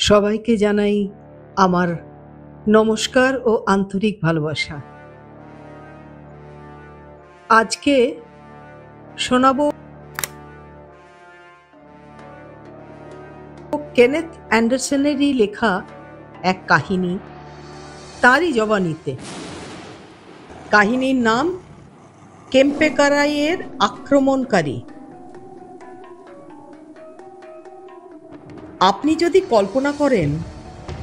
সবাইকে জানাই আমার নমস্কার ও আন্তরিক ভালোবাসা। আজকে শোনাবো কেনেথ অ্যান্ডারসনেরই লেখা এক কাহিনী, তারই জবানিতে। কাহিনীর নাম কেম্পেকারাইয়ের আক্রমণকারী। আপনি যদি কল্পনা করেন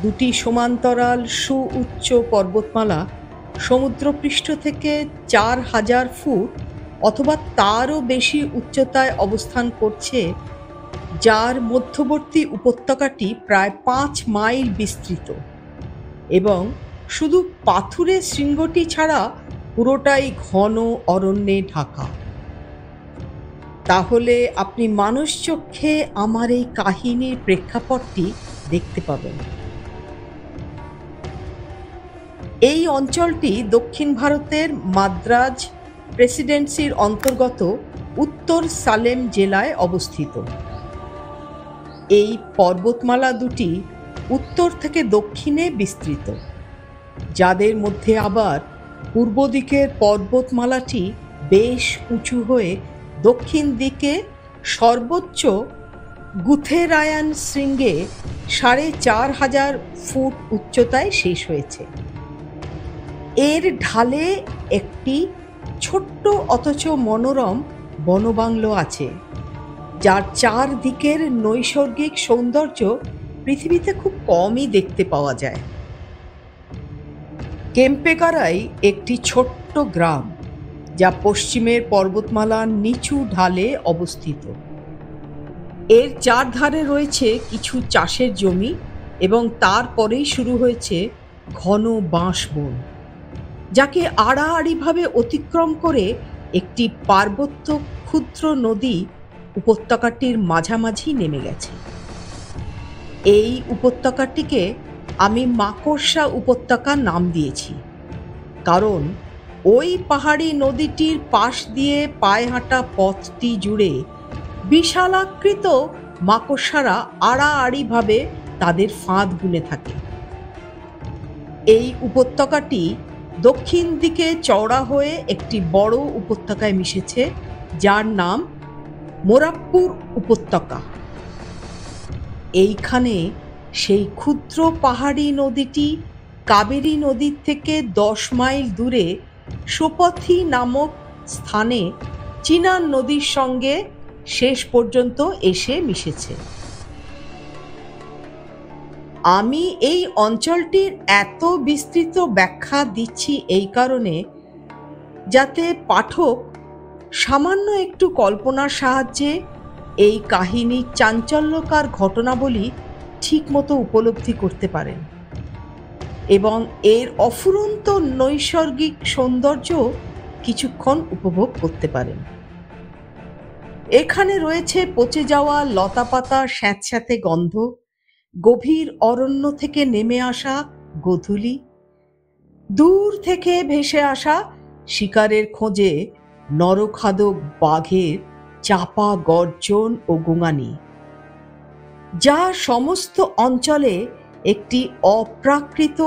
দুটি সমান্তরাল সুউচ্চ পর্বতমালা সমুদ্রপৃষ্ঠ থেকে 4000 ফুট অথবা তারও বেশি উচ্চতায় অবস্থান করছে, যার মধ্যবর্তী উপত্যকাটি প্রায় 5 মাইল বিস্তৃত এবং শুধু পাথুরে শৃঙ্গটি ছাড়া পুরোটাই ঘন অরণ্যে ঢাকা, তাহলে আপনি মানুষ চক্ষে আমার এই কাহিনীর প্রেক্ষাপটটি দেখতে পাবেন। এই অঞ্চলটি দক্ষিণ ভারতের মাদ্রাজ প্রেসিডেন্সির অন্তর্গত উত্তর সালেম জেলায় অবস্থিত। এই পর্বতমালা দুটি উত্তর থেকে দক্ষিণে বিস্তৃত, যাদের মধ্যে আবার পূর্ব দিকের পর্বতমালাটি বেশ উঁচু হয়ে দক্ষিণ দিকে সর্বোচ্চ গুথেরায়ান শৃঙ্গে 4500 ফুট উচ্চতায় শেষ হয়েছে। এর ঢালে একটি ছোট্ট অথচ মনোরম বনবাংলো আছে, যার চারদিকের নৈসর্গিক সৌন্দর্য পৃথিবীতে খুব কমই দেখতে পাওয়া যায়। কেম্পেকারাই একটি ছোট্ট গ্রাম, যা পশ্চিমের পর্বতমালার নিচু ঢালে অবস্থিত। এর চারধারে রয়েছে কিছু চাষের জমি এবং তারপরেই শুরু হয়েছে ঘন বাঁশ বন, যাকে আড়াআড়িভাবে অতিক্রম করে একটি পার্বত্য ক্ষুদ্র নদী উপত্যকাটির মাঝামাঝি নেমে গেছে। এই উপত্যকাটিকে আমি মাকড়সা উপত্যকা নাম দিয়েছি, কারণ ওই পাহাড়ি নদীটির পাশ দিয়ে পায়ে হাঁটা পথটি জুড়ে বিশালাকৃত মাকড়সারা আড়াআড়িভাবে তাদের ফাঁদ বুনে থাকে। এই উপত্যকাটি দক্ষিণ দিকে চওড়া হয়ে একটি বড় উপত্যকায় মিশেছে, যার নাম মোরাপ্পুর উপত্যকা। এইখানে সেই ক্ষুদ্র পাহাড়ি নদীটি কাবেরী নদীর থেকে 10 মাইল দূরে সোপথি নামক স্থানে চিনান নদীর সঙ্গে শেষ পর্যন্ত এসে মিশেছে। আমি এই অঞ্চলটির এত বিস্তৃত ব্যাখ্যা দিচ্ছি এই কারণে, যাতে পাঠক সামান্য একটু কল্পনার সাহায্যে এই কাহিনীর চাঞ্চল্যকর ঘটনাবলী ঠিকমতো উপলব্ধি করতে পারেন এবং এর অফুরন্ত নৈসর্গিক সৌন্দর্য কিছুক্ষণ উপভোগ করতে পারেন। এখানে রয়েছে পচে যাওয়া লতাপাতার স্যাঁতস্যাঁতে গন্ধ, গভীর অরণ্য থেকে নেমে আসা গোধূলি, দূর থেকে ভেসে আসা শিকারের খোঁজে নরখাদক বাঘের চাপা গর্জন ও গোঙানি, যা সমস্ত অঞ্চলে একটি অপ্রাকৃত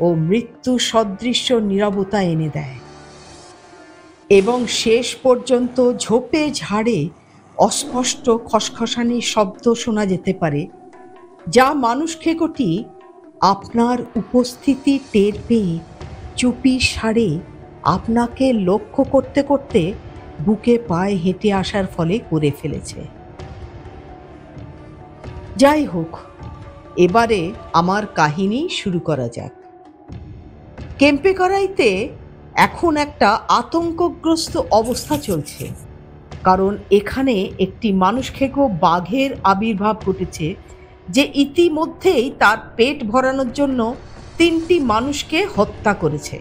ও মৃত্যু সদৃশ্য নীরবতা এনে দেয়। এবং শেষ পর্যন্ত ঝোপে ঝাড়ে অস্পষ্ট খসখসানির শব্দ শোনা যেতে পারে, যা মানুষ খেকোটি আপনার উপস্থিতি টের পেয়ে চুপি সারে আপনাকে লক্ষ্য করতে করতে বুকে পায়ে হেঁটে আসার ফলে করে ফেলেছে। যাই হোক, এবারে আমার কাহিনী শুরু করা যাক। কেম্পেকারাইতে এখন একটা আতঙ্কগ্রস্ত অবস্থা চলছে, কারণ এখানে একটি মানুষখেকো বাঘের আবির্ভাব ঘটেছে, যে ইতিমধ্যেই তার পেট ভরানোর জন্য 3টি মানুষকে হত্যা করেছে।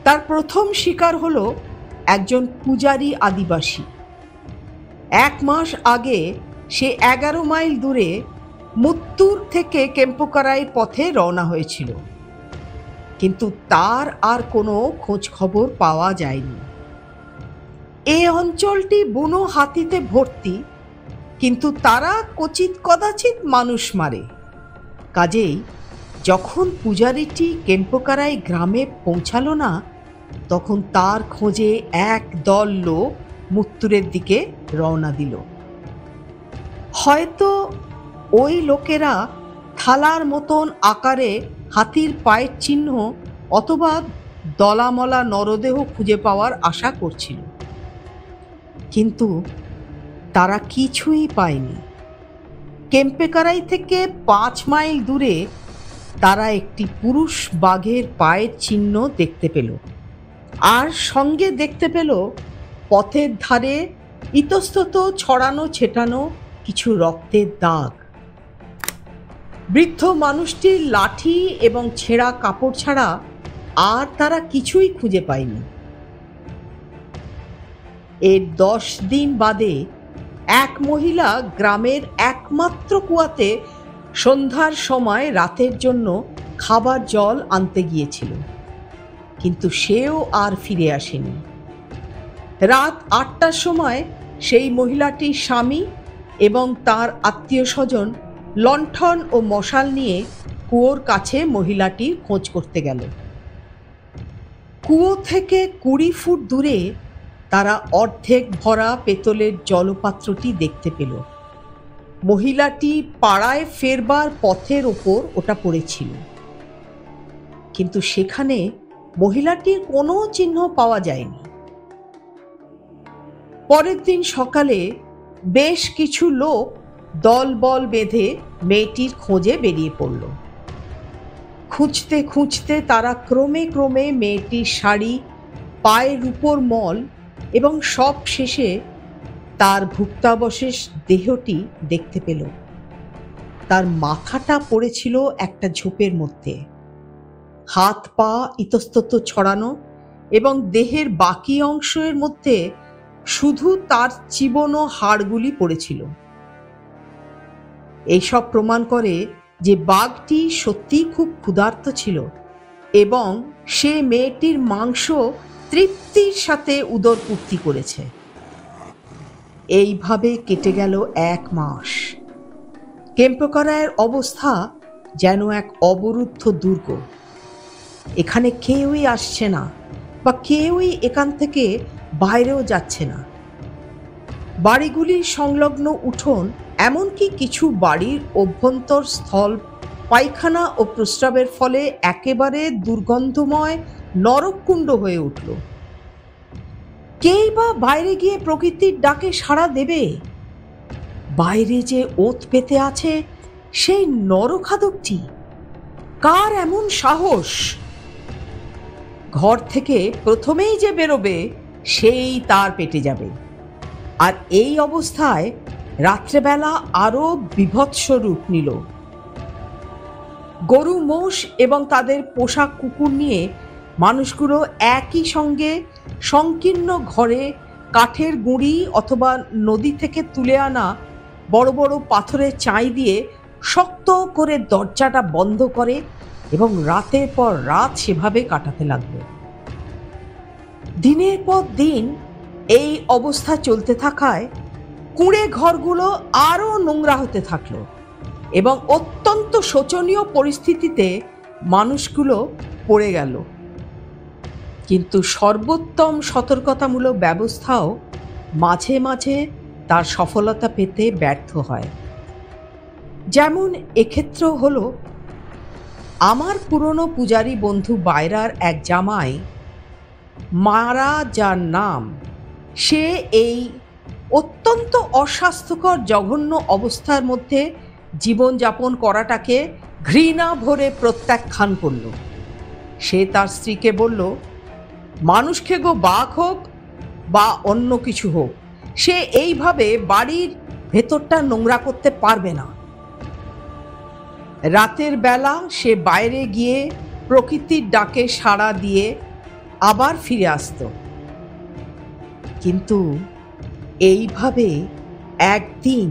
তার প্রথম শিকার হলো একজন পূজারী আদিবাসী। 1 মাস আগে সে 11 মাইল দূরে মুত্তুর থেকে কেম্পেকারাইয়ের পথে রওনা হয়েছিল, কিন্তু তার আর কোনো খোঁজ খবর পাওয়া যায়নি। এই অঞ্চলটি বুনো হাতিতে ভর্তি, কিন্তু তারা কচিত কদাচিৎ মানুষ মারে। কাজেই যখন পূজারীটি কেম্পকারাই গ্রামে পৌঁছালো না, তখন তার খোঁজে এক দল লোক মুত্তুরের দিকে রওনা দিল। হয়তো ওই লোকেরা থালার মতন আকারে হাতির পায়ের চিহ্ন অথবা দলামলা নরদেহ খুঁজে পাওয়ার আশা করছিল, কিন্তু তারা কিছুই পায়নি। কেম্পেকারাই থেকে 5 মাইল দূরে তারা একটি পুরুষ বাঘের পায়ের চিহ্ন দেখতে পেল, আর সঙ্গে দেখতে পেল পথের ধারে ইতস্তত ছড়ানো ছেটানো কিছু রক্তের দাগ। বৃদ্ধ মানুষটির লাঠি এবং ছেঁড়া কাপড় ছাড়া আর তারা কিছুই খুঁজে পায়নি। এর 10 দিন বাদে এক মহিলা গ্রামের একমাত্র কুয়াতে সন্ধ্যার সময় রাতের জন্য খাবার জল আনতে গিয়েছিল, কিন্তু সেও আর ফিরে আসেনি। রাত 8টার সময় সেই মহিলাটির স্বামী এবং তার আত্মীয় স্বজন লণ্ঠন ও মশাল নিয়ে কুয়োর কাছে মহিলাটির খোঁজ করতে গেল। কুয়ো থেকে 20 ফুট দূরে তারা অর্ধেক ভরা পেতলের জলপাত্রটি দেখতে পেল। মহিলাটি পাড়ায় ফেরবার পথের ওপর ওটা পড়েছিল, কিন্তু সেখানে মহিলাটির কোনো চিহ্ন পাওয়া যায়নি। পরের দিন সকালে বেশ কিছু লোক দলবল বেঁধে মেয়েটির খোঁজে বেরিয়ে পড়ল। খুঁজতে খুঁজতে তারা ক্রমে ক্রমে মেয়েটির শাড়ি, পায়ের উপর মল এবং সব শেষে তার ভুক্তাবশেষ দেহটি দেখতে পেল। তার মাথাটা পড়েছিল একটা ঝোপের মধ্যে, হাত পা ইতস্তত ছড়ানো এবং দেহের বাকি অংশের মধ্যে শুধু তার চিবনো হাড়গুলি পড়েছিল। এইসব প্রমাণ করে যে বাঘটি সত্যিই খুব ক্ষুধার্ত ছিল এবং সে মেয়েটির মাংস তৃপ্তির সাথে উদরপূর্তি করেছে। এইভাবে কেটে গেল 1 মাস। কেম্পকারায়ের অবস্থা যেন এক অবরুদ্ধ দুর্গ। এখানে কেউই আসছে না বা কেউই এখান থেকে বাইরেও যাচ্ছে না। বাড়িগুলির সংলগ্ন উঠোন, এমনকি কিছু বাড়ির অভ্যন্তর স্থল পায়খানা ও প্রস্রাবের ফলে একেবারে দুর্গন্ধময় নরককুণ্ড হয়ে উঠল। কেই বা বাইরে গিয়ে প্রকৃতির ডাকে সাড়া দেবে? বাইরে যে ওত পেতে আছে সেই নরখাদকটি, কার এমন সাহস? ঘর থেকে প্রথমেই যে বেরোবে সেই তার পেটে যাবে। আর এই অবস্থায় রাত্রেবেলা আরো বিভৎস রূপ নিল। গরু, মোষ এবং তাদের পোষা কুকুর নিয়ে মানুষগুলো একই সঙ্গে সংকীর্ণ ঘরে কাঠের গুঁড়ি অথবা নদী থেকে তুলে আনা বড় বড় পাথরের চাই দিয়ে শক্ত করে দরজাটা বন্ধ করে এবং রাতের পর রাত সেভাবে কাটাতে লাগলো। দিনের পর দিন এই অবস্থা চলতে থাকায় কুঁড়ে ঘরগুলো আরো নোংরা হতে থাকলো এবং অত্যন্ত শোচনীয় পরিস্থিতিতে মানুষগুলো পড়ে গেল। কিন্তু সর্বোত্তম সতর্কতামূলক ব্যবস্থাও মাঝে মাঝে তার সফলতা পেতে ব্যর্থ হয়। যেমন এক্ষেত্রেও হলো, আমার পুরনো পূজারী বন্ধু বাইরার এক জামাই মারা, যার নাম, সে এই অত্যন্ত অস্বাস্থ্যকর জঘন্য অবস্থার মধ্যে জীবনযাপন করাটাকে ঘৃণা ভরে প্রত্যাখ্যান করল। সে তার স্ত্রীকে বলল, মানুষ খেগো বাঘ হোক বা অন্য কিছু হোক, সে এইভাবে বাড়ির ভেতরটা নোংরা করতে পারবে না। রাতের বেলা সে বাইরে গিয়ে প্রকৃতির ডাকে সাড়া দিয়ে আবার ফিরে আসত। কিন্তু এইভাবে একদিন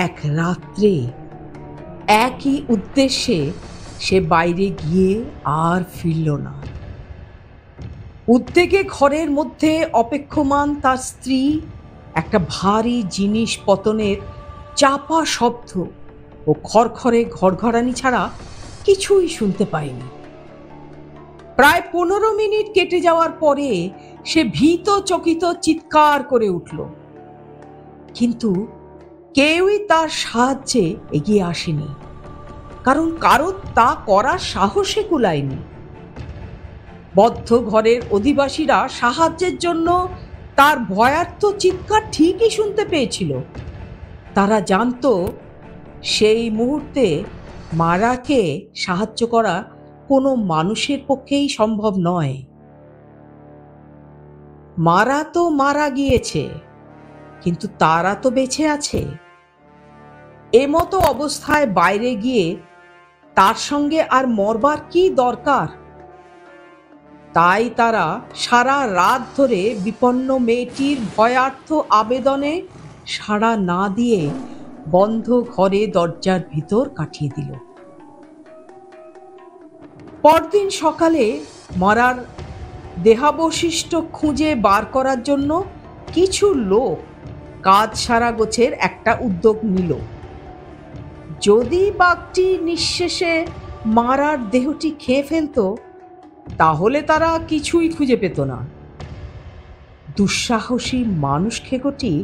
এক রাত্রে একই উদ্দেশ্যে সে বাইরে গিয়ে আর ফিরল না। উদ্বেগে ঘরের মধ্যে অপেক্ষমান তার স্ত্রী একটা ভারী জিনিস পতনের চাপা শব্দ ও খড়খড়ে ঘড়ঘড়ানি ছাড়া কিছুই শুনতে পাইনি। প্রায় 15 মিনিট কেটে যাওয়ার পরে সে ভীত চকিত চিৎকার করে উঠল, কিন্তু কেউই তার সাহায্যে এগিয়ে আসেনি, কারণ কারো তা করার সাহসে কুলায়নি। বদ্ধ ঘরের অধিবাসীরা সাহায্যের জন্য তার ভয়ার্ত চিৎকার ঠিকই শুনতে পেয়েছিল। তারা জানতো সেই মুহূর্তে মারাকে সাহায্য করা কোনো মানুষের পক্ষেই সম্ভব নয়। মারা তো মারা গিয়েছে, কিন্তু তারা তো বেঁচে আছে। এমতো অবস্থায় বাইরে গিয়ে তার সঙ্গে আর মরবার কি দরকার? তাই তারা সারা রাত ধরে বিপন্ন মেয়েটির ভয়ার্থ আবেদনে সাড়া না দিয়ে বন্ধ ঘরে দরজার ভিতর কাটিয়ে দিল। পরদিন সকালে মারার দেহাবশিষ্ট খুঁজে বার করার জন্য কিছু লোক কাজ সারা গোছের একটা উদ্যোগ নিল। যদি বাঘটি নিঃশেষে মারার দেহটি খেয়ে ফেলত, তাহলে তারা কিছুই খুঁজে পেত না। দুঃসাহসী মানুষ খেকোটি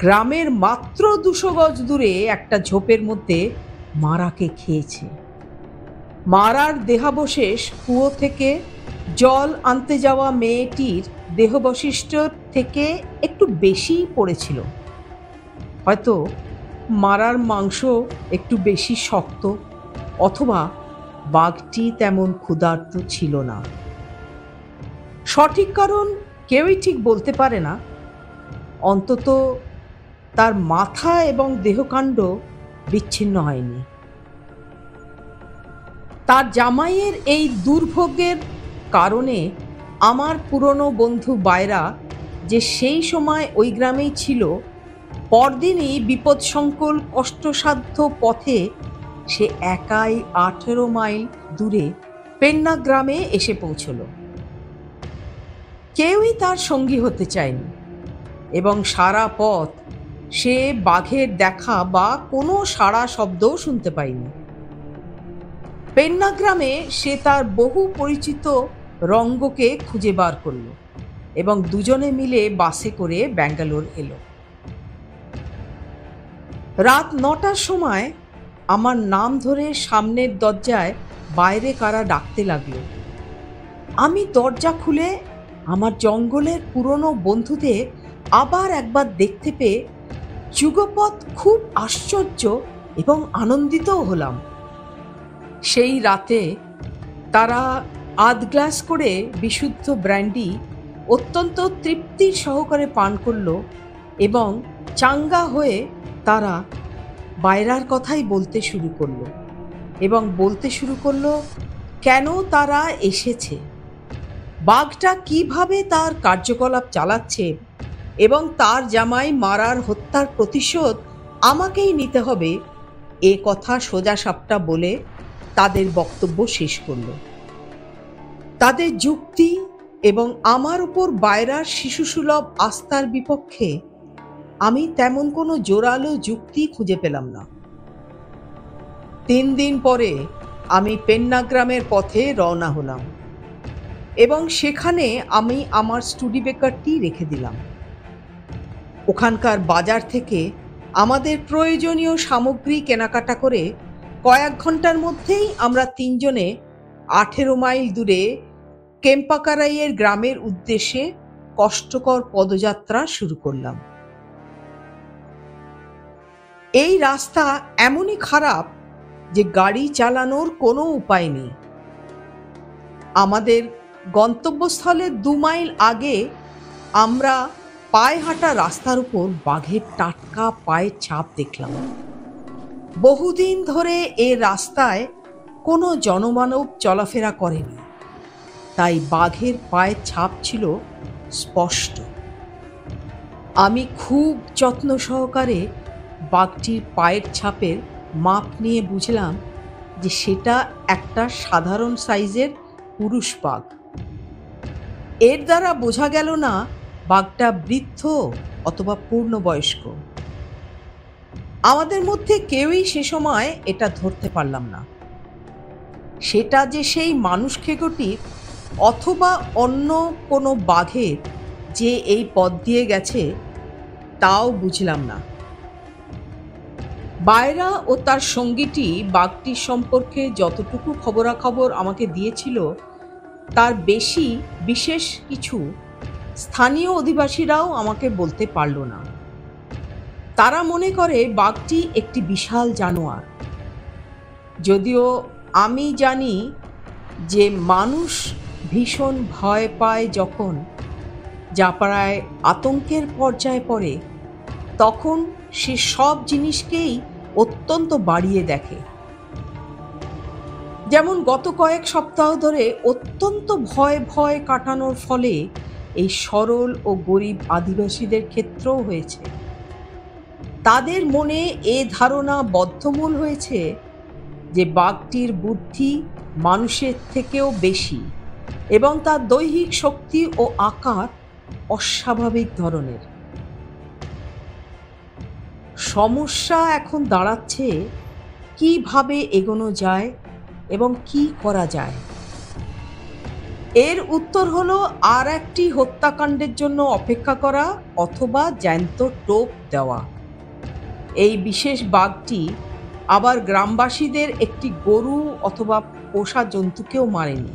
গ্রামের মাত্র 200 গজ দূরে একটা ঝোপের মধ্যে মারাকে খেয়েছে। মারার দেহাবশেষ কুয়ো থেকে জল আনতে যাওয়া মেয়েটির দেহবশিষ্ট থেকে একটু বেশি পড়েছিল। হয়তো মারার মাংস একটু বেশি শক্ত, অথবা বাঘটি তেমন ক্ষুধার্ত ছিল না। সঠিক কারণ কেউই ঠিক বলতে পারে না। অন্তত তার মাথা এবং দেহকাণ্ড বিচ্ছিন্ন হয়নি। তার জামাইয়ের এই দুর্ভোগের কারণে আমার পুরনো বন্ধু বাইরা, যে সেই সময় ওই গ্রামেই ছিল, পরদিনই বিপদসংকুল কষ্টসাধ্য পথে সে একাই 18 মাইল দূরে পেন্না গ্রামে এসে পৌঁছল। কেউই তার সঙ্গী হতে চায়নি, এবং সারা পথ সে বাঘের দেখা বা কোনো সাড়া শব্দও শুনতে পায়নি। পেন্না গ্রামে সে তার বহু পরিচিত রঙ্গকে খুঁজে বার করল এবং দুজনে মিলে বাসে করে ব্যাঙ্গালোর এলো। রাত 9টার সময় আমার নাম ধরে সামনের দরজায় বাইরে কারা ডাকতে লাগলো। আমি দরজা খুলে আমার জঙ্গলের পুরনো বন্ধুদের আবার একবার দেখতে পেয়ে যুগপৎ খুব আশ্চর্য এবং আনন্দিতও হলাম। সেই রাতে তারা আধ গ্লাস করে বিশুদ্ধ ব্র্যান্ডি অত্যন্ত তৃপ্তির সহকারে পান করল এবং চাঙ্গা হয়ে তারা বাইরার কথাই বলতে শুরু করলো, এবং বলতে শুরু করলো কেন তারা এসেছে, বাঘটা কিভাবে তার কার্যকলাপ চালাচ্ছে, এবং তার জামাই মারার হত্যার প্রতিশোধ আমাকেই নিতে হবে, এ কথা সোজাসাপটা বলে তাদের বক্তব্য শেষ করল। তাদের যুক্তি এবং আমার উপর বাইরার শিশুসুলভ আস্থার বিপক্ষে আমি তেমন কোনো জোরালো যুক্তি খুঁজে পেলাম না। 3 দিন পরে আমি পেন্না গ্রামের পথে রওনা হলাম এবং সেখানে আমি আমার স্টুডিবেকারটি রেখে দিলাম। ওখানকার বাজার থেকে আমাদের প্রয়োজনীয় সামগ্রী কেনাকাটা করে কয়েক ঘন্টার মধ্যেই আমরা 3 জনে 18 মাইল দূরে কেম্পাকারাইয়ের গ্রামের উদ্দেশ্যে কষ্টকর পদযাত্রা শুরু করলাম। এই রাস্তা এমনই খারাপ যে গাড়ি চালানোর কোনো উপায় নেই। আমাদের গন্তব্যস্থলের 2 মাইল আগে আমরা পায়ে হাঁটা রাস্তার উপর বাঘের টাটকা পায়ের ছাপ দেখলাম। বহুদিন ধরে এ রাস্তায় কোনো জনমানব চলাফেরা করেনি, তাই বাঘের পায়ের ছাপ ছিল স্পষ্ট। আমি খুব যত্ন সহকারে বাঘটির পায়ের ছাপের মাপ নিয়ে বুঝলাম যে সেটা একটা সাধারণ সাইজের পুরুষ বাঘ। এর দ্বারা বোঝা গেল না বাঘটা বৃদ্ধ অথবা পূর্ণবয়স্ক। আমাদের মধ্যে কেউই সে সময় এটা ধরতে পারলাম না, সেটা যে সেই মানুষ খেকোটির অথবা অন্য কোনো বাঘের যে এই পথ দিয়ে গেছে তাও বুঝলাম না। বায়রা ও তার সঙ্গীটি বাঘটির সম্পর্কে যতটুকু খবরাখবর আমাকে দিয়েছিল তার বেশি বিশেষ কিছু স্থানীয় অধিবাসীরাও আমাকে বলতে পারল না। তারা মনে করে বাঘটি একটি বিশাল জানোয়ার, যদিও আমি জানি যে মানুষ ভীষণ ভয় পায় যখন, যা প্রায় আতঙ্কের পর্যায়ে পড়ে, তখন সে সব জিনিসকেই অত্যন্ত বাড়িয়ে দেখে। যেমন গত কয়েক সপ্তাহ ধরে অত্যন্ত ভয় কাটানোর ফলে এই সরল ও গরিব আদিবাসীদের ক্ষেত্রেও হয়েছে। তাদের মনে এ ধারণা বদ্ধমূল হয়েছে যে বাঘটির বুদ্ধি মানুষের থেকেও বেশি এবং তার দৈহিক শক্তি ও আকার অস্বাভাবিক ধরনের। সমস্যা এখন দাঁড়াচ্ছে কিভাবে এগোনো যায় এবং কি করা যায়। এর উত্তর হলো আর একটি হত্যাকাণ্ডের জন্য অপেক্ষা করা অথবা জ্যান্ত টোপ দেওয়া। এই বিশেষ বাঘটি আবার গ্রামবাসীদের একটি গরু অথবা পোষা জন্তুকেও মারেনি।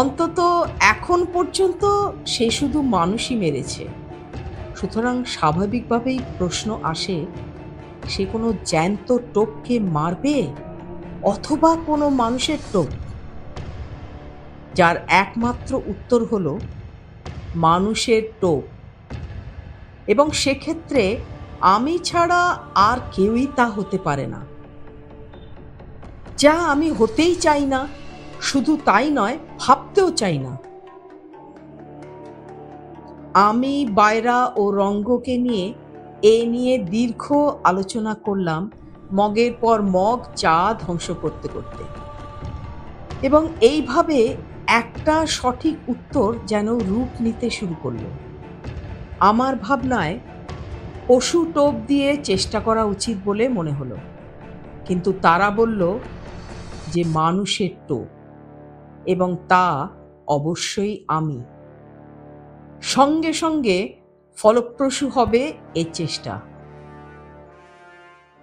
অন্তত এখন পর্যন্ত সে শুধু মানুষই মেরেছে। সুতরাং স্বাভাবিকভাবেই প্রশ্ন আসে, সে কোনো জ্যান্ত টোপকে মারবে অথবা কোনো মানুষের টোপ? যার একমাত্র উত্তর হলো মানুষের টোপ, এবং সেক্ষেত্রে আমি ছাড়া আর কেউই তা হতে পারে না। যা আমি হতেই চাই না, শুধু তাই নয়, ভাবতেও চাই না। আমি বায়রা ও রঙ্গকে নিয়ে নিয়ে দীর্ঘ আলোচনা করলাম, মগের পর মগ চা ধ্বংস করতে করতে, এবং এইভাবে একটা সঠিক উত্তর যেন রূপ নিতে শুরু করলো। আমার ভাবনায় পশু টোপ দিয়ে চেষ্টা করা উচিত বলে মনে হলো, কিন্তু তারা বলল যে মানুষের টোপ, এবং তা অবশ্যই আমি। সঙ্গে সঙ্গে ফলপ্রসূ হবে এ চেষ্টা।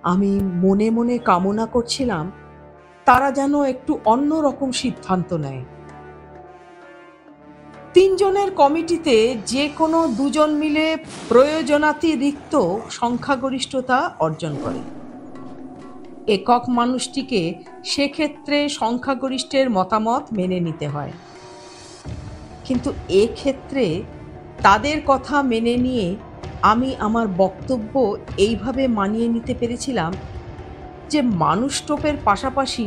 আমি মনে মনে কামনা করছিলাম তারা যেন একটু অন্যরকম সিদ্ধান্ত নেয়। 3 জনের কমিটিতে যে কোনো 2 জন মিলে প্রয়োজনাতিরিক্ত সংখ্যাগরিষ্ঠতা অর্জন করে। একক মানুষটিকে সেক্ষেত্রে সংখ্যাগরিষ্ঠের মতামত মেনে নিতে হয়। কিন্তু এক্ষেত্রে তাদের কথা মেনে নিয়ে আমি আমার বক্তব্য এইভাবে মানিয়ে নিতে পেরেছিলাম যে মানুষ টোপের পাশাপাশি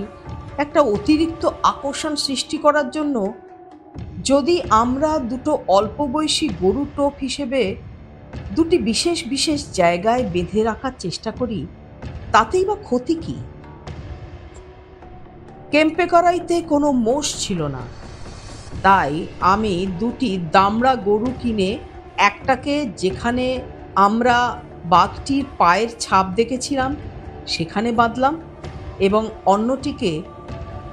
একটা অতিরিক্ত আকর্ষণ সৃষ্টি করার জন্য যদি আমরা দুটো অল্প বয়সী গরু টোপ হিসেবে দুটি বিশেষ বিশেষ জায়গায় বেঁধে রাখার চেষ্টা করি, তাতেই বা ক্ষতি কি? ক্যাম্পে করাইতে কোনো মোষ ছিল না, তাই আমি দুটি দামড়া গরু কিনে একটাকে যেখানে আমরা বাঘটির পায়ের ছাপ দেখেছিলাম সেখানে বাঁধলাম, এবং অন্যটিকে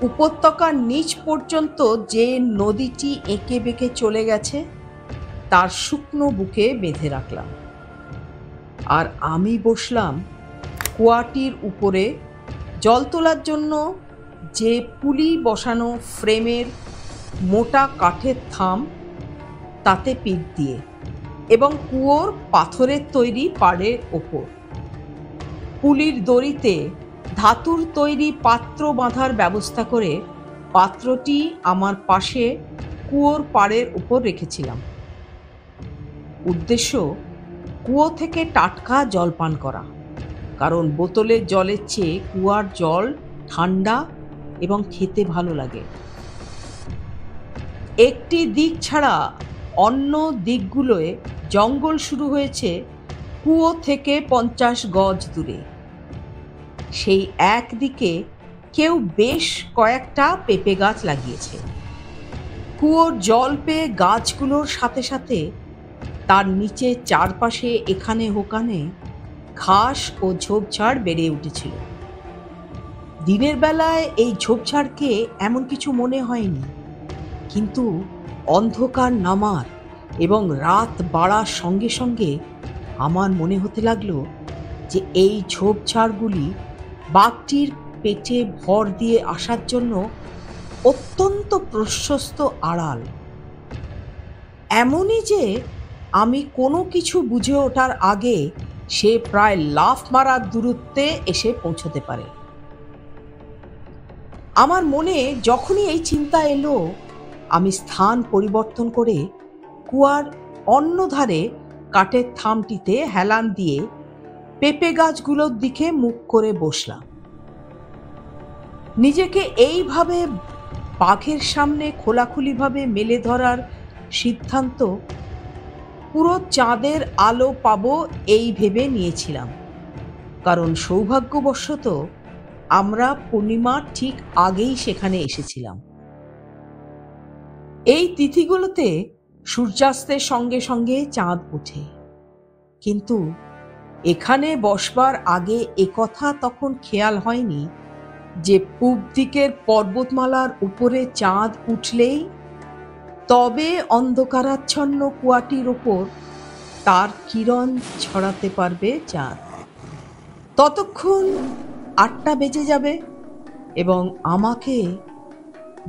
উপত্যকার নিচ পর্যন্ত যে নদীটি এঁকে বেঁকে চলে গেছে তার শুকনো বুকে বেঁধে রাখলাম। আর আমি বসলাম কুয়াটির উপরে জল তোলার জন্য যে পুলি বসানো ফ্রেমের মোটা কাঠের থাম তাতে পিঠ দিয়ে, এবং কুয়োর পাথরের তৈরি পাড়ের ওপর পুলির দড়িতে ধাতুর তৈরি পাত্র বাঁধার ব্যবস্থা করে পাত্রটি আমার পাশে কুয়োর পাড়ের উপর রেখেছিলাম। উদ্দেশ্য কুয়ো থেকে টাটকা জল পান করা, কারণ বোতলের জলের চেয়ে কুয়ার জল ঠান্ডা এবং খেতে ভালো লাগে। একটি দিক ছাড়া অন্য দিকগুলোয় জঙ্গল শুরু হয়েছে কুয়ো থেকে 50 গজ দূরে। সেই একদিকে কেউ বেশ কয়েকটা পেঁপে গাছ লাগিয়েছে। কুয়োর জল পেয়ে গাছগুলোর সাথে সাথে তার নিচে চারপাশে এখানে ওখানে ঘাস ও ঝোপঝাড় বেড়ে উঠেছিল। দিনের বেলায় এই ঝোপঝাড়কে এমন কিছু মনে হয়নি, কিন্তু অন্ধকার নামার এবং রাত বাড়ার সঙ্গে সঙ্গে আমার মনে হতে লাগলো যে এই ঝোপঝাড়গুলি বাঘটির পেটে ভর দিয়ে আসার জন্য অত্যন্ত প্রশস্ত আড়াল। এমনই যে আমি কোনো কিছু বুঝে ওঠার আগে সে প্রায় লাফ মারার দূরত্বে এসে পৌঁছতে পারে। আমার মনে যখনই এই চিন্তা এলো, আমি স্থান পরিবর্তন করে কুয়ার অন্য ধারে কাঠের থামটিতে হেলান দিয়ে পেঁপে গাছগুলোর দিকে মুখ করে বসলাম। নিজেকে এইভাবে বাঘের সামনে খোলাখুলিভাবে মেলে ধরার সিদ্ধান্ত পুরো চাঁদের আলো পাবো এই ভেবে নিয়েছিলাম, কারণ সৌভাগ্যবশত আমরা পূর্ণিমার ঠিক আগেই সেখানে এসেছিলাম। এই তিথিগুলোতে সূর্যাস্তের সঙ্গে সঙ্গে চাঁদ ওঠে, কিন্তু এখানে বসবার আগে একথা তখন খেয়াল হয়নি যে পূব দিকের পর্বতমালার উপরে চাঁদ উঠলেই তবে অন্ধকারাচ্ছন্ন কুয়াটির ওপর তার কিরণ ছড়াতে পারবে চাঁদ। ততক্ষণ 8টা বেজে যাবে এবং আমাকে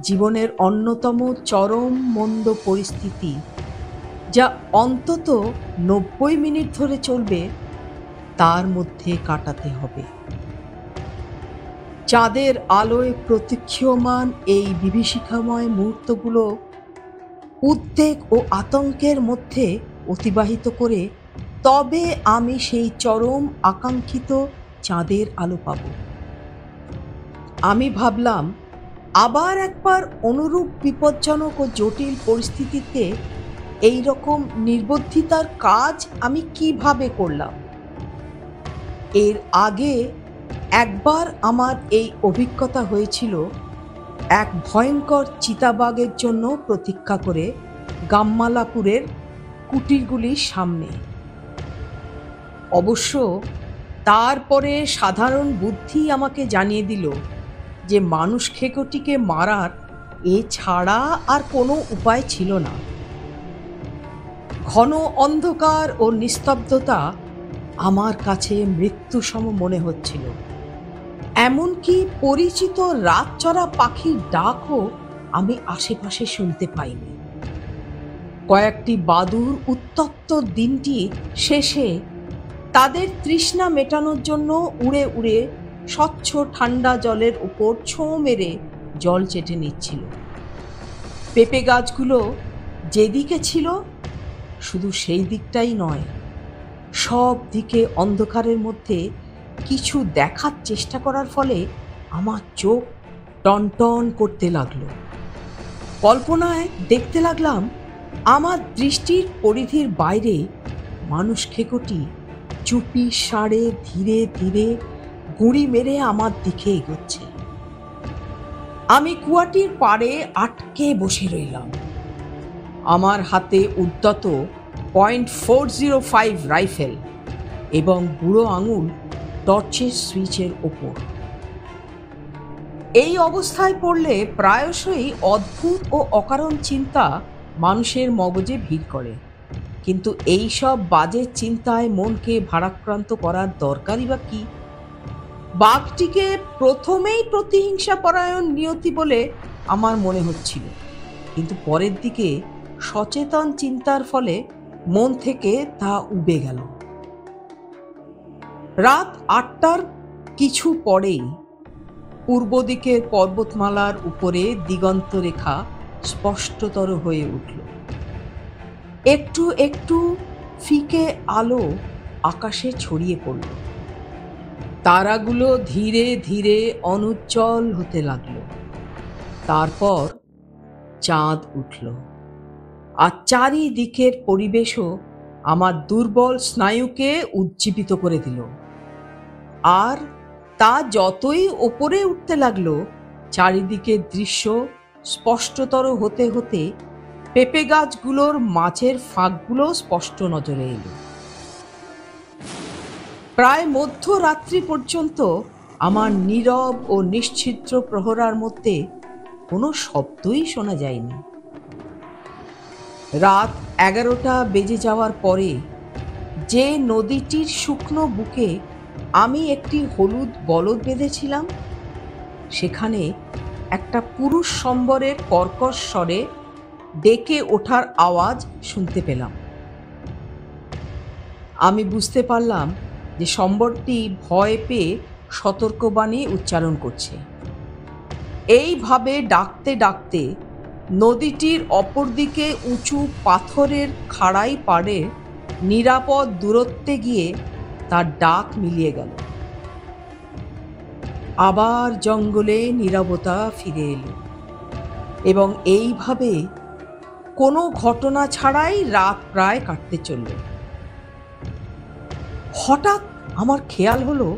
জীবনের অন্যতম চরম মন্দ পরিস্থিতি, যা অন্তত 90 মিনিট ধরে চলবে, তার মধ্যে কাটাতে হবে। চাঁদের আলোয় প্রতীক্ষমান এই বিভীষিকাময় মুহূর্তগুলো উদ্বেগ ও আতঙ্কের মধ্যে অতিবাহিত করে তবে আমি সেই চরম আকাঙ্ক্ষিত চাঁদের আলো পাব। আমি ভাবলাম, আবার একবার অনুরূপ বিপজ্জনক ও জটিল পরিস্থিতিতে এই রকম নির্বুদ্ধিতার কাজ আমি কিভাবে করলাম। এর আগে একবার আমার এই অভিজ্ঞতা হয়েছিল এক ভয়ঙ্কর চিতাবাঘের জন্য প্রতীক্ষা করে গাম্মালাপুরের কুটিরগুলির সামনে। অবশ্য তারপরে সাধারণ বুদ্ধি আমাকে জানিয়ে দিল যে মানুষ খেকোটিকে মারার এছাড়া আর কোনো উপায় ছিল না। ঘন অন্ধকার ও নিস্তব্ধতা আমার কাছে মৃত্যুসম মনে হচ্ছিল। এমনকি পরিচিত রাতচরা পাখির ডাকও আমি আশেপাশে শুনতে পাইনি। কয়েকটি বাদুড় উত্তপ্ত দিনটি শেষে তাদের তৃষ্ণা মেটানোর জন্য উড়ে উড়ে স্বচ্ছ ঠান্ডা জলের উপর ছোঁ মেরে জল চেটে নিচ্ছিল। পেঁপে গাছগুলো যেদিকে ছিল শুধু সেই দিকটাই নয়, সব দিকে অন্ধকারের মধ্যে কিছু দেখার চেষ্টা করার ফলে আমার চোখ টনটন করতে লাগলো। কল্পনায় দেখতে লাগলাম আমার দৃষ্টির পরিধির বাইরে মানুষ খেকোটি চুপি সাড়ে ধীরে ধীরে গুঁড়ি মেরে আমার দিকে এগোচ্ছে। আমি কুয়াটির পাড়ে আটকে বসে রইলাম, আমার হাতে উদ্যত .405 রাইফেল এবং বুড়ো আঙুল টর্চের সুইচের ওপর। এই অবস্থায় পড়লে প্রায়শই অদ্ভুত ও অকারণ চিন্তা মানুষের মগজে ভিড় করে, কিন্তু এই সব বাজে চিন্তায় মনকে ভারাক্রান্ত করার দরকারই বা কি? বাঘটিকে প্রথমেই প্রতিহিংসা পরায়ণ নিয়তি বলে আমার মনে হচ্ছিল, কিন্তু পরের দিকে সচেতন চিন্তার ফলে মন থেকে তা উবে গেল। রাত 8টার কিছু পরেই পূর্ব দিকের পর্বতমালার উপরে দিগন্ত রেখা স্পষ্টতর হয়ে উঠল। একটু একটু ফিকে আলো আকাশে ছড়িয়ে পড়ল। তারাগুলো ধীরে ধীরে অনুজ্জ্বল হতে লাগলো। তারপর চাঁদ উঠল, আর চারিদিকের পরিবেশও আমার দুর্বল স্নায়ুকে উজ্জীবিত করে দিল। আর তা যতই ওপরে উঠতে লাগলো, চারিদিকের দৃশ্য স্পষ্টতর হতে হতে পেঁপে গাছগুলোর মাঝের ফাঁকগুলো স্পষ্ট নজরে এলো। প্রায় মধ্যরাত্রি পর্যন্ত আমার নীরব ও নিশ্ছিদ্র প্রহরার মধ্যে কোনো শব্দই শোনা যায়নি। রাত 11টা বেজে যাওয়ার পরে যে নদীটির শুকনো বুকে আমি একটি হলুদ বলদ বেঁধেছিলাম, সেখানে একটা পুরুষ সম্বরের কর্কশ স্বরে ডেকে ওঠার আওয়াজ শুনতে পেলাম। আমি বুঝতে পারলাম যে সম্বরটি ভয় পেয়ে সতর্কবাণী উচ্চারণ করছে। এইভাবে ডাকতে ডাকতে নদীটির অপরদিকে উঁচু পাথরের খাড়াই পাড়ে নিরাপদ দূরত্বে গিয়ে তার ডাক মিলিয়ে গেল। আবার জঙ্গলে নীরবতা ফিরে এলো এবং এইভাবে কোনো ঘটনা ছাড়াই রাত প্রায় কাটতে চলল। হঠাৎ আমার খেয়াল হলো,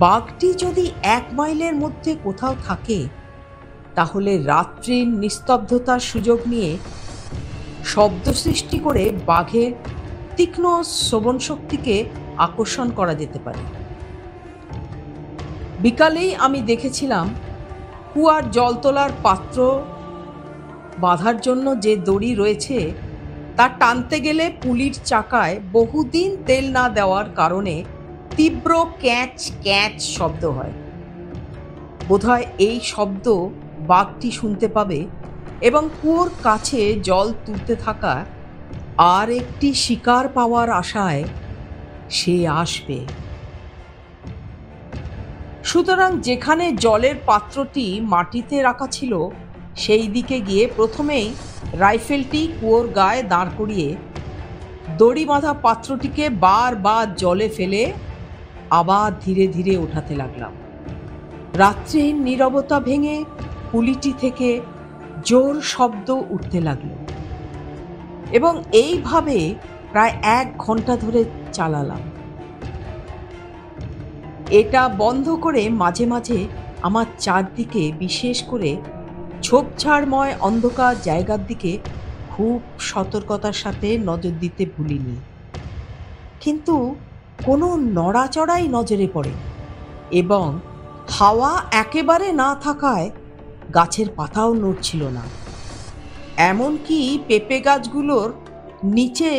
বাঘটি যদি 1 মাইলের মধ্যে কোথাও থাকে, তাহলে রাত্রির নিস্তব্ধতার সুযোগ নিয়ে শব্দ সৃষ্টি করে বাঘের তীক্ষ্ণ শ্রবণ শক্তিকে আকর্ষণ করা যেতে পারে। বিকালেই আমি দেখেছিলাম কুয়ার জল তোলার পাত্র বাঁধার জন্য যে দড়ি রয়েছে, তা টানতে গেলে পুলির চাকায় বহুদিন তেল না দেওয়ার কারণে তীব্র ক্যাচ ক্যাচ শব্দ হয়। বোধহয় এই শব্দ বাঘটি শুনতে পাবে এবং কুয়োর কাছে জল তুলতে থাকা আর একটি শিকার পাওয়ার আশায় সে আসবে। সুতরাং যেখানে জলের পাত্রটি মাটিতে রাখা ছিল, সেই দিকে গিয়ে প্রথমেই রাইফেলটি কুয়োর গায়ে দাঁড় করিয়ে দড়ি বাঁধা পাত্রটিকে বারবার জলে ফেলে আবার ধীরে ধীরে ওঠাতে লাগলাম। রাত্রির নীরবতা ভেঙে পুলিটি থেকে জোর শব্দ উঠতে লাগলো এবং এইভাবে প্রায় 1 ঘন্টা ধরে চালালাম। এটা বন্ধ করে মাঝে মাঝে আমার চারদিকে, বিশেষ করে ঝোপঝাড়ময় অন্ধকার জায়গার দিকে খুব সতর্কতার সাথে নজর দিতে ভুলিনি। কিন্তু কোনো নড়াচড়াই নজরে পড়ে এবং হাওয়া একেবারে না থাকায় গাছের পাতাও নড়ছিল না। এমনকি পেঁপে গাছগুলোর নিচে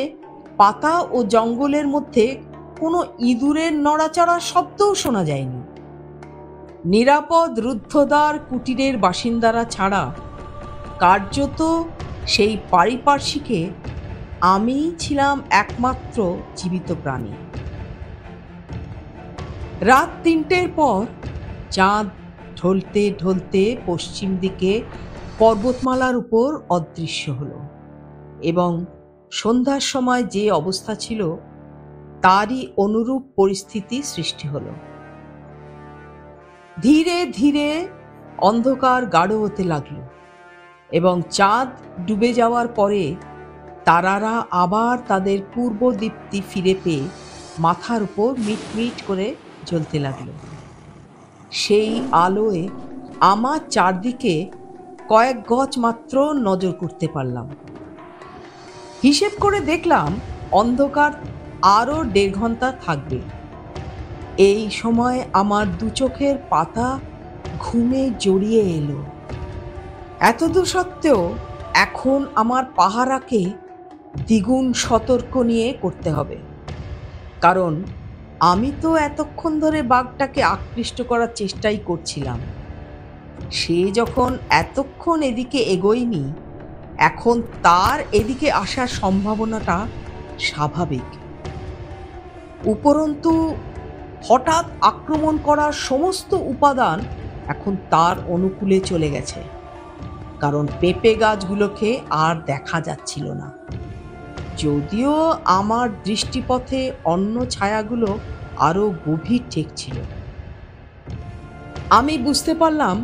পাতা ও জঙ্গলের মধ্যে কোনো ইঁদুরের নড়াচড়ার শব্দও শোনা যায়নি। নিরাপদ রুদ্ধদ্বার কুটিরের বাসিন্দারা ছাড়া কার্যত সেই পারিপার্শ্বিকে আমি ছিলাম একমাত্র জীবিত প্রাণী। রাত 3টের পর চাঁদ ঢলতে ঢলতে পশ্চিম দিকে পর্বতমালার উপর অদৃশ্য হলো এবং সন্ধ্যার সময় যে অবস্থা ছিল, তারই অনুরূপ পরিস্থিতি সৃষ্টি হলো। ধীরে ধীরে অন্ধকার গাঢ় হতে লাগলো এবং চাঁদ ডুবে যাওয়ার পরে তারারা আবার তাদের পূর্ব দীপ্তি ফিরে পেয়ে মাথার উপর মিটমিট করে জ্বলতে লাগলো। সেই আলোয় আমার চারদিকে কয়েক গজ মাত্র নজর করতে পারলাম। হিসেব করে দেখলাম অন্ধকার আরও 1.5 ঘন্টা থাকবে। এই সময় আমার 2 চোখের পাতা ঘুমে জড়িয়ে এলো। এতদূর সত্ত্বেও এখন আমার পাহারাকে দ্বিগুণ সতর্ক নিয়ে করতে হবে, কারণ আমি তো এতক্ষণ ধরে বাঘটাকে আকৃষ্ট করার চেষ্টাই করছিলাম। সে যখন এতক্ষণ এদিকে এগোয়নি, এখন তার এদিকে আসার সম্ভাবনাটা স্বাভাবিক। উপরন্তু হঠাৎ আক্রমণ করার সমস্ত উপাদান এখন তার অনুকূলে চলে গেছে, কারণ পেঁপে গাছগুলোকে আর দেখা যাচ্ছিল না। যদিও আমার দৃষ্টিপথে অন্য ছায়াগুলো আরো গভীর ঠেকছিল। আমি বুঝতে পারলাম,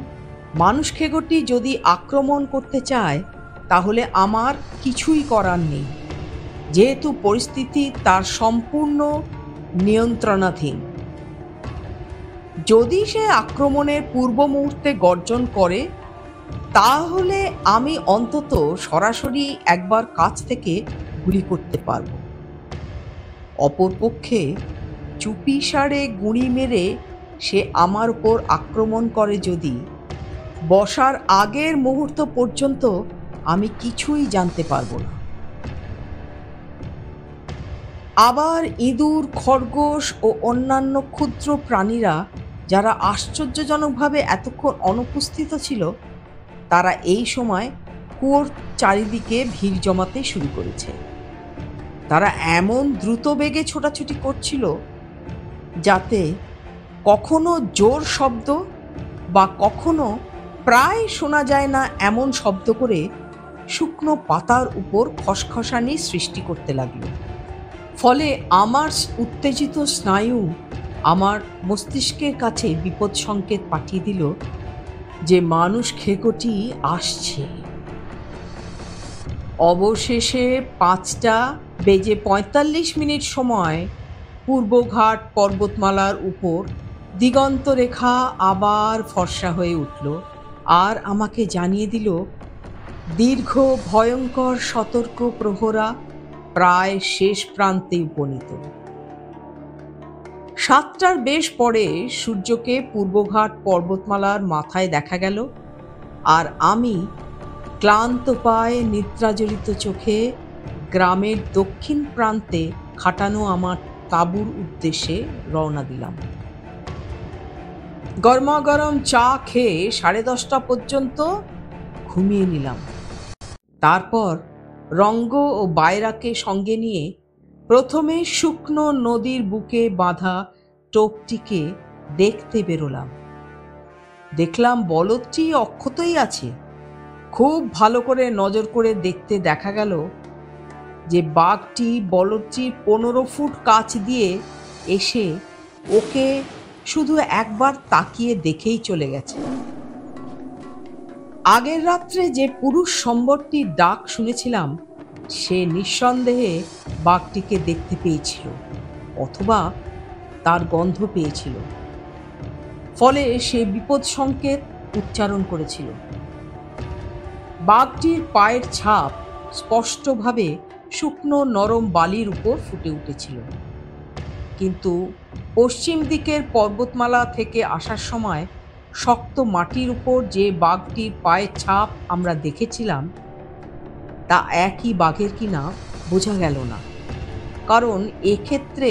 মানুষ খেগোটি যদি আক্রমণ করতে চায়, তাহলে আমার কিছুই করার নেই, যেহেতু পরিস্থিতি তার সম্পূর্ণ নিয়ন্ত্রণাধীন। যদি সে আক্রমণের পূর্ব মুহূর্তে গর্জন করে, তাহলে আমি অন্তত সরাসরি একবার কাছ থেকে গুলি করতে পারব। অপরপক্ষে চুপিসারে গুঁড়ি মেরে সে আমার উপর আক্রমণ করে যদি, বসার আগের মুহূর্ত পর্যন্ত আমি কিছুই জানতে পারবো না। আবার ইঁদুর, খরগোশ ও অন্যান্য ক্ষুদ্র প্রাণীরা যারা আশ্চর্যজনকভাবে এতক্ষণ অনুপস্থিত ছিল, তারা এই সময় কুয়োর চারিদিকে ভিড় জমাতে শুরু করেছে। তারা এমন দ্রুত বেগে ছোটাছুটি করছিল যাতে কখনো জোর শব্দ বা কখনো প্রায় শোনা যায় না এমন শব্দ করে শুকনো পাতার উপর খসখসানি সৃষ্টি করতে লাগলো। ফলে আমার উত্তেজিত স্নায়ু আমার মস্তিষ্কের কাছে বিপদ সংকেত পাঠিয়ে দিল যে মানুষ খেকোটি আসছে। অবশেষে 5:45 সময় পূর্বঘাট পর্বতমালার উপর দিগন্ত রেখা আবার ফর্সা হয়ে উঠল আর আমাকে জানিয়ে দিল দীর্ঘ ভয়ঙ্কর সতর্ক প্রহরা প্রায় শেষ প্রান্তে উপনীত। 7টার বেশ পরে সূর্যকে পূর্বঘাট পর্বতমালার মাথায় দেখা গেল, আর আমি ক্লান্ত পায়ে নিদ্রাজড়িত চোখে গ্রামের দক্ষিণ প্রান্তে খাটানো আমার তাঁবুর উদ্দেশ্যে রওনা দিলাম। গরমাগরম চা খেয়ে 10:30 পর্যন্ত ঘুমিয়ে নিলাম। তারপর রঙ্গ ও বায়রাকে সঙ্গে নিয়ে প্রথমে শুকনো নদীর বুকে বাঁধা টোপটিকে দেখতে বেরোলাম। দেখলাম বলদটি অক্ষতই আছে। খুব ভালো করে নজর করে দেখতে দেখা গেল যে বাঘটি বলদটির 15 ফুট কাছ দিয়ে এসে ওকে শুধু একবার তাকিয়ে দেখেই চলে গেছে। আগের রাত্রে যে পুরুষ সম্বরটির ডাক শুনেছিলাম, সে নিঃসন্দেহে বাঘটিকে দেখতে পেয়েছিল অথবা তার গন্ধ পেয়েছিল, ফলে সে বিপদ সংকেত উচ্চারণ করেছিল। বাঘটির পায়ের ছাপ স্পষ্টভাবে শুকনো নরম বালির উপর ফুটে উঠেছিল, কিন্তু পশ্চিম দিকের পর্বতমালা থেকে আসার সময় শক্ত মাটির উপর যে বাঘটির পায়ের ছাপ আমরা দেখেছিলাম তা একই বাঘের কিনা বোঝা গেল না, কারণ এক্ষেত্রে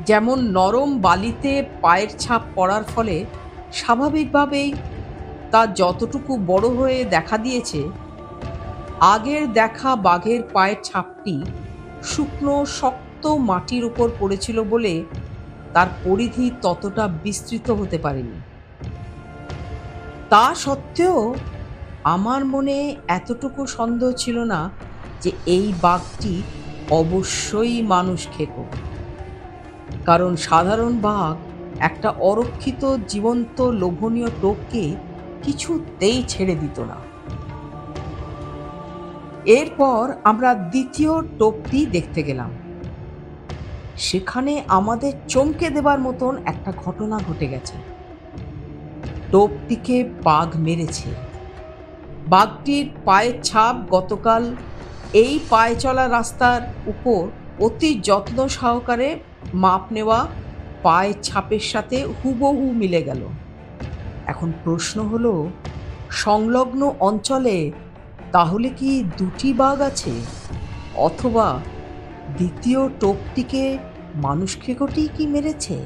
যেমন নরম বালিতে পায়ের ছাপ পড়ার ফলে স্বাভাবিকভাবেই তা যতটুকু বড় হয়ে দেখা দিয়েছে, আগের দেখা বাঘের পায়ের ছাপটি শুকনো শক্ত মাটির উপর পড়েছিল বলে তার পরিধি ততটা বিস্তৃত হতে পারেনি। তা সত্ত্বেও আমার মনে এতটুকু সন্দেহ ছিল না যে এই বাঘটি অবশ্যই মানুষ খেকো, কারণ সাধারণ বাঘ একটা অরক্ষিত জীবন্ত লোভনীয় টোপকে কিছুতেই ছেড়ে দিত না। এরপর আমরা দ্বিতীয় টোপটি দেখতে গেলাম। সেখানে আমাদের চমকে দেবার মতন একটা ঘটনা ঘটে গেছে। টোপটিকে বাঘ মেরেছে। বাঘটির পায়ের ছাপ গতকাল এই পায়ে চলা রাস্তার উপর অতি যত্ন সহকারে মাপ নেওয়া পায়ের ছাপের সাথে হুবহু মিলে গেল। এখন প্রশ্ন হলো, সংলগ্ন অঞ্চলে তাহলে কি দুটি বাঘ আছে, অথবা দ্বিতীয় টোপটিকে মানুষ খেকোটি কি মেরেছে?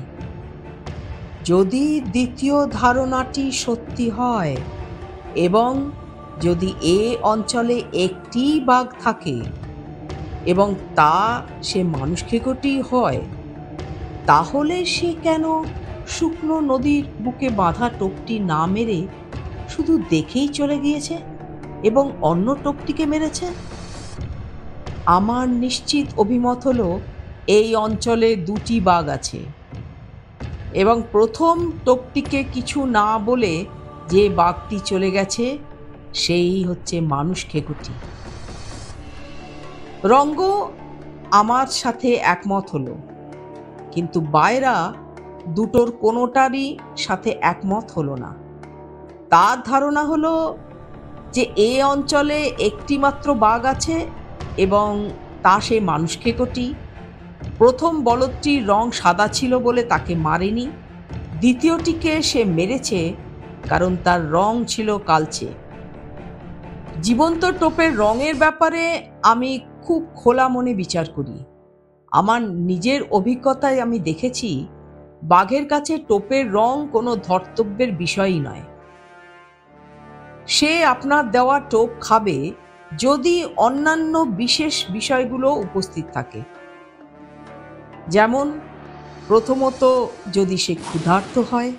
যদি দ্বিতীয় ধারণাটি সত্যি হয় এবং যদি এ অঞ্চলে একটি বাঘ থাকে এবং তা সে মানুষ খেকোটি হয়, তাহলে সে কেন শুকনো নদীর বুকে বাঁধা টোপটি না মেরে শুধু দেখেই চলে গিয়েছে এবং অন্য টোপটিকে মেরেছে? আমার নিশ্চিত অভিমত হলো এই অঞ্চলে দুটি বাঘ আছে এবং প্রথম টোপটিকে কিছু না বলে যে বাঘটি চলে গেছে সেই হচ্ছে মানুষ খেকোটি। রঙ্গ আমার সাথে একমত হলো, কিন্তু বায়রা দুটোর কোনোটারই সাথে একমত হলো না। তার ধারণা হলো যে এই অঞ্চলে একটি মাত্র বাঘ আছে এবং তা সে মানুষ খেকোটি, প্রথম বলদটির রং সাদা ছিল বলে তাকে মারেনি, দ্বিতীয়টিকে সে মেরেছে কারণ তার রং ছিল কালচে। জীবন্ত টোপের রঙের ব্যাপারে আমি খুব খোলা মনে বিচার করি। আমার নিজের অভিজ্ঞতায় আমি দেখেছি বাঘের কাছে টোপের রং কোনো ধর্তব্যের বিষয়ই নয়। সে আপনার দেওয়া টোপ খাবে যদি অন্যান্য বিশেষ বিষয়গুলো উপস্থিত থাকে। যেমন প্রথমত যদি সে ক্ষুধার্ত হয়,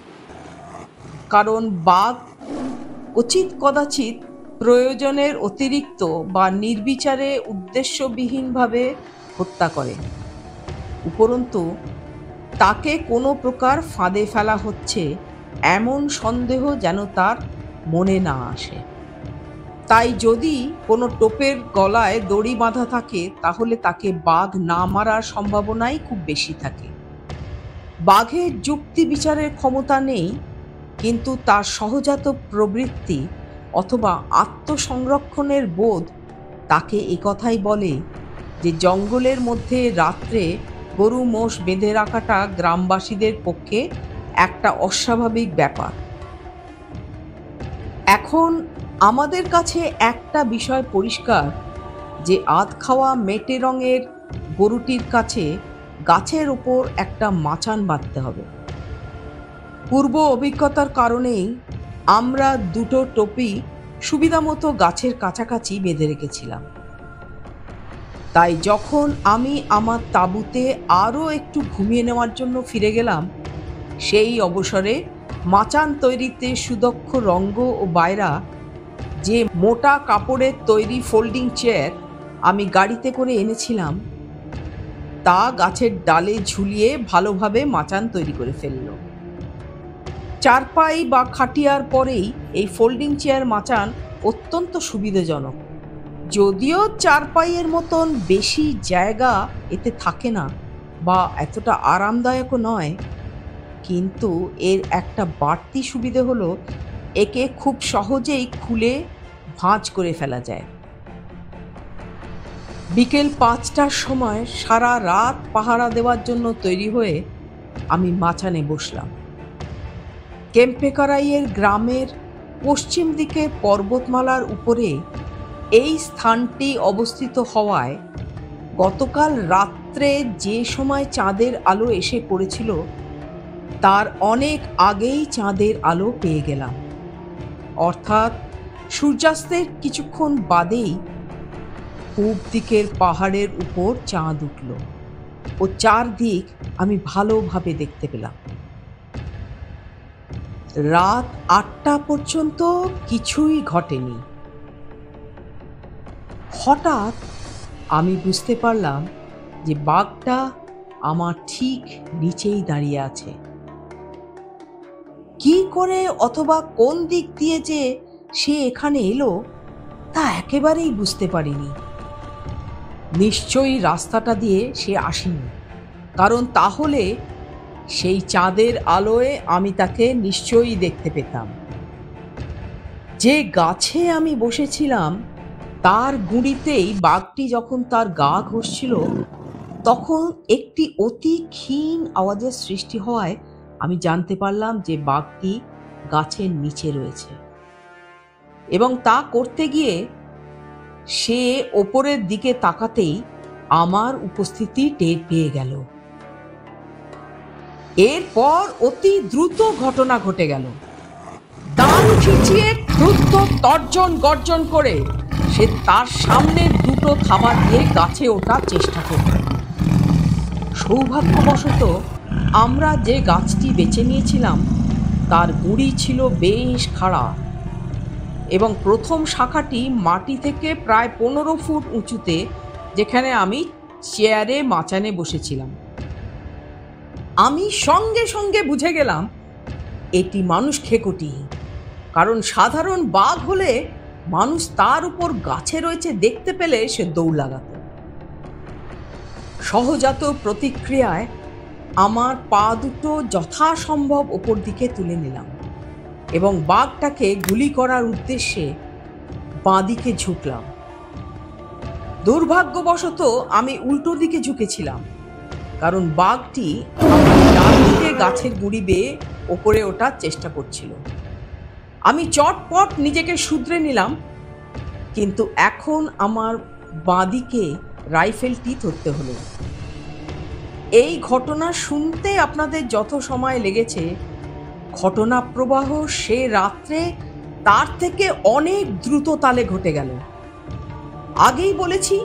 কারণ বাঘ উচিত কদাচিৎ প্রয়োজনের অতিরিক্ত বা নির্বিচারে উদ্দেশ্যবিহীনভাবে হত্যা করে, উপরন্তু তাকে কোনো প্রকার ফাঁদে ফেলা হচ্ছে এমন সন্দেহ যেন তার মনে না আসে। তাই যদি কোনো টোপের গলায় দড়ি বাঁধা থাকে তাহলে তাকে বাঘ না মারার সম্ভাবনাই খুব বেশি থাকে। বাঘের যুক্তি বিচারের ক্ষমতা নেই, কিন্তু তার সহজাত প্রবৃত্তি অথবা আত্মসংরক্ষণের বোধ তাকে একথাই বলে যে জঙ্গলের মধ্যে রাত্রে গরু মোষ বেঁধে রাখাটা গ্রামবাসীদের পক্ষে একটা অস্বাভাবিক ব্যাপার। এখন আমাদের কাছে একটা বিষয় পরিষ্কার যে আধ খাওয়া মেটে রঙের গরুটির কাছে গাছের ওপর একটা মাচান বাঁধতে হবে। পূর্ব অভিজ্ঞতার কারণেই আমরা দুটো টোপি সুবিধামতো গাছের কাছাকাছি বেঁধে রেখেছিলাম। তাই যখন আমি আমার তাঁবুতে আরও একটু ঘুমিয়ে নেওয়ার জন্য ফিরে গেলাম, সেই অবসরে মাচান তৈরিতে সুদক্ষ রঙ্গ ও বায়রা যে মোটা কাপড়ের তৈরি ফোল্ডিং চেয়ার আমি গাড়িতে করে এনেছিলাম তা গাছের ডালে ঝুলিয়ে ভালোভাবে মাচান তৈরি করে ফেলল। চারপাই বা খাটিয়ার পরেই এই ফোল্ডিং চেয়ার মাচান অত্যন্ত সুবিধাজনক। যদিও চারপাইয়ের মতন বেশি জায়গা এতে থাকে না বা এতটা আরামদায়কও নয়, কিন্তু এর একটা বাড়তি সুবিধে হলো একে খুব সহজেই খুলে ভাঁজ করে ফেলা যায়। বিকেল 5টার সময় সারা রাত পাহারা দেওয়ার জন্য তৈরি হয়ে আমি মাচানে বসলাম। কেম্পেকারাইয়ের গ্রামের পশ্চিম দিকে পর্বতমালার উপরে এই স্থানটি অবস্থিত হওয়ায় গতকাল রাত্রে যে সময় চাঁদের আলো এসে পড়েছিল তার অনেক আগেই চাঁদের আলো পেয়ে গেলাম। অর্থাৎ সূর্যাস্তের কিছুক্ষণ বাদেই পূব দিকের পাহাড়ের উপর চাঁদ উঠল ও চারদিক আমি ভালোভাবে দেখতে পেলাম। রাত 8টা পর্যন্ত কিছুই ঘটেনি। হঠাৎ আমি বুঝতে পারলাম যে বাঘটা আমার ঠিক নিচেই দাঁড়িয়ে আছে। কি করে অথবা কোন দিক দিয়ে যে সে এখানে এলো তা একেবারেই বুঝতে পারিনি। নিশ্চয়ই রাস্তাটা দিয়ে সে আসেনি, কারণ তাহলে সেই চাঁদের আলোয় আমি তাকে নিশ্চয়ই দেখতে পেতাম। যে গাছে আমি বসেছিলাম তার গুঁড়িতেই বাঘটি যখন তার গা ঘষছিল তখন একটি অতি ক্ষীণ আওয়াজের সৃষ্টি হওয়ায় আমি জানতে পারলাম যে বাঘটি গাছের নিচে রয়েছে, এবং তা করতে গিয়ে সে ওপরের দিকে তাকাতেই আমার উপস্থিতি টের পেয়ে গেল। এরপর অতি দ্রুত ঘটনা ঘটে গেল। দাঁত খিচিয়ে দ্রুত তর্জন গর্জন করে সে তার সামনে দুটো থাবা দিয়ে গাছে ওঠার চেষ্টা করল। সৌভাগ্যবশত আমরা যে গাছটি বেছে নিয়েছিলাম তার গুঁড়ি ছিল বেশ খাড়া এবং প্রথম শাখাটি মাটি থেকে প্রায় 15 ফুট উঁচুতে, যেখানে আমি চেয়ারে মাচানে বসেছিলাম। আমি সঙ্গে সঙ্গে বুঝে গেলাম এটি মানুষ খেকোটি, কারণ সাধারণ বাঘ হলে মানুষ তার উপর গাছে রয়েছে দেখতে পেলে সে দৌড় লাগাত। সহজাত প্রতিক্রিয়ায় আমার পা দুটো যথাসম্ভব ওপর দিকে তুলে নিলাম এবং বাঘটাকে গুলি করার উদ্দেশ্যে বাঁদিকে ঝুঁকলাম। দুর্ভাগ্যবশত আমি উল্টো দিকে ঝুঁকেছিলাম কারণ বাঘটি আমার ডান দিকে গাছের গুঁড়ি বেয়ে ওপরে ওঠার চেষ্টা করছিল। আমি চটপট নিজেকে শুধরে নিলাম, কিন্তু এখন আমার বাঁদিকে রাইফেলটি ধরতে হলো। এই ঘটনা শুনতে আপনাদের যত সময় লেগেছে, ঘটনা প্রবাহ সে রাত্রে তার থেকে অনেক দ্রুত তালে ঘটে গেল। আগেই বলেছি,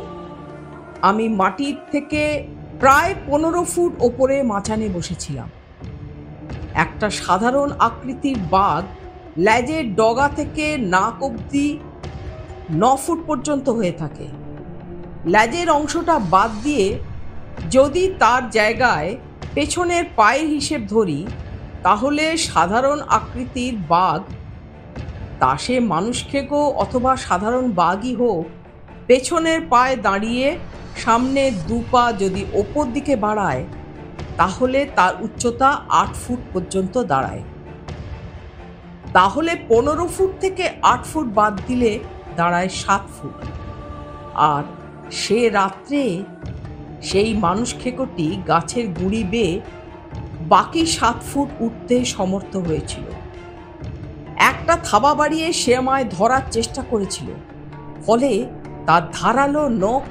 আমি মাটির থেকে প্রায় 15 ফুট ওপরে মাচানে বসেছিলাম। একটা সাধারণ আকৃতির বাঘ লেজের ডগা থেকে নাক অবধি 9 ফুট পর্যন্ত হয়ে থাকে। লেজের অংশটা বাদ দিয়ে যদি তার জায়গায় পেছনের পায়ের হিসেব ধরি, তাহলে সাধারণ আকৃতির বাঘ, তা সে মানুষ খেকো অথবা সাধারণ বাঘই হোক, পেছনের পায়ে দাঁড়িয়ে সামনে 2 পা যদি ওপর দিকে বাড়ায়, তাহলে তার উচ্চতা 8 ফুট পর্যন্ত দাঁড়ায়। তাহলে 15 ফুট থেকে 8 ফুট বাদ দিলে দাঁড়ায় 7 ফুট। আর সে রাত্রে সেই মানুষ খেকোটি গাছের গুঁড়ি বেয়ে বাকি 7 ফুট উঠতে সমর্থ হয়েছিল। একটা থাবা বাড়িয়ে সে আমায় ধরার চেষ্টা করেছিল, ফলে তার ধারালো নখ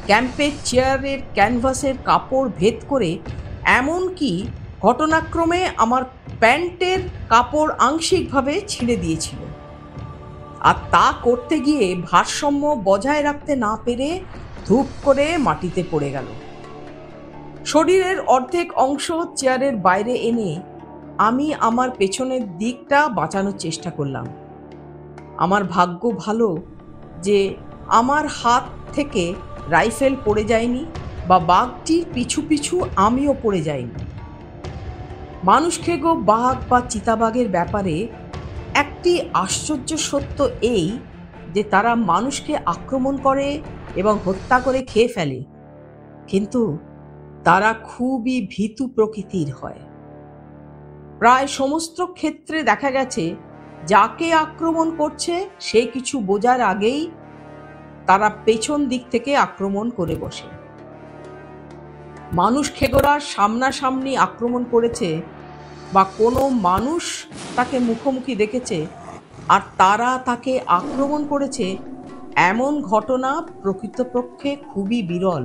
ক্যাম্পের চেয়ারের ক্যানভাসের কাপড় ভেদ করে এমনকি ঘটনাক্রমে আমার প্যান্টের কাপড় আংশিকভাবে ছিঁড়ে দিয়েছিল। আর তা করতে গিয়ে ভারসাম্য বজায় রাখতে না পেরে ধূপ করে মাটিতে পড়ে গেল। শরীরের অর্ধেক অংশ চেয়ারের বাইরে এনে আমি আমার পেছনের দিকটা বাঁচানোর চেষ্টা করলাম। আমার ভাগ্য ভালো যে আমার হাত থেকে রাইফেল পড়ে যায়নি বা বাঘটির পিছু পিছু আমিও পড়ে যাইনি। মানুষ খেগো বাঘ বা চিতাবাঘের ব্যাপারে একটি আশ্চর্য সত্য এই যে তারা মানুষকে আক্রমণ করে এবং হত্যা করে খেয়ে ফেলে, কিন্তু তারা খুবই ভীতু প্রকৃতির হয়। প্রায় সমস্ত ক্ষেত্রে দেখা গেছে যাকে আক্রমণ করছে সে কিছু বোঝার আগেই তারা পেছন দিক থেকে আক্রমণ করে বসে। মানুষ খেগোরা সামনাসামনি আক্রমণ করেছে বা কোনো মানুষ তাকে মুখোমুখি দেখেছে আর তারা তাকে আক্রমণ করেছে, এমন ঘটনা প্রকৃতপক্ষে খুবই বিরল।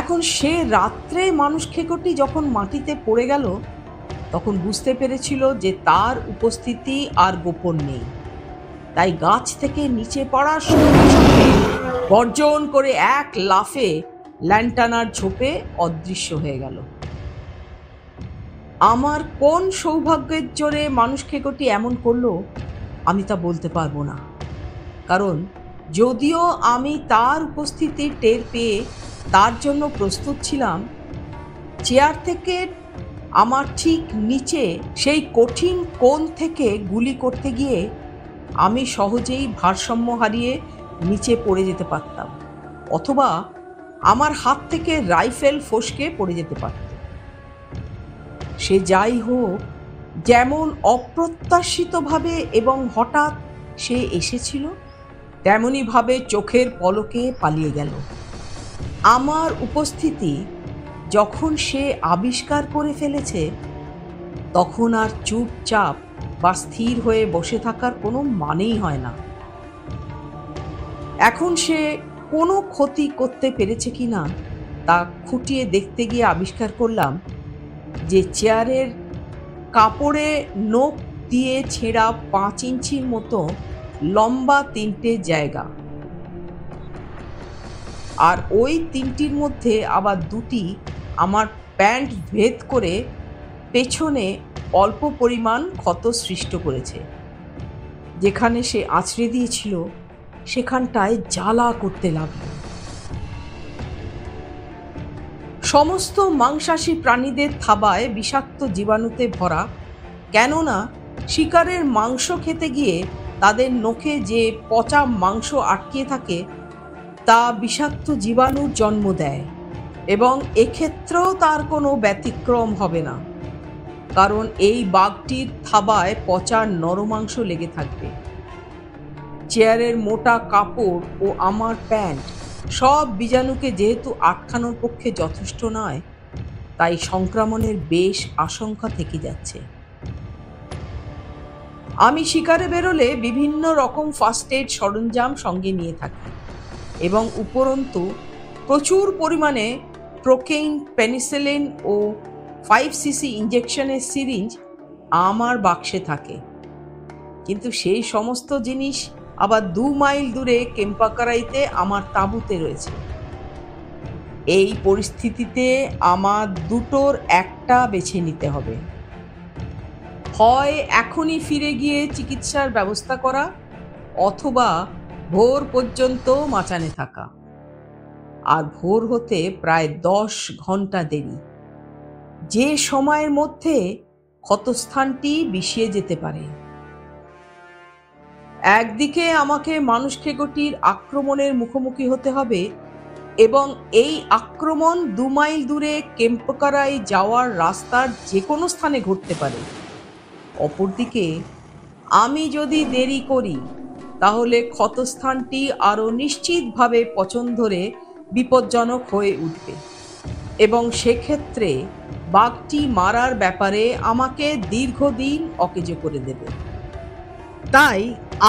এখন সে রাত্রে মানুষ খেকোটি যখন মাটিতে পড়ে গেল, তখন বুঝতে পেরেছিল যে তার উপস্থিতি আর গোপন নেই। তাই গাছ থেকে নিচে পড়ার সঙ্গে সঙ্গে গর্জন করে এক লাফে ল্যান্টানার ঝোপে অদৃশ্য হয়ে গেল। আমার কোন সৌভাগ্যের জোরে মানুষ খেকোটি এমন করলো আমি তা বলতে পারবো না, কারণ যদিও আমি তার উপস্থিতি টের পেয়ে তার জন্য প্রস্তুত ছিলাম, চেয়ার থেকে আমার ঠিক নিচে সেই কঠিন কোণ থেকে গুলি করতে গিয়ে আমি সহজেই ভারসাম্য হারিয়ে নিচে পড়ে যেতে পারতাম, অথবা আমার হাত থেকে রাইফেল ফসকে পড়ে যেতে পারত। সে যাই হোক, যেমন অপ্রত্যাশিতভাবে এবং হঠাৎ সে এসেছিল, তেমনিভাবে চোখের পলকে পালিয়ে গেল। আমার উপস্থিতি যখন সে আবিষ্কার করে ফেলেছে, তখন আর চুপচাপ বা স্থির হয়ে বসে থাকার কোনো মানেই হয় না। এখন সে কোনো ক্ষতি করতে পেরেছে কিনা তা খুঁটিয়ে দেখতে গিয়ে আবিষ্কার করলাম যে চেয়ারের কাপড়ে নখ দিয়ে ছেঁড়া 5 ইঞ্চির মতো লম্বা 3টে জায়গা, আর ওই 3টির মধ্যে আবার 2টি আমার প্যান্ট ভেদ করে পেছনে অল্প পরিমাণ ক্ষত সৃষ্ট করেছে। যেখানে সে আঁচড়ে দিয়েছিল সেখানটায় জ্বালা করতে লাগলো। সমস্ত মাংসাশী প্রাণীদের থাবায় বিষাক্ত জীবাণুতে ভরা, কেননা শিকারের মাংস খেতে গিয়ে তাদের নখে যে পচা মাংস আটকে থাকে তা বিষাক্ত জীবাণুর জন্ম দেয়, এবং এক্ষেত্রেও তার কোনো ব্যতিক্রম হবে না, কারণ এই বাঘটির থাবায় পচা নরমাংস লেগে থাকবে। চেয়ারের মোটা কাপড় ও আমার প্যান্ট সব বীজাণুকে যেহেতু আটকানোর পক্ষে যথেষ্ট নয়, তাই সংক্রমণের বেশ আশঙ্কা থেকে যাচ্ছে। আমি শিকারে বেরোলে বিভিন্ন রকম ফার্স্ট এইড সরঞ্জাম সঙ্গে নিয়ে থাকি এবং উপরন্তু প্রচুর পরিমাণে প্রোকেইন, পেনিসিলিন ও 5cc ইঞ্জেকশনের সিরিঞ্জ আমার বাক্সে থাকে। কিন্তু সেই সমস্ত জিনিস আবার 2 মাইল দূরে কেম্পাকারাইতে আমার তাঁবুতে রয়েছে। এই পরিস্থিতিতে আমার দুটোর একটা বেছে নিতে হবে। হয় এখনই ফিরে গিয়ে চিকিৎসার ব্যবস্থা করা, অথবা ভোর পর্যন্ত মাচানে থাকা। আর ভোর হতে প্রায় 10 ঘন্টা দেরি, যে সময়ের মধ্যে ক্ষতস্থানটি বিষিয়ে যেতে পারে। একদিকে আমাকে মানুষখেকোটির আক্রমণের মুখোমুখি হতে হবে এবং এই আক্রমণ 2 মাইল দূরে কেম্পকারাই যাওয়ার রাস্তার যে কোনো স্থানে ঘটতে পারে। অপরদিকে আমি যদি দেরি করি তাহলে ক্ষতস্থানটি আরও নিশ্চিতভাবে পচন ধরে বিপজ্জনক হয়ে উঠবে এবং সেক্ষেত্রে বাঘটি মারার ব্যাপারে আমাকে দীর্ঘদিন অকেজো করে দেবে। তাই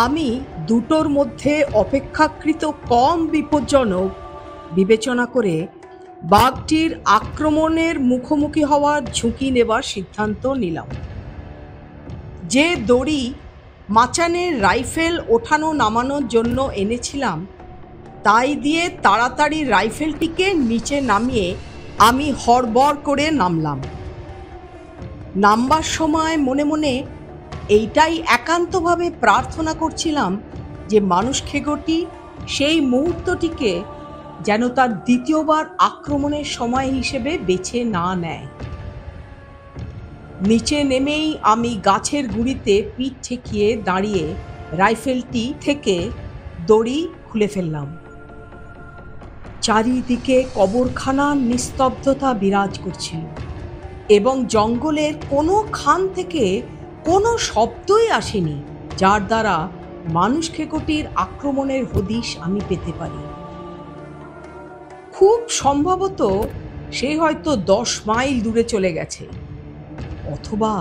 আমি দুটোর মধ্যে অপেক্ষাকৃত কম বিপজ্জনক বিবেচনা করে বাঘটির আক্রমণের মুখোমুখি হওয়ার ঝুঁকি নেবার সিদ্ধান্ত নিলাম। যে দড়ি মাচানের রাইফেল ওঠানো নামানোর জন্য এনেছিলাম, তাই দিয়ে তাড়াতাড়ি রাইফেলটিকে নিচে নামিয়ে আমি হড়বড় করে নামলাম। নামবার সময় মনে মনে এইটাই একান্তভাবে প্রার্থনা করছিলাম যে মানুষখেকোটি সেই মুহূর্তটিকে যেন তার দ্বিতীয়বার আক্রমণের সময় হিসেবে বেছে না নেয়। নিচে নেমেই আমি গাছের গুঁড়িতে পিঠ ঠেকিয়ে দাঁড়িয়ে রাইফেলটি থেকে দড়ি খুলে ফেললাম। চারিদিকে কবরখানার নিস্তব্ধতা বিরাজ করছিল এবং জঙ্গলের কোনো খান থেকে কোনো শব্দই আসেনি যার দ্বারা মানুষখেকোটির আক্রমণের হদিশ আমি পেতে পারি। খুব সম্ভবত সে হয়তো 10 মাইল দূরে চলে গেছে, অথবা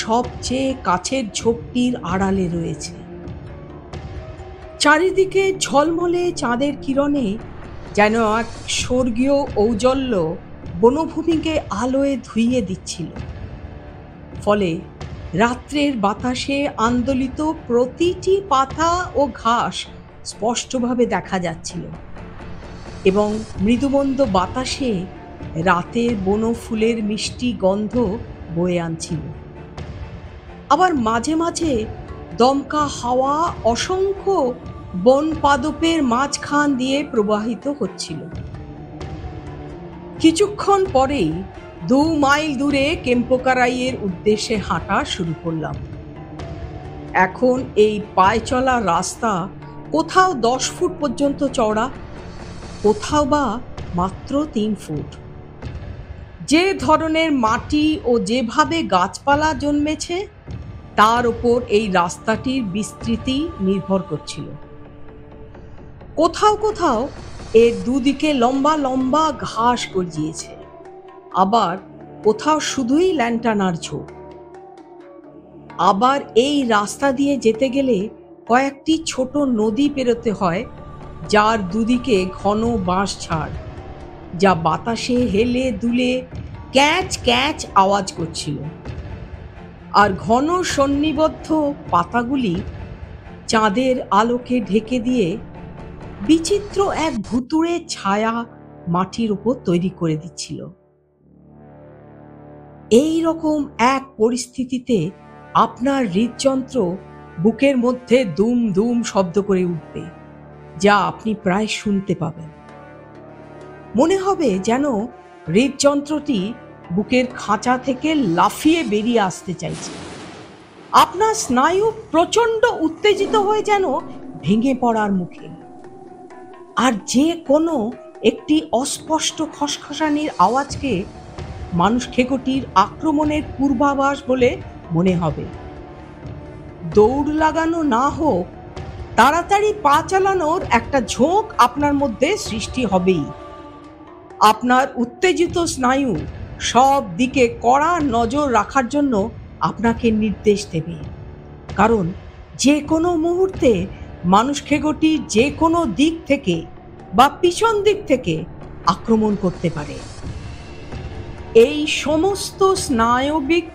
সবচেয়ে কাছের ঝোপটির আড়ালে রয়েছে। চারিদিকে ঝলমলে চাঁদের কিরণে যেন এক স্বর্গীয় ঔজ্জ্বল্য বনভূমিকে আলোয় ধুইয়ে দিচ্ছিল। ফলে রাত্রের বাতাসে আন্দোলিত প্রতিটি পাতা ও ঘাস স্পষ্টভাবে দেখা যাচ্ছিল এবং মৃদুমন্দ বাতাসে রাতের বনফুলের মিষ্টি গন্ধ বয়ে আনছিল। আবার মাঝে মাঝে দমকা হাওয়া অসংখ্য বন পাদপের মাঝখান দিয়ে প্রবাহিত হচ্ছিল। কিছুক্ষণ পরেই 2 মাইল দূরে কেম্পকারাইয়ের উদ্দেশ্যে হাঁটা শুরু করলাম। এখন এই পায়ে চলা রাস্তা কোথাও 10 ফুট পর্যন্ত চওড়া, কোথাও বা মাত্র 3 ফুট। যে ধরনের মাটি ও যেভাবে গাছপালা জন্মেছে তার উপর এই রাস্তাটির বিস্তৃতি নির্ভর করছিল। কোথাও কোথাও এর দুদিকে লম্বা লম্বা ঘাস গজিয়েছে, আবার কোথাও শুধুই ল্যান্টানার ঝোপ। আবার এই রাস্তা দিয়ে যেতে গেলে কয়েকটি ছোট নদী পেরোতে হয়, যার দুদিকে ঘন বাঁশ ঝাড়, যা বাতাসে হেলে দুলে ক্যাচ ক্যাচ আওয়াজ করছিল। আর ঘন সন্নিবদ্ধ পাতাগুলি চাঁদের আলোকে ঢেকে দিয়ে বিচিত্র এক ভুতুড়ে ছায়া মাটির উপর তৈরি করে দিচ্ছিল। এই রকম এক পরিস্থিতিতে আপনার হৃদযন্ত্র বুকের মধ্যে দুম দুম শব্দ করে উঠবে, যা আপনি প্রায় শুনতে পাবেন। মনে হবে যেন হৃদযন্ত্রটি বুকের খাঁচা থেকে লাফিয়ে বেরিয়ে আসতে চাইছে। আপনার স্নায়ু প্রচণ্ড উত্তেজিত হয়ে যেন ভেঙে পড়ার মুখে। আর যে কোনো একটি অস্পষ্ট খসখসানির আওয়াজকে মানুষখেকোটির আক্রমণের পূর্বাভাস বলে মনে হবে। দৌড় লাগানো না হোক, তাড়াতাড়ি পা চালানোর একটা ঝোঁক আপনার মধ্যে সৃষ্টি হবেই। আপনার উত্তেজিত স্নায়ু সব দিকে কড়া নজর রাখার জন্য আপনাকে নির্দেশ দেবে, কারণ যে কোনো মুহূর্তে মানুষখেকোটি যে কোনো দিক থেকে বা পিছন দিক থেকে আক্রমণ করতে পারে। এই সমস্ত স্নায়বিক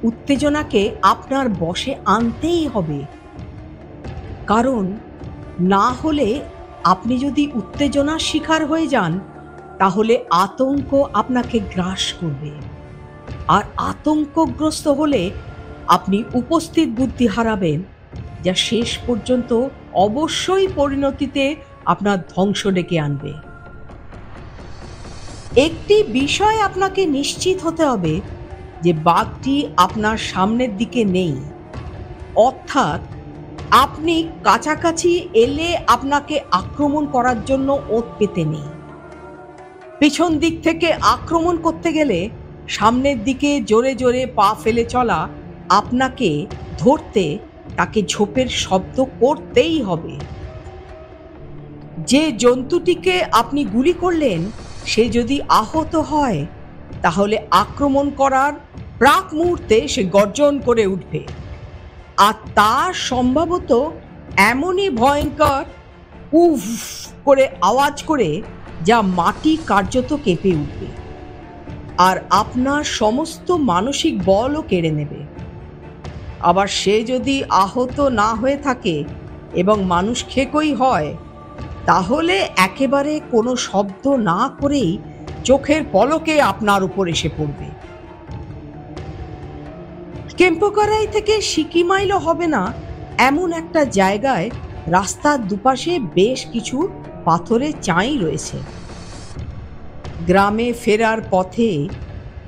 উত্তেজনাকে আপনার বশে আনতেই হবে, কারণ না হলে আপনি যদি উত্তেজনার শিকার হয়ে যান তাহলে আতঙ্ক আপনাকে গ্রাস করবে, আর আতঙ্কগ্রস্ত হলে আপনি উপস্থিত বুদ্ধি হারাবেন, যা শেষ পর্যন্ত অবশ্যই পরিণতিতে আপনার ধ্বংস ডেকে আনবে। একটি বিষয় আপনাকে নিশ্চিত হতে হবে যে বাঘটি আপনার সামনের দিকে নেই, অর্থাৎ আপনি কাছাকাছি এলে আপনাকে আক্রমণ করার জন্য ওত পেতে নেই। পিছন দিক থেকে আক্রমণ করতে গেলে সামনের দিকে জোরে জোরে পা ফেলে চলা আপনাকে ধরতে তাকে ঝোপের শব্দ করতেই হবে। যে জন্তুটিকে আপনি গুলি করলেন সে যদি আহত হয় তাহলে আক্রমণ করার প্রাক মুহূর্তে সে গর্জন করে উঠবে, আর তা সম্ভবত এমনই ভয়ঙ্কর উফ করে আওয়াজ করে যা মাটি কার্যত কেঁপে উঠবে, আর আপনার সমস্ত মানসিক বলও কেড়ে নেবে। আবার সে যদি আহত না হয়ে থাকে এবং মানুষ খেকোই হয় তাহলে একেবারে কোনো শব্দ না করেই চোখের পলকে আপনার উপর এসে পড়বে। কেম্পোকারাই থেকে সিকিমাইলও হবে না এমন একটা জায়গায় রাস্তার দুপাশে বেশ কিছু পাথরের চাঁই রয়েছে। গ্রামে ফেরার পথে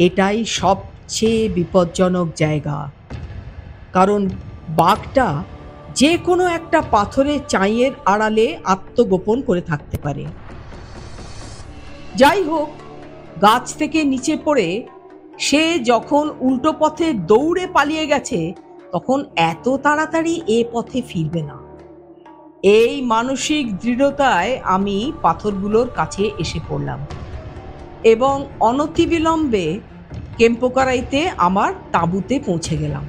এটাই সবচেয়ে বিপজ্জনক জায়গা, কারণ বাঘটা যে কোনো একটা পাথরের চাঁইয়ের আড়ালে আত্মগোপন করে থাকতে পারে। যাই হোক, গাছ থেকে নিচে পড়ে সে যখন উল্টো পথে দৌড়ে পালিয়ে গেছে তখন এত তাড়াতাড়ি এ পথে ফিরবে না। এই মানসিক দৃঢ়তায় আমি পাথরগুলোর কাছে এসে পড়লাম এবং অনতিবিলম্বে কেম্পোকারাইতে আমার তাঁবুতে পৌঁছে গেলাম।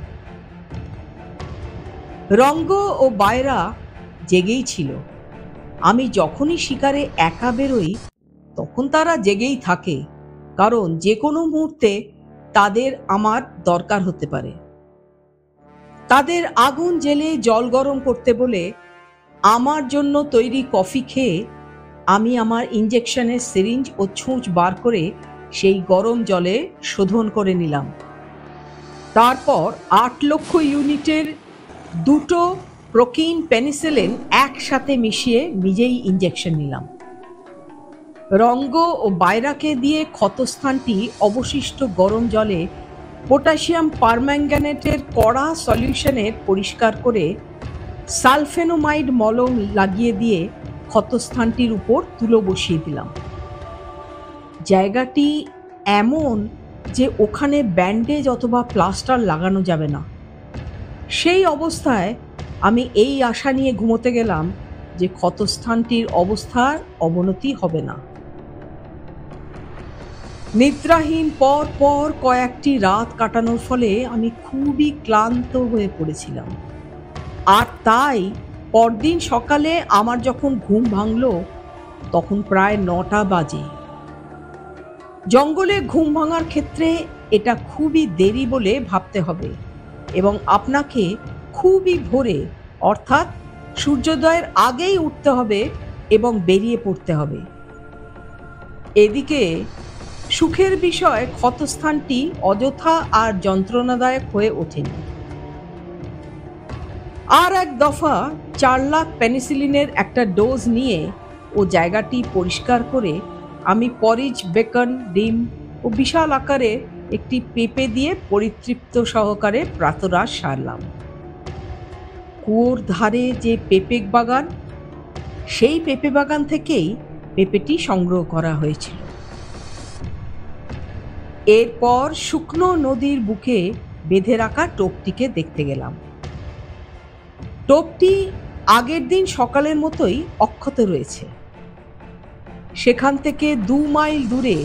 রঙ্গ ও বায়রা জেগেই ছিল। আমি যখনই শিকারে একা বেরোই তখন তারা জেগেই থাকে, কারণ যে কোনো মুহূর্তে তাদের আমার দরকার হতে পারে। তাদের আগুন জ্বেলে জল গরম করতে বলে আমার জন্য তৈরি কফি খেয়ে আমি আমার ইঞ্জেকশনের সিরিঞ্জ ও ছুঁচ বার করে সেই গরম জলে শোধন করে নিলাম। তারপর 8 লক্ষ ইউনিটের 2টো প্রোকিন পেনিসিলিন একসাথে মিশিয়ে নিজেই ইঞ্জেকশন নিলাম। রঙ্গ ও বায়রাকে দিয়ে ক্ষতস্থানটি অবশিষ্ট গরম জলে পটাশিয়াম পারম্যাঙ্গানেটের কড়া সলিউশনে পরিষ্কার করে সালফেনোমাইড মলম লাগিয়ে দিয়ে ক্ষতস্থানটির উপর তুলো বসিয়ে দিলাম। জায়গাটি এমন যে ওখানে ব্যান্ডেজ অথবা প্লাস্টার লাগানো যাবে না। সেই অবস্থায় আমি এই আশা নিয়ে ঘুমোতে গেলাম যে ক্ষতস্থানটির অবস্থার অবনতি হবে না। নিদ্রাহীন পর পর কয়েকটি রাত কাটানোর ফলে আমি খুবই ক্লান্ত হয়ে পড়েছিলাম, আর তাই পরদিন সকালে আমার যখন ঘুম ভাঙল তখন প্রায় 9টা বাজে। জঙ্গলে ঘুম ভাঙার ক্ষেত্রে এটা খুবই দেরি বলে ভাবতে হবে এবং আপনাকে খুবই ভোরে অর্থাৎ সূর্যোদয়ের আগেই উঠতে হবে এবং বেরিয়ে পড়তে হবে। এদিকে সুখের বিষয় ক্ষতস্থানটি অযথা আর যন্ত্রণাদায়ক হয়ে ওঠেনি। আর এক দফা 4 লাখ পেনিসিলিনের একটা ডোজ নিয়ে ও জায়গাটি পরিষ্কার করে আমি পরিজ, বেকন, ডিম ও বিশাল আকারে একটি পেঁপে দিয়ে পরিতৃপ্ত সহকারে প্রাতরাশ সারলাম। কুয়োর ধারে যে পেঁপে বাগান, সেই পেঁপে বাগান থেকেই পেঁপেটি সংগ্রহ করা হয়েছিল। এরপর শুকনো নদীর বুকে বেঁধে রাখা টোপটিকে দেখতে গেলাম। টোপটি আগের দিন সকালের মতোই অক্ষত রয়েছে। সেখান থেকে 2 মাইল দূরে,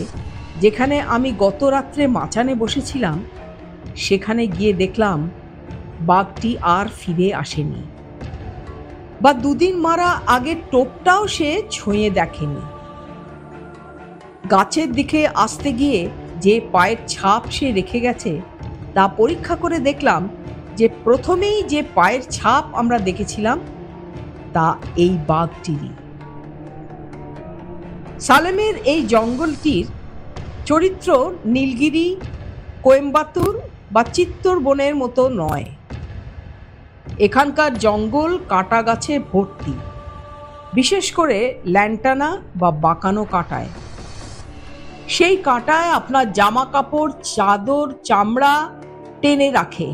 যেখানে আমি গত রাত্রে মাচানে বসেছিলাম, সেখানে গিয়ে দেখলাম বাঘটি আর ফিরে আসেনি, বা 2 দিন মারা আগের টোপটাও সে ছুঁয়ে দেখেনি। গাছের দিকে আসতে গিয়ে যে পায়ের ছাপ সে রেখে গেছে তা পরীক্ষা করে দেখলাম যে প্রথমেই যে পায়ের ছাপ আমরা দেখেছিলাম তা এই বাঘটিরই। সালেমের এই জঙ্গলটির চরিত্র নীলগিরি, কোয়েম্বাতুর বা চিত্তরবনের মতো নয়। এখানকার জঙ্গল কাঁটা গাছে ভর্তি, বিশেষ করে ল্যান্টানা বা বাঁকানো কাঁটায়। সেই কাঁটায় আপনার জামা কাপড়, চাদর, চামড়া টেনে রাখে।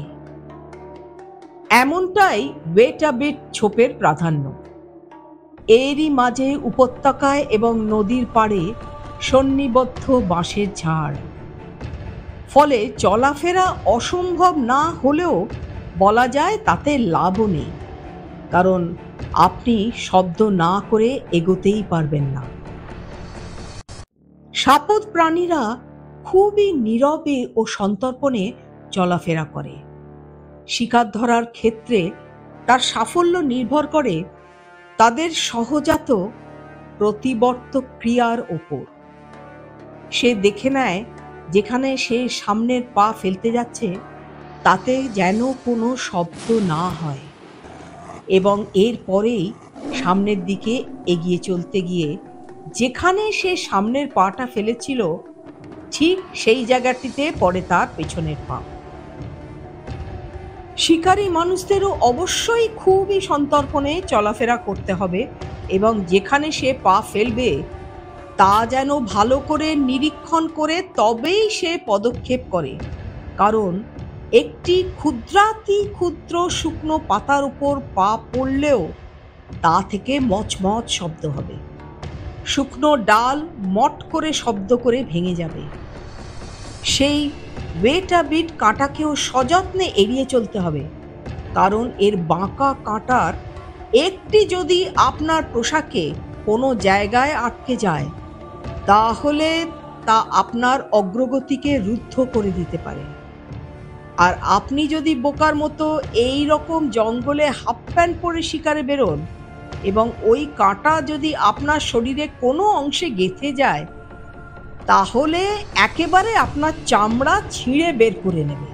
এমনটাই ওয়েট আ বিট ছোপের প্রাধান্য। এরই মাঝে উপত্যকায় এবং নদীর পাড়ে সন্নিবদ্ধ বাঁশের ঝাড়। ফলে চলাফেরা অসম্ভব না হলেও বলা যায় তাতে লাভও নেই, কারণ আপনি শব্দ না করে এগোতেই পারবেন না। সাপদ প্রাণীরা খুবই নীরবে ও সন্তর্পণে চলাফেরা করে। শিকার ধরার ক্ষেত্রে তার সাফল্য নির্ভর করে তাদের সহজাত প্রতিবর্ত ক্রিয়ার ওপর। সে দেখে নেয় যেখানে সে সামনের পা ফেলতে যাচ্ছে তাতে যেন কোনো শব্দ না হয়, এবং এর পরেই সামনের দিকে এগিয়ে চলতে গিয়ে যেখানে সে সামনের পাটা ফেলেছিল ঠিক সেই জায়গাটিতে পড়ে তার পেছনের পা। শিকারী মানুষদেরও অবশ্যই খুবই সন্তর্পণে চলাফেরা করতে হবে, এবং যেখানে সে পা ফেলবে তা যেন ভালো করে নিরীক্ষণ করে তবেই সে পদক্ষেপ করে, কারণ একটি ক্ষুদ্রাতি ক্ষুদ্র শুকনো পাতার উপর পা পড়লেও তা থেকে মচমচ শব্দ হবে। শুকনো ডাল মট করে শব্দ করে ভেঙে যাবে। সেই ওয়েট আ বিট কাঁটাকেও সযত্নে এড়িয়ে চলতে হবে, কারণ এর বাঁকা কাঁটার একটি যদি আপনার পোশাকে কোনো জায়গায় আটকে যায় তাহলে তা আপনার অগ্রগতিকে রুদ্ধ করে দিতে পারে। আর আপনি যদি বোকার মতো এই রকম জঙ্গলে হাফ প্যান্ট পরে শিকারে বেরোন এবং ওই কাঁটা যদি আপনার শরীরে কোনো অংশে গেঁথে যায় তাহলে একেবারে আপনার চামড়া ছিঁড়ে বের করে নেবে।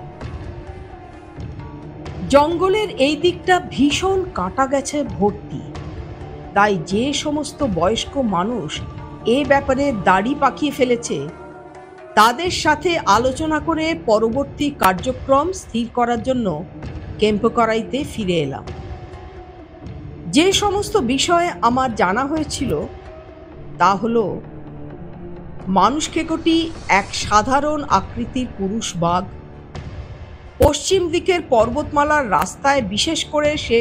জঙ্গলের এই দিকটা ভীষণ কাঁটা গাছে ভর্তি, তাই যে সমস্ত বয়স্ক মানুষ এ ব্যাপারে দাড়ি পাকিয়ে ফেলেছে তাদের সাথে আলোচনা করে পরবর্তী কার্যক্রম স্থির করার জন্য কেম্পকরাইতে ফিরে এলাম। যে সমস্ত বিষয়ে আমার জানা হয়েছিল তা হলো, মানুষ খেকোটি এক সাধারণ আকৃতির পুরুষ বাঘ। পশ্চিম দিকের পর্বতমালার রাস্তায় বিশেষ করে সে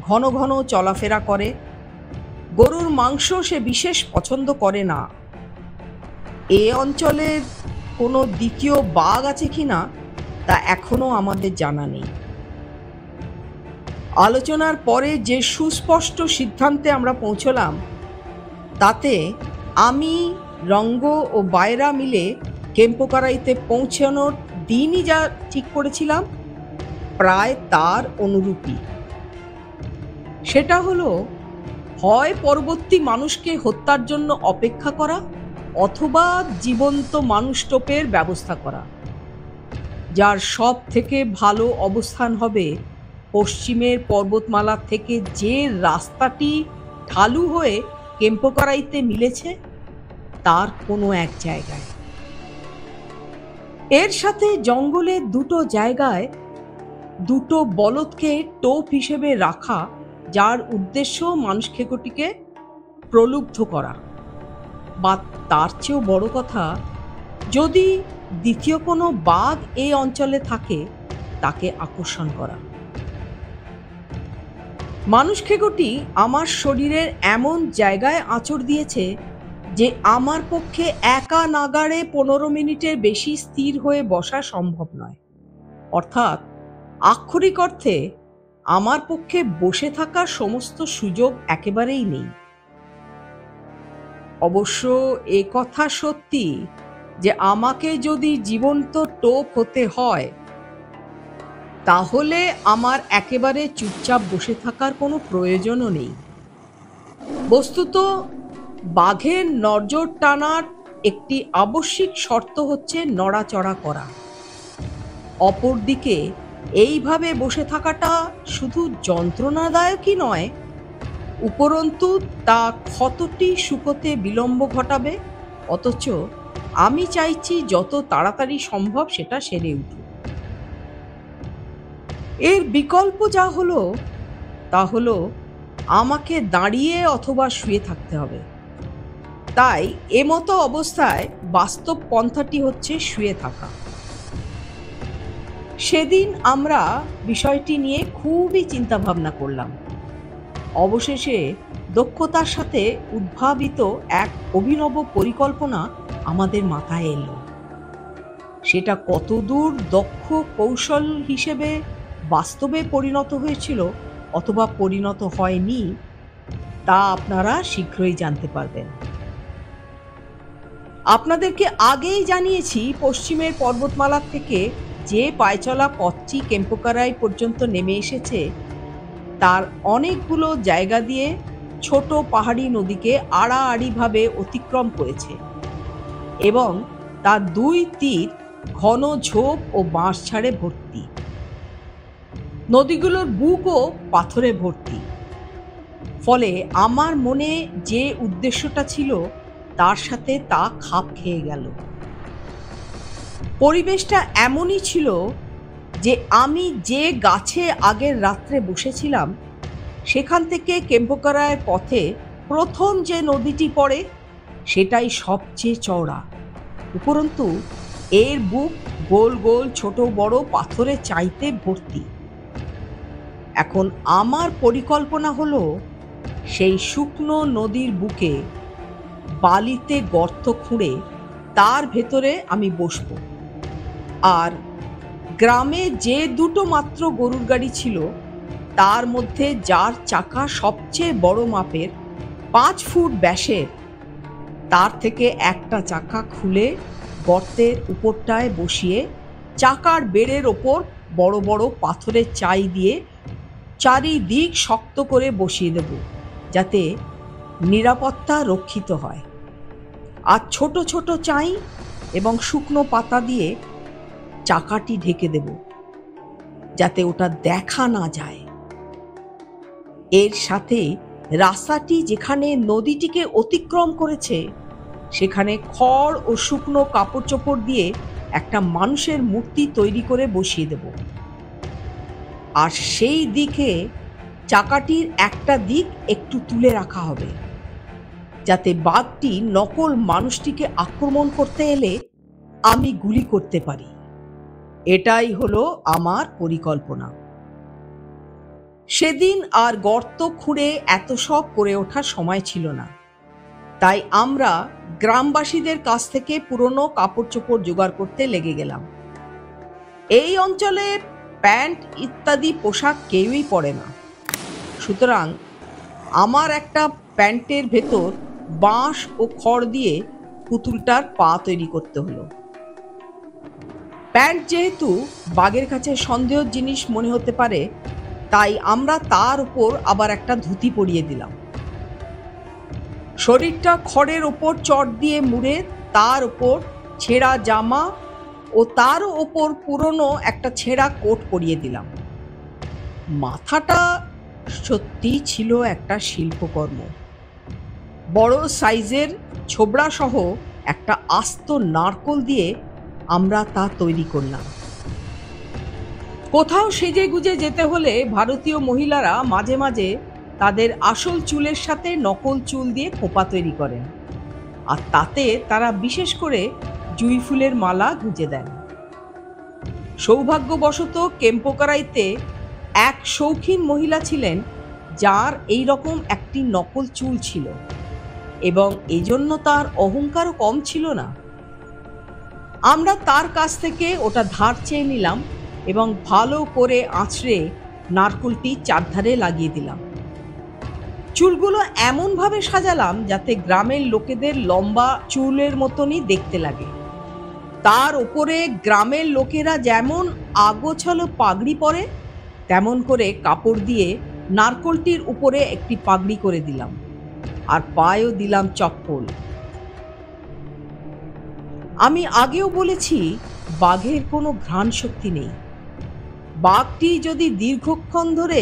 ঘন ঘন চলাফেরা করে। গরুর মাংস সে বিশেষ পছন্দ করে না। এ অঞ্চলের কোনো দ্বিতীয় বাঘ আছে কিনা তা এখনো আমাদের জানা নেই। আলোচনার পরে যে সুস্পষ্ট সিদ্ধান্তে আমরা পৌঁছলাম তাতে আমি, রঙ্গ ও বায়রা মিলে কেম্পকরাইতে পৌঁছানোর দিনই যা ঠিক করেছিলাম প্রায় তার অনুরূপই। সেটা হলো, হয় পরবর্তী মানুষকে হত্যার জন্য অপেক্ষা করা অথবা জীবন্ত মানুষ টোপের ব্যবস্থা করা, যার সব থেকে ভালো অবস্থান হবে পশ্চিমের পর্বতমালা থেকে যে রাস্তাটি ঢালু হয়ে কেম্পকরাইতে মিলেছে তার কোনো এক জায়গায়। এর সাথে জঙ্গলের দুটো জায়গায় দুটো বলদকে টোপ হিসেবে রাখা, যার উদ্দেশ্য মানুষ খেকোটিকে প্রলুব্ধ করা, বা তার চেয়েও বড় কথা, যদি দ্বিতীয় কোনো বাঘ এই অঞ্চলে থাকে তাকে আকর্ষণ করা। মানুষ খেকোটি আমার শরীরের এমন জায়গায় আঁচড় দিয়েছে যে আমার পক্ষে একা নাগাড়ে 15 মিনিটের বেশি স্থির হয়ে বসা সম্ভব নয়। অর্থাৎ আক্ষরিক অর্থে আমার পক্ষে বসে থাকার সমস্ত সুযোগ একেবারেই নেই। অবশ্য এ কথা সত্যি যে আমাকে যদি জীবন্ত টোপ হতে হয়, তাহলে আমার একেবারে চুপচাপ বসে থাকার কোনো প্রয়োজনও নেই। বস্তুত বাঘের নজর টানার একটি আবশ্যিক শর্ত হচ্ছে নড়াচড়া করা। অপরদিকে এইভাবে বসে থাকাটা শুধু যন্ত্রণাদায়কই নয়, উপরন্তু তা ক্ষতটি শুকোতে বিলম্ব ঘটাবে। অথচ আমি চাইছি যত তাড়াতাড়ি সম্ভব সেটা সেরে উঠুক। এর বিকল্প যা হলো তা হলো আমাকে দাঁড়িয়ে অথবা শুয়ে থাকতে হবে। তাই এমতো অবস্থায় বাস্তব পন্থাটি হচ্ছে শুয়ে থাকা। সেদিন আমরা বিষয়টি নিয়ে খুবই চিন্তা ভাবনা করলাম। অবশেষে দক্ষতার সাথে উদ্ভাবিত এক অভিনব পরিকল্পনা আমাদের মাথায় এলো। সেটা কতদূর দক্ষ কৌশল হিসেবে বাস্তবে পরিণত হয়েছিল অথবা পরিণত হয়নি, তা আপনারা শীঘ্রই জানতে পারবেন। আপনাদেরকে আগেই জানিয়েছি, পশ্চিমের পর্বতমালা থেকে যে পায়চলা পথটি কেম্পোকারাই পর্যন্ত নেমে এসেছে, তার অনেকগুলো জায়গা দিয়ে ছোট পাহাড়ি নদীকে আড়াআড়িভাবে অতিক্রম করেছে এবং তার দুই তীর ঘন ঝোপ ও বাঁশঝাড়ে ভর্তি। নদীগুলোর বুকও পাথরে ভর্তি। ফলে আমার মনে যে উদ্দেশ্যটা ছিল তার সাথে তা খাপ খেয়ে গেল। পরিবেশটা এমনই ছিল যে আমি যে গাছে আগের রাত্রে বসেছিলাম, সেখান থেকে কেম্পোকারায়ের পথে প্রথম যে নদীটি পড়ে সেটাই সবচেয়ে চওড়া। উপরন্তু এর বুক গোল গোল ছোট বড় পাথরে চাইতে ভর্তি। এখন আমার পরিকল্পনা হলো সেই শুকনো নদীর বুকে বালিতে গর্ত খুঁড়ে তার ভেতরে আমি বসব। আর গ্রামে যে দুটো মাত্র গরুর গাড়ি ছিল, তার মধ্যে যার চাকা সবচেয়ে বড় মাপের 5 ফুট ব্যাসের, তার থেকে একটা চাকা খুলে গর্তের উপরটায় বসিয়ে চাকার বেড়ের ওপর বড় বড় পাথরের চাই দিয়ে চারিদিক শক্ত করে বসিয়ে দেব, যাতে নিরাপত্তা রক্ষিত হয়। আর ছোট ছোট চাই এবং শুকনো পাতা দিয়ে চাকাটি ঢেকে দেব, যাতে ওটা দেখা না যায়। এর সাথে রাস্তাটি যেখানে নদীটিকে অতিক্রম করেছে, সেখানে খড় ও শুকনো কাপড় চোপড় দিয়ে একটা মানুষের মূর্তি তৈরি করে বসিয়ে দেব। আর সেই দিকে চাকাটির একটা দিক একটু তুলে রাখা হবে, যাতে বাঘটি নকল মানুষটিকে আক্রমণ করতে এলে আমি গুলি করতে পারি। এটাই হলো আমার পরিকল্পনা। সেদিন আর গর্ত খুঁড়ে এত সব করে ওঠার সময় ছিল না। তাই আমরা গ্রামবাসীদের কাছ থেকে পুরনো কাপড় চোপড় জোগাড় করতে লেগে গেলাম। এই অঞ্চলে প্যান্ট ইত্যাদি পোশাক কেউই পরে না। সুতরাং আমার একটা প্যান্টের ভেতর বাঁশ ও খড় দিয়ে পুতুলটার পা তৈরি করতে হলো। প্যান্ট যেহেতু বাঘের কাছে সন্দেহের জিনিস মনে হতে পারে, তাই আমরা তার উপর আবার একটা ধুতি পরিয়ে দিলাম। শরীরটা খড়ের ওপর চট দিয়ে মুড়ে তার ওপর ছেঁড়া জামা ও তার ওপর পুরনো একটা ছেঁড়া কোট পরিয়ে দিলাম। মাথাটা সত্যি ছিল একটা শিল্পকর্ম। বড় সাইজের ছোবড়া সহ একটা আস্ত নারকোল দিয়ে আমরা তা তৈরি করলাম। কোথাও সেজে গুজে যেতে হলে ভারতীয় মহিলারা মাঝে মাঝে তাদের আসল চুলের সাথে নকল চুল দিয়ে খোপা তৈরি করেন, আর তাতে তারা বিশেষ করে জুঁই ফুলের মালা গুঁজে দেন। সৌভাগ্যবশত কেম্পোকারাইতে এক শৌখিন মহিলা ছিলেন, যার এই রকম একটি নকল চুল ছিল, এবং এজন্য তার অহংকারও কম ছিল না। আমরা তার কাছ থেকে ওটা ধার চেয়ে নিলাম এবং ভালো করে আঁচড়ে নারকোলটি চারধারে লাগিয়ে দিলাম। চুলগুলো এমনভাবে সাজালাম যাতে গ্রামের লোকেদের লম্বা চুলের মতনই দেখতে লাগে। তার ওপরে গ্রামের লোকেরা যেমন আগোছালো পাগড়ি পরে তেমন করে কাপড় দিয়ে নারকোলটির উপরে একটি পাগড়ি করে দিলাম, আর পায়েও দিলাম চপ্পল। আমি আগেও বলেছি, বাঘের কোনো ঘ্রাণ শক্তি নেই। বাঘটি যদি দীর্ঘক্ষণ ধরে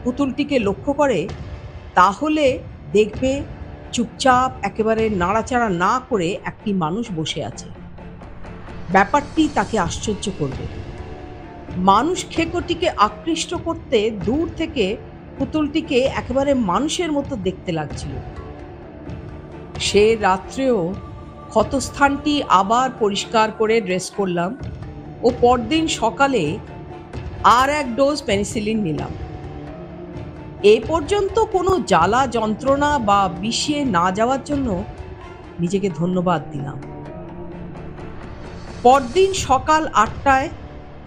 পুতুলটিকে লক্ষ্য করে তাহলে দেখবে চুপচাপ একেবারে নাড়াচাড়া না করে একটি মানুষ বসে আছে। ব্যাপারটি তাকে আশ্চর্য করবে। মানুষ খেকোটিকে আকৃষ্ট করতে দূর থেকে পুতুলটিকে একেবারে মানুষের মতো দেখতে লাগছিল। সে রাত্রেও ক্ষতস্থানটি আবার পরিষ্কার করে ড্রেস করলাম ও পরদিন সকালে আর এক ডোজ পেনিসিলিন নিলাম। এ পর্যন্ত কোনো জ্বালা যন্ত্রণা বা বিষে না যাওয়ার জন্য নিজেকে ধন্যবাদ দিলাম। পরদিন সকাল ৮টায়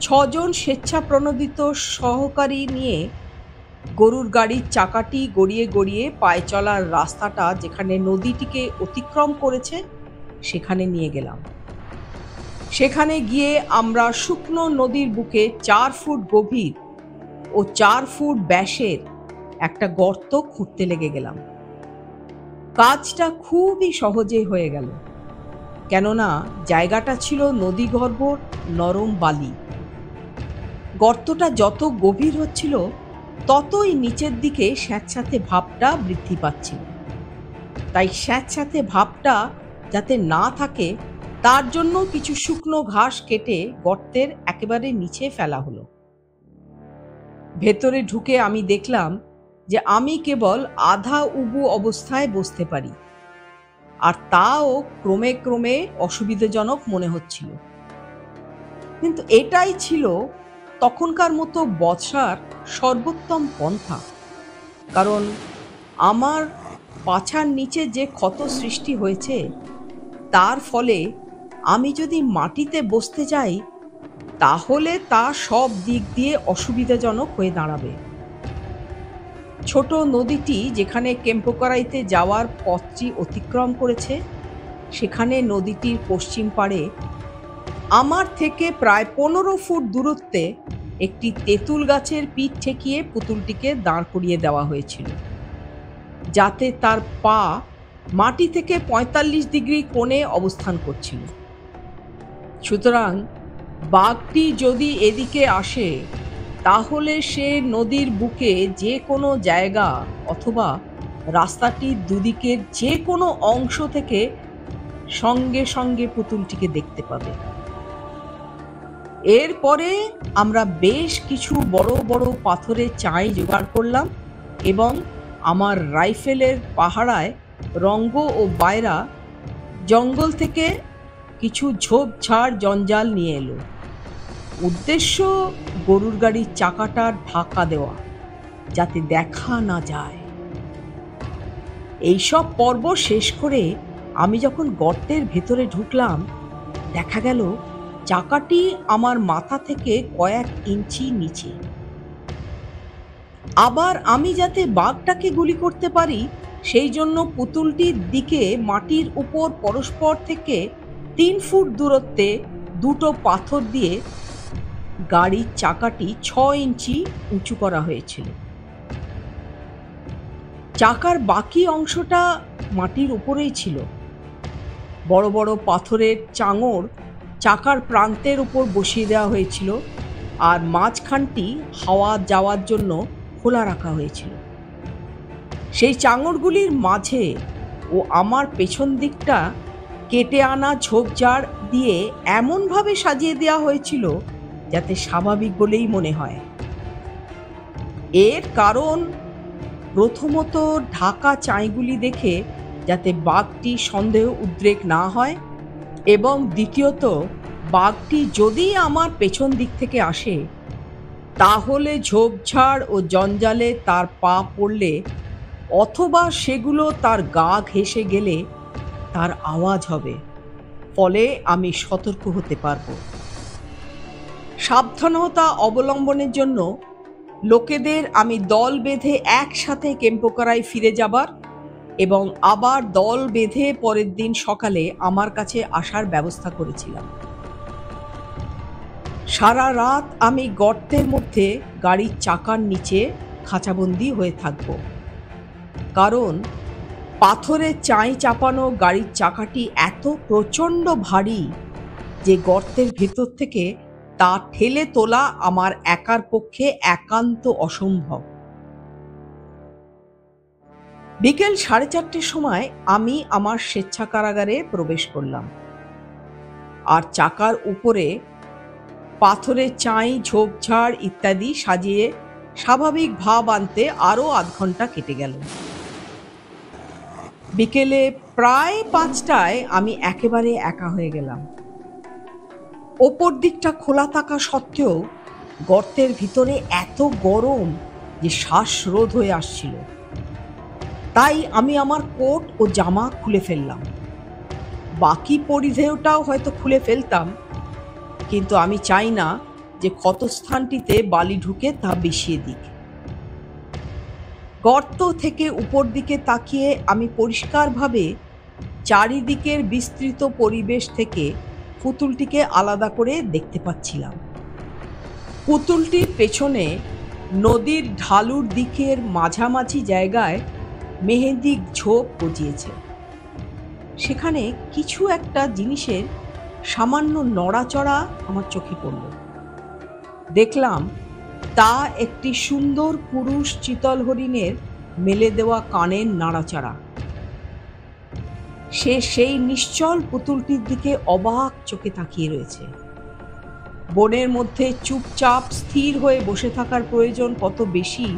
৬জন স্বেচ্ছাপ্রণোদিত সহকারী নিয়ে গরুর গাড়ির চাকাটি গড়িয়ে গড়িয়ে পায়ে চলার রাস্তাটা যেখানে নদীটিকে অতিক্রম করেছে সেখানে নিয়ে গেলাম। সেখানে গিয়ে আমরা শুকনো নদীর বুকে ৪ ফুট গভীর ও ৪ ফুট ব্যাসের একটা গর্ত খুঁড়তে লেগে গেলাম। কাজটা খুবই সহজে হয়ে গেল, কেননা জায়গাটা ছিল নদীগর্ভর নরম বালি। গর্তটা যত গভীর হচ্ছিল ততই নিচের দিকে স্যাঁতস্যাঁতে ভাবটা বৃদ্ধি পাচ্ছিল। তাই স্যাঁতস্যাঁতে ভাবটা যাতে না থাকে তার জন্য কিছু শুকনো ঘাস কেটে গর্তের একেবারে নিচে ফেলা হলো। ভেতরে ঢুকে আমি দেখলাম যে আমি কেবল আধা উবু অবস্থায় বসতে পারি, আর তাও ক্রমে ক্রমে অসুবিধাজনক মনে হচ্ছিল। কিন্তু এটাই ছিল তখনকার মতো বসার সর্বোত্তম পন্থা, কারণ আমার পাছার নিচে যে ক্ষত সৃষ্টি হয়েছে তার ফলে আমি যদি মাটিতে বসতে যাই তাহলে তা সব দিক দিয়ে অসুবিধাজনক হয়ে দাঁড়াবে। ছোট নদীটি যেখানে কেম্পকরাইতে যাওয়ার পথটি অতিক্রম করেছে সেখানে নদীটির পশ্চিম পাড়ে আমার থেকে প্রায় ১৫ ফুট দূরত্বে একটি তেঁতুল গাছের পিঠ ঠেকিয়ে পুতুলটিকে দাঁড় করিয়ে দেওয়া হয়েছিল, যাতে তার পা মাটি থেকে ৪৫ ডিগ্রি কোণে অবস্থান করছিল। সুতরাং বাঘটি যদি এদিকে আসে তাহলে সে নদীর বুকে যে কোনো জায়গা অথবা রাস্তাটির দুদিকের যে কোনো অংশ থেকে সঙ্গে সঙ্গে পুতুলটিকে দেখতে পাবে। এরপরে আমরা বেশ কিছু বড় বড় পাথরের চাই জোগাড় করলাম এবং আমার রাইফেলের পাহারায় রঙ্গ ও বায়রা জঙ্গল থেকে কিছু ঝোপঝাড় জঞ্জাল নিয়ে এলো। উদ্দেশ্য গরুর গাড়ির চাকাটা ঢাকা দেওয়া, যাতে দেখা না যায়। এইসব পর্ব শেষ করে আমি যখন গর্তের ভেতরে ঢুকলাম দেখা গেল চাকাটি আমার মাথা থেকে কয়েক ইঞ্চি নিচে। আবার আমি যাতে বাঘটাকে গুলি করতে পারি সেই জন্য পুতুলটির দিকে মাটির উপর পরস্পর থেকে ৩ ফুট দূরত্বে দুটো পাথর দিয়ে গাড়ির চাকাটি ৬ ইঞ্চি উঁচু করা হয়েছিল। চাকার বাকি অংশটা মাটির উপরেই ছিল। বড় বড় পাথরের চাঙড় চাকার প্রান্তের উপর বসিয়ে দেওয়া হয়েছিল, আর মাঝখানটি হাওয়া যাওয়ার জন্য খোলা রাখা হয়েছিল। সেই চাঙড়গুলির মাঝে ও আমার পেছন দিকটা কেটে আনা ঝোপঝাড় দিয়ে এমনভাবে সাজিয়ে দেওয়া হয়েছিল যাতে স্বাভাবিক বলেই মনে হয়। এর কারণ প্রথমত ঢাকা চাইগুলি দেখে যাতে বাঘটি সন্দেহ উদ্রেক না হয়, এবং দ্বিতীয়ত বাঘটি যদি আমার পেছন দিক থেকে আসে তাহলে ঝোপঝাড় ও জঞ্জালে তার পা পড়লে অথবা সেগুলো তার গা ঘেঁষে গেলে তার আওয়াজ হবে, ফলে আমি সতর্ক হতে পারব। সাবধানতা অবলম্বনের জন্য লোকেদের আমি দল বেঁধে একসাথে কেম্পোকারায় ফিরে যাবার এবং আবার দল বেঁধে পরের দিন সকালে আমার কাছে আসার ব্যবস্থা করেছিলাম। সারা রাত আমি গর্তের মধ্যে গাড়ির চাকার নিচে খাঁচাবন্দি হয়ে থাকব, কারণ পাথরের চাই চাপানো গাড়ির চাকাটি এত প্রচণ্ড ভারী যে গর্তের ভেতর থেকে তা ঠেলে তোলা আমার একার পক্ষে একান্ত অসম্ভব। বিকেল 4:30টার সময় আমি আমার স্বেচ্ছা কারাগারে প্রবেশ করলাম, আর চাকার উপরে পাথরের চাই, ঝোপঝাড় ইত্যাদি সাজিয়ে স্বাভাবিক ভাব আনতে আরও আধ ঘন্টা কেটে গেল। বিকেলে প্রায় 5টায় আমি একেবারে একা হয়ে গেলাম। ওপর দিকটা খোলা থাকা সত্ত্বেও গর্তের ভিতরে এত গরম যে শ্বাসরোধ হয়ে আসছিল। তাই আমি আমার কোট ও জামা খুলে ফেললাম। বাকি পরিধেয়টাও হয়তো খুলে ফেলতাম, কিন্তু আমি চাই না যে ক্ষতস্থানটিতে বালি ঢুকে তা বিষিয়ে দিক। গর্ত থেকে উপর দিকে তাকিয়ে আমি পরিষ্কারভাবে চারিদিকের বিস্তৃত পরিবেশ থেকে পুতুলটিকে আলাদা করে দেখতে পাচ্ছিলাম। পুতুলটির পেছনে নদীর ঢালুর দিকের মাঝামাঝি জায়গায় মেহেদি ঝোপ গজিয়েছে। সেখানে কিছু একটা জিনিসের সামান্য নড়াচড়া আমার চোখে পড়ল। দেখলাম তা একটি সুন্দর পুরুষ চিতল হরিণের মেলে দেওয়া কানের নাড়াচাড়া। সে সেই নিশ্চল পুতুলটির দিকে অবাক চোখে তাকিয়ে রয়েছে। বনের মধ্যে চুপচাপ স্থির হয়ে বসে থাকার প্রয়োজন কত বেশি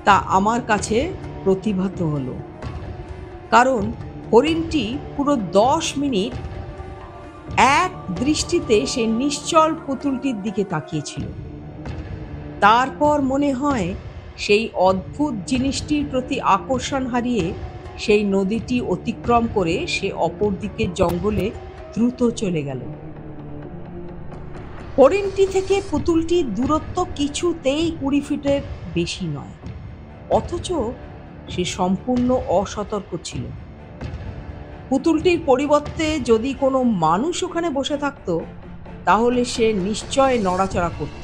তা আমার কাছে প্রতিভাত হলো, কারণ হরিণটি পুরো 10 মিনিট এক দৃষ্টিতে সে নিশ্চল পুতুলটির দিকে তাকিয়েছিল। তারপর মনে হয় সেই অদ্ভুত জিনিসটির প্রতি আকর্ষণ হারিয়ে সেই নদীটি অতিক্রম করে সে অপর দিকের জঙ্গলে দ্রুত চলে গেল। হরিণটি থেকে পুতুলটির দূরত্ব কিছুতেই 20 ফিটের বেশি নয়, অথচ সে সম্পূর্ণ অসতর্ক ছিল। পুতুলটির পরিবর্তে যদি কোনো মানুষ ওখানে বসে থাকতো, তাহলে সে নিশ্চয় নড়াচড়া করত।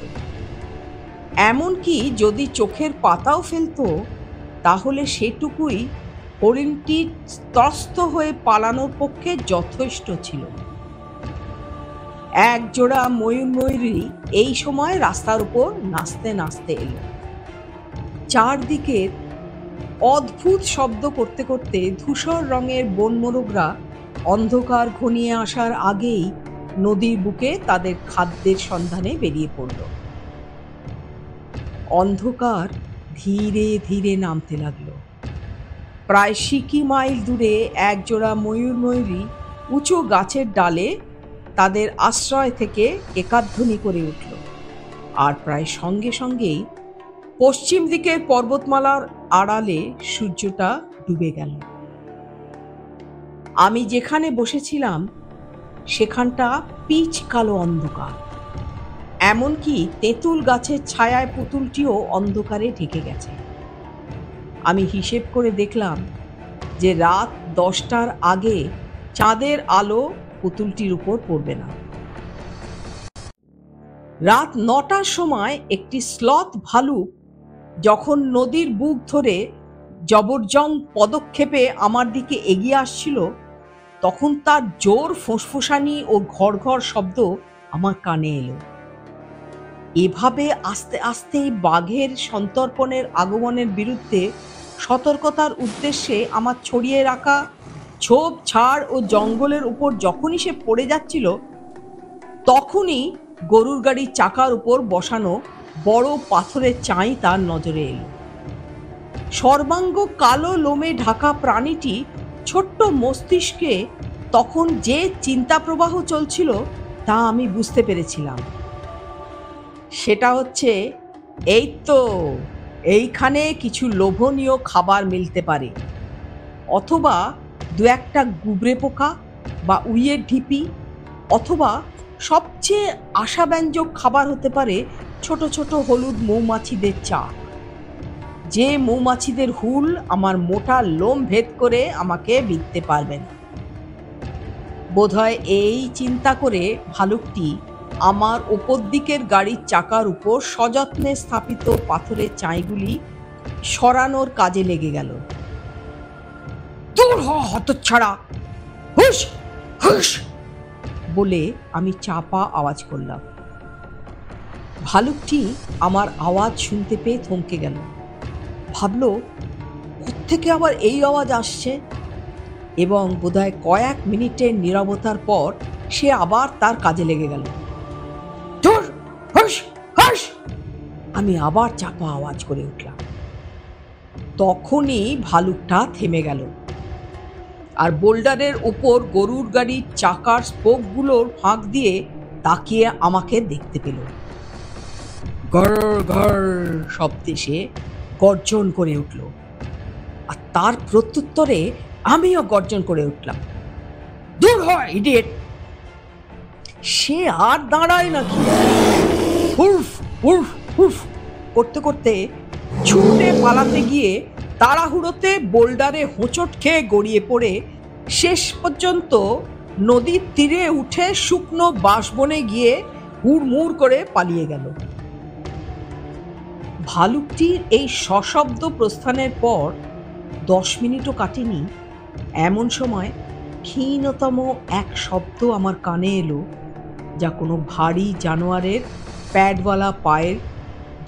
এমনকি যদি চোখের পাতাও ফেলতো, তাহলে সেটুকুই হরিণটির ত্রস্ত হয়ে পালানোর পক্ষে যথেষ্ট ছিল। এক জোড়া ময়ূরী এই সময় রাস্তার উপর নাচতে নাচতে এলো। চারদিকের অদ্ভুত শব্দ করতে করতে ধূসর রঙের বনমোরগরা অন্ধকার ঘনিয়ে আসার আগেই নদীর বুকে তাদের খাদ্যের সন্ধানে বেরিয়ে পড়ল। অন্ধকার ধীরে ধীরে নামতে লাগলো। প্রায় সিকি মাইল দূরে একজোড়া ময়ূরী উঁচু গাছের ডালে তাদের আশ্রয় থেকে একাধ্বনি করে উঠল, আর প্রায় সঙ্গে সঙ্গেই পশ্চিম দিকের পর্বতমালার আড়ালে সূর্যটা ডুবে গেল। আমি যেখানে বসেছিলাম সেখানটা পিচ কালো অন্ধকার, এমনকি তেঁতুল গাছের ছায়ায় পুতুলটিও অন্ধকারে ঢেকে গেছে। আমি হিসেব করে দেখলাম যে রাত 10টার আগে চাঁদের আলো পুতুলটির উপর পড়বে না। রাত 9টার সময় একটি স্লথ ভালুক যখন নদীর বুক ধরে জবরজং পদক্ষেপে আমার দিকে এগিয়ে আসছিল, তখন তার জোর ফোঁসফোঁসানি ও ঘড়ঘড় শব্দ আমার কানে এলো। এভাবে আস্তে আস্তে বাঘের সন্তর্পণের আগমনের বিরুদ্ধে সতর্কতার উদ্দেশ্যে আমার ছড়িয়ে রাখা ঝোপ ঝাড় ও জঙ্গলের উপর যখনই সে পড়ে যাচ্ছিল, তখনই গরুর গাড়ির চাকার উপর বসানো বড় পাথরের চাই তার নজরে এলো। সর্বাঙ্গ কালো লোমে ঢাকা প্রাণীটি ছোট্ট মস্তিষ্কে তখন যে চিন্তা প্রবাহ চলছিল তা আমি বুঝতে পেরেছিলাম। সেটা হচ্ছে, এই তো এইখানে কিছু লোভনীয় খাবার মিলতে পারে, অথবা দু একটা গুবরে পোকা বা উইয়ের ঢিপি, অথবা সবচেয়ে আশাব্যঞ্জক খাবার হতে পারে ছোট ছোট হলুদ মৌমাছিদের চাক, যে মৌমাছিদের হুল আমার মোটা লোম ভেদ করে আমাকে বিঁধতে পারবে না। বোধহয় এই চিন্তা করে ভালুকটি আমার ওপর দিকের গাড়ির চাকার উপর সযত্নে স্থাপিত পাথরের চাইগুলি সরানোর কাজে লেগে গেল। দূর হ হতচ্ছাড়া, হুশ হুশ বলে আমি চাপা আওয়াজ করলাম। ভালুকটি আমার আওয়াজ শুনতে পেয়ে থমকে গেল। ভাবল কোত্থেকে আবার এই আওয়াজ আসছে, এবং বোধহয় কয়েক মিনিটের নীরবতার পর সে আবার তার কাজে লেগে গেল। ধুর, হুশ হুশ, আমি আবার চাপা আওয়াজ করে উঠলাম। তখনই ভালুকটা থেমে গেল, আর বোল্ডারের উপর গরুর গাড়ির চাকার স্পোকগুলোর ফাঁক দিয়ে তাকিয়ে আমাকে দেখতে পেল। ঘর ঘর শব্দে সে গর্জন করে উঠল, আর তার প্রত্যুত্তরে আমিও গর্জন করে উঠলাম, দূর হয় ইডিয়েট। সে আর দাঁড়ায় নাকি, উফ উফ উফ করতে করতে ছুটে পালাতে গিয়ে তাড়াহুড়োতে বোল্ডারে হোঁচট খেয়ে গড়িয়ে পড়ে শেষ পর্যন্ত নদীর তীরে উঠে শুকনো বাঁশবনে গিয়ে হুড়মুড় করে পালিয়ে গেল। ভালুকটির এই সশব্দ প্রস্থানের পর 10 মিনিটও কাটেনি, এমন সময় ক্ষীণতম এক শব্দ আমার কানে এলো, যা কোনো ভারী জানোয়ারের প্যাডওয়ালা পায়ের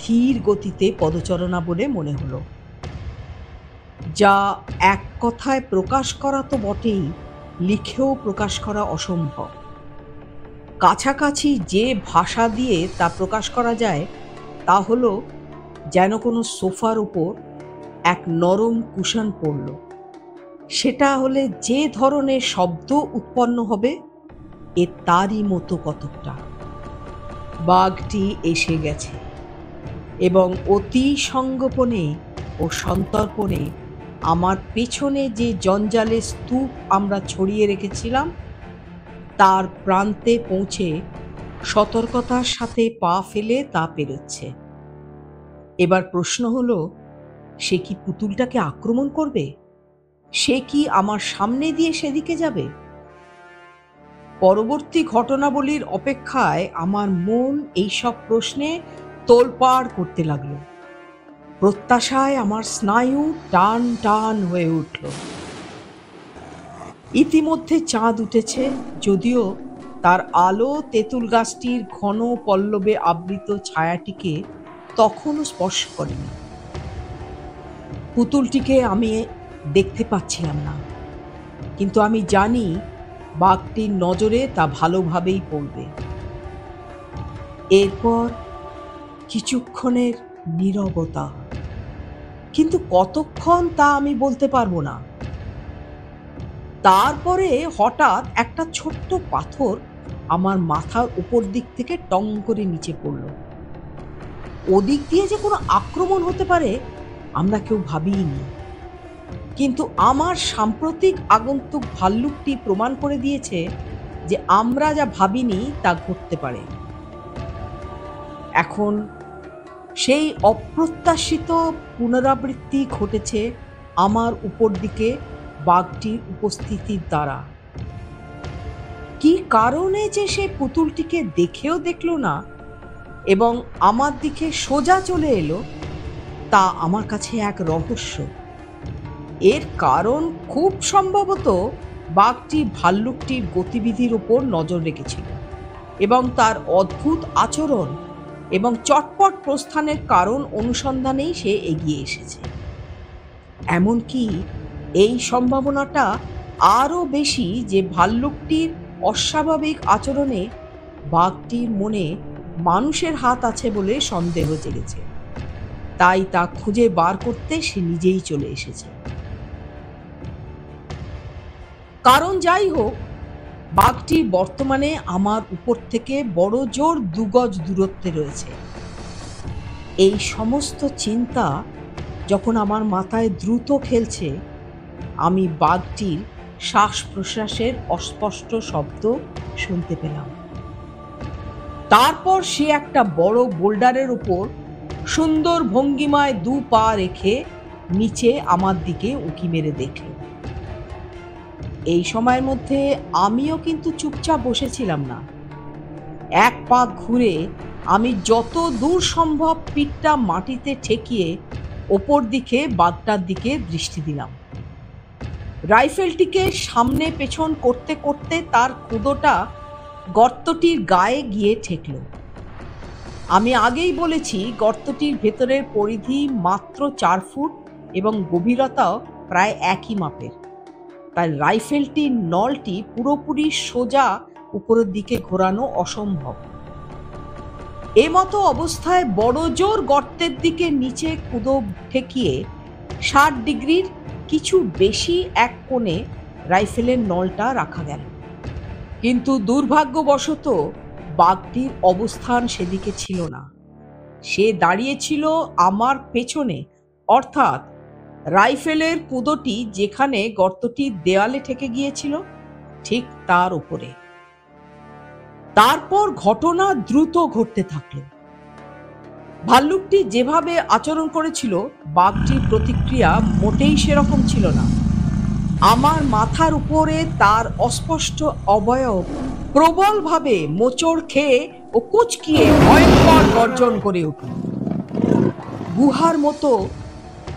ধীর গতিতে পদচারণা বলে মনে হলো, যা এক কথায় প্রকাশ করা তো বটেই, লিখেও প্রকাশ করা অসম্ভব। কাছাকাছি যে ভাষা দিয়ে তা প্রকাশ করা যায় তা হলো যেন কোনো সোফার উপর এক নরম কুশন পড়ল, সেটা হলে যে ধরনের শব্দ উৎপন্ন হবে এ তারই মতো কতকটা। বাঘটি এসে গেছে এবং অতি সঙ্গোপনে ও সন্তর্পণে আমার পেছনে যে জঞ্জালের স্তূপ আমরা ছড়িয়ে রেখেছিলাম তার প্রান্তে পৌঁছে সতর্কতার সাথে পা ফেলে তা পেরোচ্ছে। এবার প্রশ্ন হলো, সে কি পুতুলটাকে আক্রমণ করবে? সে কি আমার সামনে দিয়ে সেদিকে যাবে? পরবর্তী ঘটনাবলীর অপেক্ষায় আমার মন এইসব প্রশ্নে তোলপাড় করতে লাগলো। প্রত্যাশায় আমার স্নায়ু টান টান হয়ে উঠল। ইতিমধ্যে চাঁদ উঠেছে, যদিও তার আলো তেঁতুল গাছটির ঘন পল্লবে আবৃত ছায়াটিকে তখনও স্পর্শ করেনি। পুতুলটিকে আমি দেখতে পাচ্ছিলাম না, কিন্তু আমি জানি বাঘটির নজরে তা ভালোভাবেই পড়বে। এরপর কিছুক্ষণের নীরবতা, কিন্তু কতক্ষণ তা আমি বলতে পারবো না। তারপরে হঠাৎ একটা ছোট্ট পাথর আমার মাথার উপর দিক থেকে টং করে নিচে পড়ল। ওদিক দিয়ে যে কোনো আক্রমণ হতে পারে আমরা কেউ ভাবিনি, কিন্তু আমার সাম্প্রতিক আগন্তুক ভাল্লুকটি প্রমাণ করে দিয়েছে যে আমরা যা ভাবিনি তা ঘটতে পারে। এখন সেই অপ্রত্যাশিত পুনরাবৃত্তি ঘটেছে আমার উপর দিকে বাঘটির উপস্থিতির দ্বারা। কি কারণে যে সে পুতুলটিকে দেখেও দেখল না এবং আমার দিকে সোজা চলে এলো, তা আমার কাছে এক রহস্য। এর কারণ খুব সম্ভবত বাঘটি ভাল্লুকটির গতিবিধির উপর নজর রেখেছিল এবং তার অদ্ভুত আচরণ এবং চটপট প্রস্থানের কারণ অনুসন্ধানেই সে এগিয়ে এসেছে। এমনকি এই সম্ভাবনাটা আরও বেশি যে ভাল্লুকটির অস্বাভাবিক আচরণে বাঘটির মনে মানুষের হাত আছে বলে সন্দেহ জেগেছে, তাই তা খুঁজে বার করতে সে নিজেই চলে এসেছে। কারণ যাই হোক, বাঘটি বর্তমানে আমার উপর থেকে বড় জোর 2 গজ দূরত্বে রয়েছে। এই সমস্ত চিন্তা যখন আমার মাথায় দ্রুত খেলছে, আমি বাঘটির শ্বাস প্রশ্বাসের অস্পষ্ট শব্দ শুনতে পেলাম। তারপর সে একটা বড় বোল্ডারের উপর সুন্দর ভঙ্গিমায় 2 পা রেখে নিচে আমার দিকে উঁকি মেরে দেখল। এই সময়ের মধ্যে আমিও কিন্তু চুপচাপ বসেছিলাম না। এক পা ঘুরে আমি যত দূর সম্ভব পিঠটা মাটিতে ঠেকিয়ে ওপর দিকে বাঘটার দিকে দৃষ্টি দিলাম। রাইফেলটিকে সামনে পেছন করতে করতে তার কুদোটা গর্তটির গায়ে গিয়ে ঠেকল। আমি আগেই বলেছি গর্তটির ভেতরের পরিধি মাত্র 4 ফুট এবং গভীরতাও প্রায় একই মাপের, তাই রাইফেলটির নলটি পুরোপুরি সোজা উপরের দিকে ঘোরানো অসম্ভব। এমতো অবস্থায় বড় জোর গর্তের দিকে নিচে কুদো ঠেকিয়ে 60 ডিগ্রির কিছু বেশি এক কোণে রাইফেলের নলটা রাখা গেল। কিন্তু দুর্ভাগ্যবশত বাঘটির অবস্থান সেদিকে ছিল না। সে দাঁড়িয়েছিল আমার পেছনে, অর্থাৎ রাইফেলের কুদোটি যেখানে গর্তটির দেয়ালে ঠেকে গিয়েছিল ঠিক তার উপরে। তারপর ঘটনা দ্রুত ঘটতে থাকলো। ভাল্লুকটি যেভাবে আচরণ করেছিল বাঘটির প্রতিক্রিয়া মোটেই সেরকম ছিল না। আমার মাথার উপরে তার অস্পষ্ট অবয়ব প্রবলভাবে মোচড় খেয়ে ও কুঁচকিয়ে ভয়ঙ্কর গর্জন করে উঠল। গুহার মতো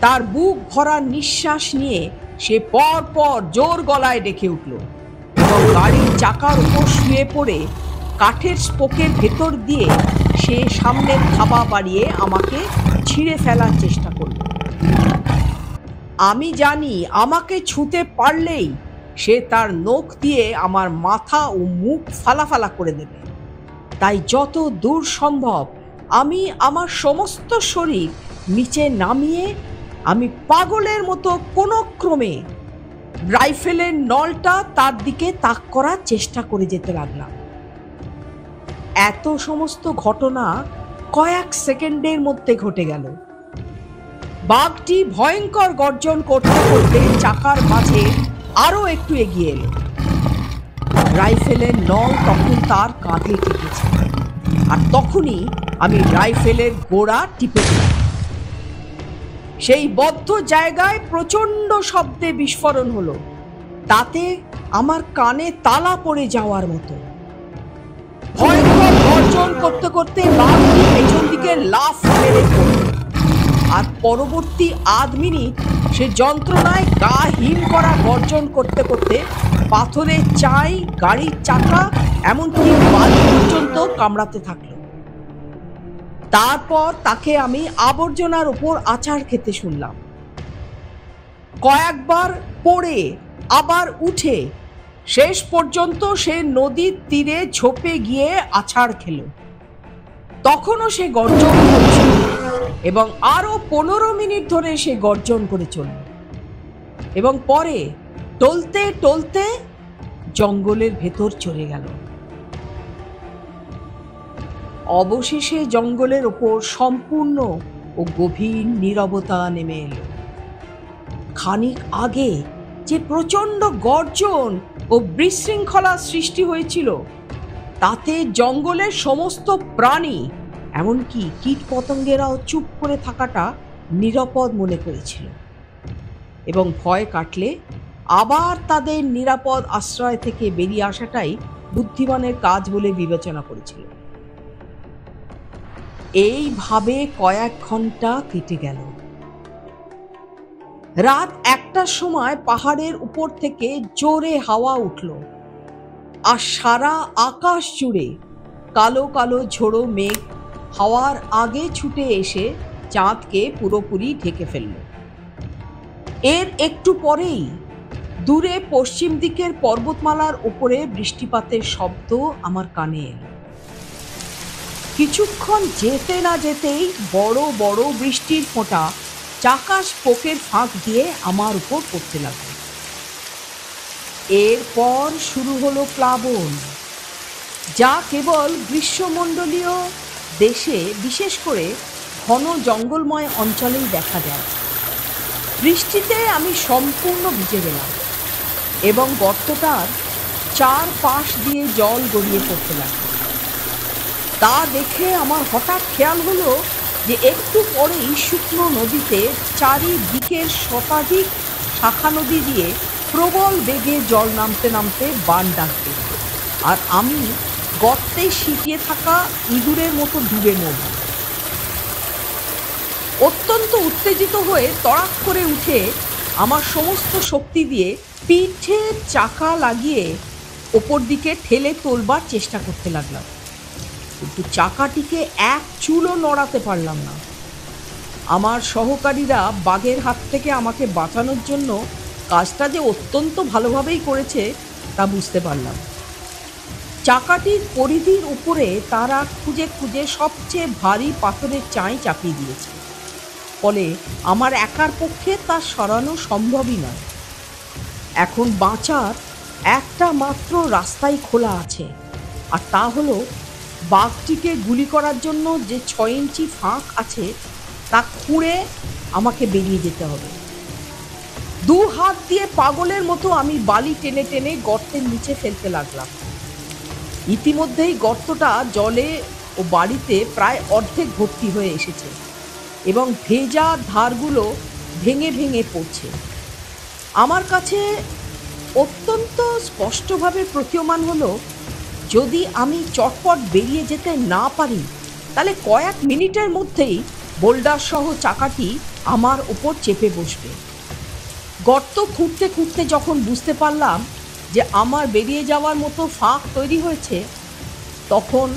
তার বুক ভরা নিঃশ্বাস নিয়ে সে পর পর জোর গলায় ডেকে উঠল এবং গাড়ির চাকার উপর শুয়ে পড়ে কাঠের স্পোকের ভেতর দিয়ে সে সামনের থাবা বাড়িয়ে আমাকে ছিঁড়ে ফেলার চেষ্টা করল। আমি জানি আমাকে ছুঁতে পারলেই সে তার নখ দিয়ে আমার মাথা ও মুখ ফালাফালা করে দেবে, তাই যত দূর সম্ভব আমি আমার সমস্ত শরীর নিচে নামিয়ে আমি পাগলের মতো কোনো ক্রমে রাইফেলের নলটা তার দিকে তাক করার চেষ্টা করে যেতে লাগলাম। এত সমস্ত ঘটনা কয়েক সেকেন্ডের মধ্যে ঘটে গেল। বাঘটি ভয়ঙ্কর গর্জন করতে করতে চাকার মাঝে আরো একটু এগিয়ে এলো। রাইফেলের নল তখন তার কাঁধে ঠেকেছে, আর তখনই আমি রাইফেলের গোড়া টিপে দিলাম। সেই বদ্ধ জায়গায় প্রচন্ড শব্দে বিস্ফোরণ হলো, তাতে আমার কানে তালা পড়ে যাওয়ার মতো। ভয়ঙ্কর গর্জন করতে করতে বাঘটি পেছন দিকে লাফ মেরে পড়ল, আর পরবর্তী আধ মিনিট সে যন্ত্রণায় গা হিম করা গর্জন করতে করতে পাথরের চাই, গাড়ির চাকা, এমনকি বালি পর্যন্ত কামড়াতে থাকলো। তারপর তাকে আমি আবর্জনার উপর আছাড় খেতে শুনলাম। কয়েকবার পড়ে আবার উঠে শেষ পর্যন্ত সে নদীর তীরে ঝোপে গিয়ে আছাড় খেল। তখনও সে গর্জন করছিল এবং আরো 15 মিনিট ধরে সে গর্জন করে চলল এবং পরে টলতে টলতে জঙ্গলের ভেতর চলে গেল। অবশেষে জঙ্গলের ওপর সম্পূর্ণ ও গভীর নীরবতা নেমে এলো। খানিক আগে যে প্রচন্ড গর্জন ও বিশৃঙ্খলা সৃষ্টি হয়েছিল তাতে জঙ্গলের সমস্ত প্রাণী, এমনকি কীট পতঙ্গেরাও চুপ করে থাকাটা নিরাপদ মনে করেছিল এবং ভয় কাটলে আবার তাদের নিরাপদ আশ্রয় থেকে বেরিয়ে আসাটাই বুদ্ধিমানের কাজ বলে বিবেচনা করেছিল। এইভাবে কয়েক ঘন্টা কেটে গেল। রাত 1টার সময় পাহাড়ের উপর থেকে জোরে হাওয়া উঠল আর সারা আকাশ জুড়ে কালো কালো ঝোড়ো মেঘ হাওয়ার আগে ছুটে এসে চাঁদকে পুরোপুরি ঢেকে ফেলল। এর একটু পরেই দূরে পশ্চিম দিকের পর্বতমালার উপরে বৃষ্টিপাতের শব্দ আমার কানে এলো। কিছুক্ষণ যেতে না যেতেই বড় বড় বৃষ্টির ফোঁটা চাকা স্পোকের ফাঁক দিয়ে আমার উপর পড়তে লাগলো। এরপর শুরু হলো প্লাবন, যা কেবল গ্রীষ্মমণ্ডলীয় দেশে, বিশেষ করে ঘন জঙ্গলময় অঞ্চলেই দেখা যায়। বৃষ্টিতে আমি সম্পূর্ণ ভিজে গেলাম এবং গর্তটার চারপাশ দিয়ে জল গড়িয়ে পড়তে লাগলো। তা দেখে আমার হঠাৎ খেয়াল হলো যে একটু পরেই শুকনো নদীতে চারিদিকের শতাধিক শাখা নদী দিয়ে প্রবল বেগে জল নামতে নামতে বান ডাকবে, আর আমি গর্তে সিটিয়ে থাকা ইঁদুরের মতো ডুবে মরব। অত্যন্ত উত্তেজিত হয়ে তড়াক করে উঠে আমার সমস্ত শক্তি দিয়ে পিঠে চাকা লাগিয়ে ওপর দিকে ঠেলে তোলবার চেষ্টা করতে লাগলাম, কিন্তু চাকাটিকে এক চুলও নড়াতে পারলাম না। আমার সহকারীরা বাঘের হাত থেকে আমাকে বাঁচানোর জন্য কাজটা যে অত্যন্ত ভালোভাবেই করেছে তা বুঝতে পারলাম। চাকাটির পরিধির উপরে তারা খুঁজে খুঁজে সবচেয়ে ভারী পাথরের চাই চাপিয়ে দিয়েছে, ফলে আমার একার পক্ষে তা সরানো সম্ভবই নয়। এখন বাঁচার একটা মাত্র রাস্তাই খোলা আছে, আর তা হলো বাঘটিকে গুলি করার জন্য যে 6 ইঞ্চি ফাঁক আছে তা খুঁড়ে আমাকে বেরিয়ে যেতে হবে। 2 হাত দিয়ে পাগলের মতো আমি বালি টেনে টেনে গর্তের নিচে ফেলতে লাগলাম। ইতিমধ্যেই গর্তটা জলে ও বাড়িতে প্রায় অর্ধেক ভর্তি হয়ে এসেছে এবং ভেজা ধারগুলো ভেঙে ভেঙে পড়ছে। আমার কাছে অত্যন্ত স্পষ্টভাবে প্রতীয়মান হলো, যদি আমি চটপট বেরিয়ে যেতে না পারি তাহলে কয়েক মিনিটের মধ্যেই বোল্ডার সহ চাকাটি আমার উপর চেপে বসবে। গর্ত খুঁড়তে খুঁড়তে যখন বুঝতে পারলাম যে আমার বেরিয়ে যাওয়ার মতো ফাঁক তৈরি হয়েছে, তখন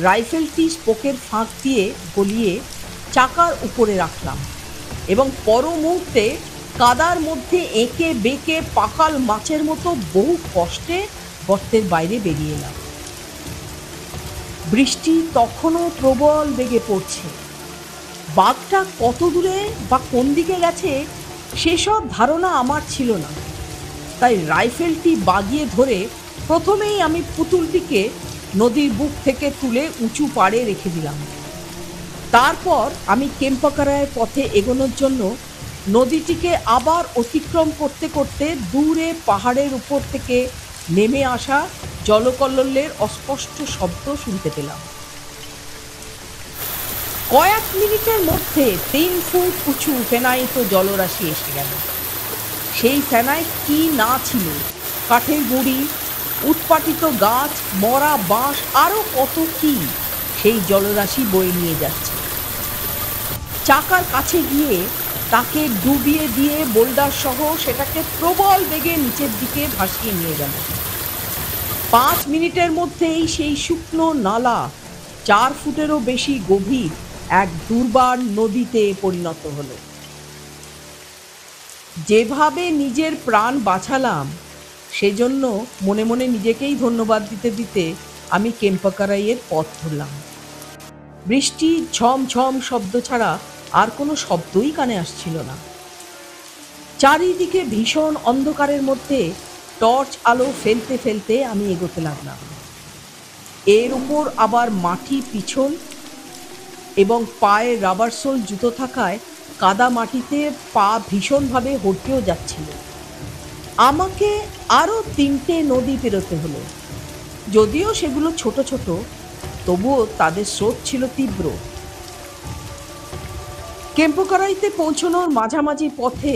রাইফেলটি স্পোকের ফাঁক দিয়ে গলিয়ে চাকার উপরে রাখলাম এবং পর মুহূর্তে কাদার মধ্যে এঁকে বেঁকে পাকাল মাছের মতো বহু কষ্টে গর্তের বাইরে বেরিয়ে এলাম। বৃষ্টি তখনও প্রবল বেগে পড়ছে। বাঘটা কত দূরে বা কোন দিকে গেছে সেসব ধারণা আমার ছিল না, তাই রাইফেলটি বাগিয়ে ধরে প্রথমেই আমি পুতুলটিকে নদীর বুক থেকে তুলে উঁচু পাড়ে রেখে দিলাম। তারপর আমি কেম্পাকারায়ের পথে এগোনোর জন্য নদীটিকে আবার অতিক্রম করতে করতে দূরে পাহাড়ের উপর থেকে নেমে আসা জলকল্লোলের অস্পষ্ট শব্দ শুনতে পেলাম। কয়েক মিনিটের মধ্যে 3 ফুট উঁচু ফেনায়িত জলরাশি এসে গেল। সেই ফেনায় কি না ছিল, কাঠের গুঁড়ি, উৎপাটিত গাছ, মরা বাঁশ, আরও কত কি সেই জলরাশি বয়ে নিয়ে যাচ্ছে। চাকার কাছে গিয়ে তাকে ডুবিয়ে দিয়ে বোল্ডার সহ সেটাকে প্রবল বেগে নিচের দিকে ভাসিয়ে নিয়ে গেল। 5 মিনিটের মধ্যেই সেই শুকনো নালা 4 ফুটেরও বেশি গভীর এক দুর্বার নদীতে পরিণত হলো। যেভাবে নিজের প্রাণ বাঁচালাম সেজন্য মনে মনে নিজেকেই ধন্যবাদ দিতে দিতে আমি কেম্পাকারাইয়ের পথ ধরলাম। বৃষ্টির ঝমঝম শব্দ ছাড়া আর কোনো শব্দই কানে আসছিল না। চারিদিকে ভীষণ অন্ধকারের মধ্যে টর্চ আলো ফেলতে ফেলতে আমি এগোতে লাগলাম। এর উপর আবার মাটি পিছল এবং পায়ে রাবার সোল জুতো থাকায় কাদা মাটিতে পা ভীষণভাবে হড়কেও যাচ্ছিল। আমাকে আরও 3টে নদী পেরোতে হলো। যদিও সেগুলো ছোট ছোট, তবুও তাদের স্রোত ছিল তীব্র। কেম্পাকারাইতে পৌঁছানোর মাঝামাঝি পথে